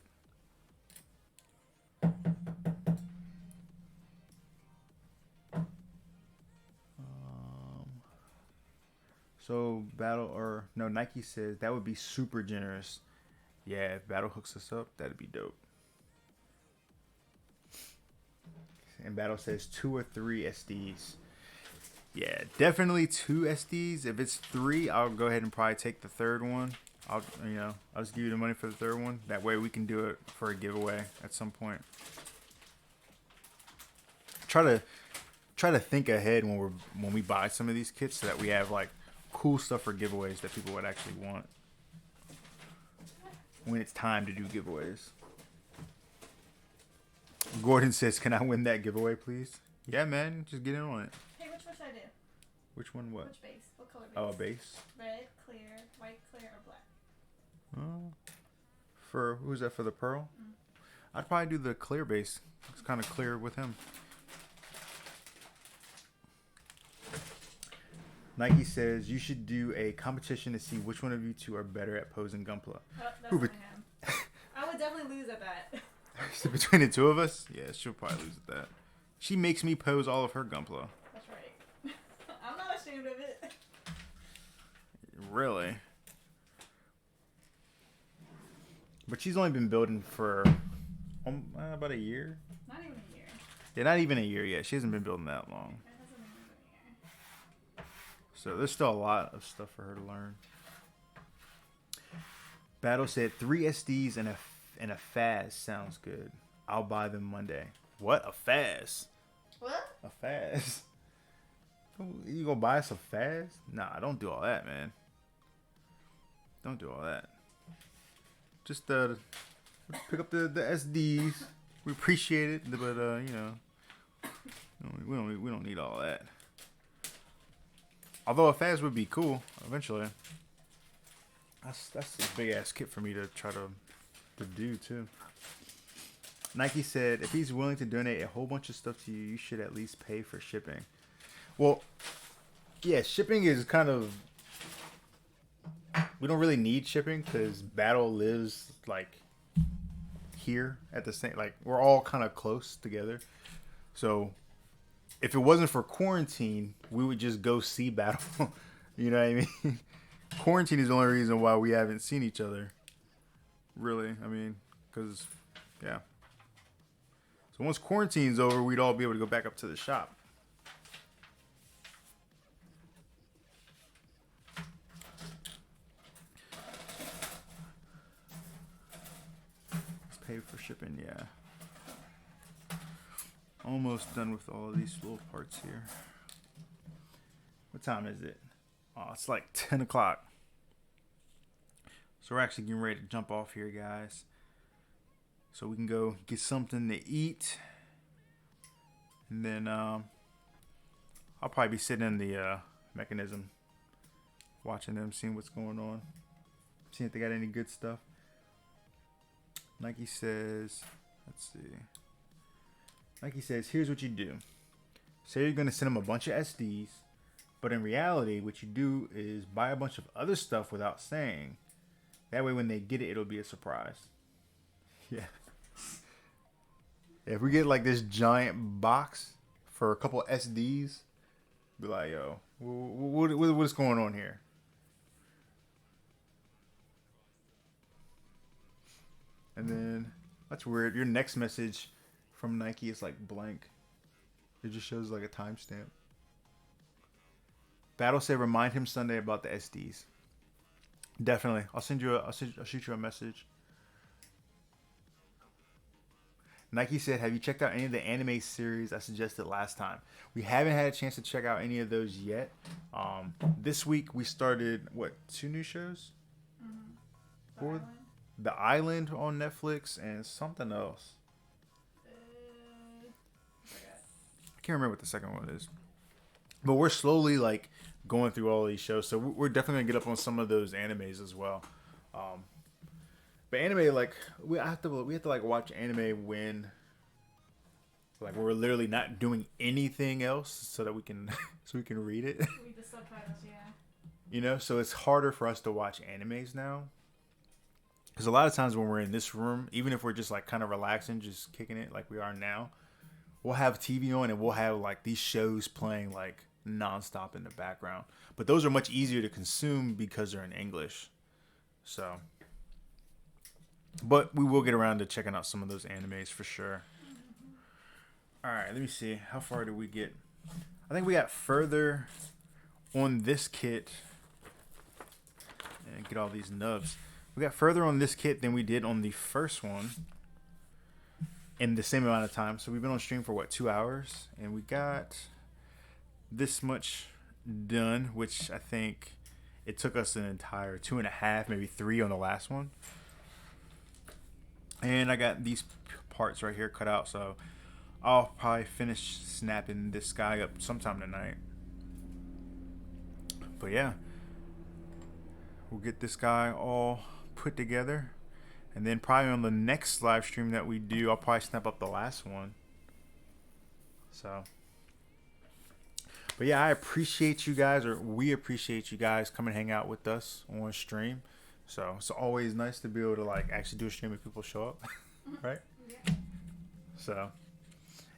So Nike says that would be super generous. Yeah, if Battle hooks us up, that'd be dope. And Battle says 2 or 3 SDs. Yeah, definitely 2 SDs. If it's 3, I'll go ahead and probably take the third one. I'll just give you the money for the third one. That way we can do it for a giveaway at some point. Try to think ahead when we buy some of these kits so that we have like cool stuff for giveaways that people would actually want when it's time to do giveaways. Gordon says, "Can I win that giveaway, please?" Yeah, man, just get in on it. Hey, which one should I do? Which one? What? Which base? What color base? Oh, a base. Red, clear, white, clear, or black? For who's that? For the pearl? I'd probably do the clear base. It's kind of clear with him. Nike says you should do a competition to see which one of you two are better at posing Gunpla. That's not him. I would definitely lose at that. So between the two of us, yeah, she'll probably lose at that. She makes me pose all of her Gunpla. That's right. I'm not ashamed of it. Really? But she's only been building for about a year. Not even a year. Yeah, not even a year yet. She hasn't been building that long. It hasn't even been a year. So there's still a lot of stuff for her to learn. Battle said 3 SDs and a Faz sounds good. I'll buy them Monday. What? A Faz? What? A Faz? You gonna buy us a Faz? Nah, don't do all that, man. Don't do all that. Just pick up the SDs. We appreciate it, but we don't need all that. Although a Faz would be cool eventually. That's a big ass kit for me to try to do too. Nike said if he's willing to donate a whole bunch of stuff to you, you should at least pay for shipping. Well, yeah, shipping is kind of, we don't really need shipping because Battle lives like here at the same, like we're all kind of close together. So if it wasn't for quarantine, we would just go see Battle. You know what I mean? Quarantine is the only reason why we haven't seen each other. Really, I mean, because, yeah. So once quarantine's over, we'd all be able to go back up to the shop. Let's pay for shipping, yeah. Almost done with all of these little parts here. What time is it? Oh, it's like 10 o'clock. So we're actually getting ready to jump off here, guys. So we can go get something to eat. And then I'll probably be sitting in the mechanism, watching them, seeing what's going on. Seeing if they got any good stuff. Nike says, let's see. Nike says, here's what you do. Say you're going to send them a bunch of SDs. But in reality, what you do is buy a bunch of other stuff without saying. That way when they get it, it'll be a surprise. Yeah. If we get like this giant box for a couple SDs, be like, yo, what's going on here? And then, that's weird. Your next message from Nike is like blank. It just shows like a timestamp. Battle said remind him Sunday about the SDs. Definitely. I'll shoot you a message. Nike said, have you checked out any of the anime series I suggested last time? We haven't had a chance to check out any of those yet. This week we started, 2 new shows? Mm-hmm. The Island on Netflix and something else. I can't remember what the second one is. But we're slowly like going through all these shows, so we're definitely gonna get up on some of those animes as well. But anime, like we have to like watch anime when Like we're literally not doing anything else so that we can so we can read it. Read the subtitles, yeah. You know, so it's harder for us to watch animes now. Because a lot of times when we're in this room, even if we're just like kind of relaxing, just kicking it like we are now, we'll have TV on and we'll have like these shows playing like nonstop in the background. But those are much easier to consume because they're in English. So, but we will get around to checking out some of those animes for sure. All right, let me see. How far did we get? I think we got further on this kit. And get all these nubs. We got further on this kit than we did on the first one in the same amount of time. So we've been on stream for what, 2 hours? And we got this much done, which I think it took us an entire 2.5, maybe 3 on the last one. And I got these parts right here cut out, so I'll probably finish snapping this guy up sometime tonight. But yeah, we'll get this guy all put together. And then probably on the next live stream that we do, I'll probably snap up the last one. So, but yeah, I appreciate you guys, or we appreciate you guys coming hang out with us on stream. So it's always nice to be able to like actually do a stream if people show up, right? Yeah. So,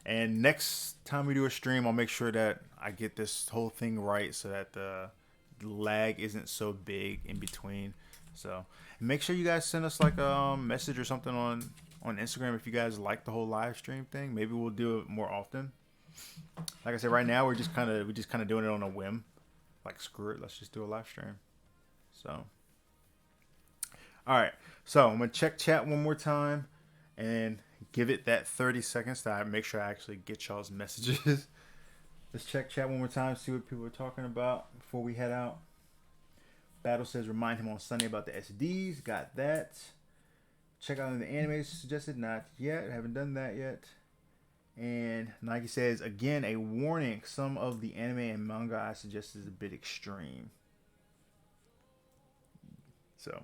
and next time we do a stream, I'll make sure that I get this whole thing right so that the lag isn't so big in between. So, and make sure you guys send us like a message or something on Instagram if you guys like the whole live stream thing. Maybe we'll do it more often. Like I said, right now we're just kind of doing it on a whim. Like screw it, let's just do a live stream. So, all right. So I'm gonna check chat one more time and give it that 30 seconds to make sure I actually get y'all's messages. Let's check chat one more time, see what people are talking about before we head out. Battle says remind him on Sunday about the SDs. Got that. Check out the anime suggested. Not yet. Haven't done that yet. And Nike says, again, a warning. Some of the anime and manga I suggest is a bit extreme. So,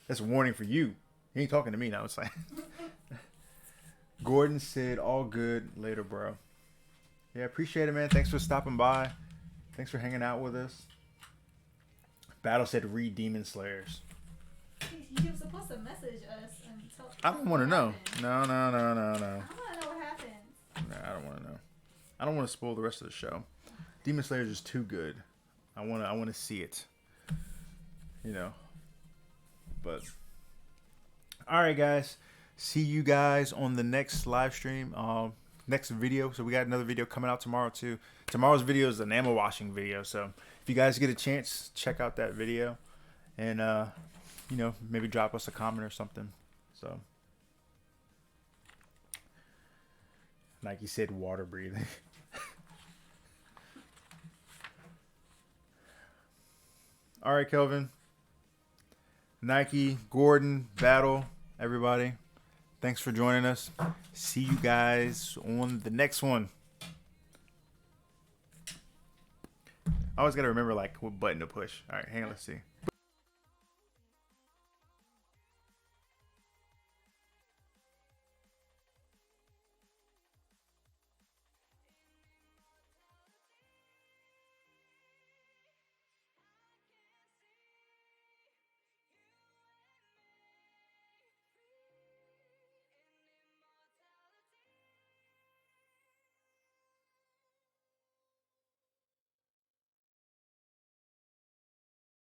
that's a warning for you. He ain't talking to me now. It's like Gordon said, all good. Later, bro. Yeah, appreciate it, man. Thanks for stopping by. Thanks for hanging out with us. Battle said, read Demon Slayers. He was supposed to message us and tell. I don't want to know. No. I want to know what happened. No, I don't want to know. I don't want to spoil the rest of the show. Demon Slayers is too good. I want to see it. You know. But all right, guys. See you guys on the next live stream. Next video. So we got another video coming out tomorrow too. Tomorrow's video is an ammo washing video. So if you guys get a chance, check out that video, and you know, maybe drop us a comment or something. So Nike said water breathing. All right, Kelvin, Nike, Gordon, Battle, everybody. Thanks for joining us. See you guys on the next one. I always got to remember like what button to push. All right, hang on, let's see.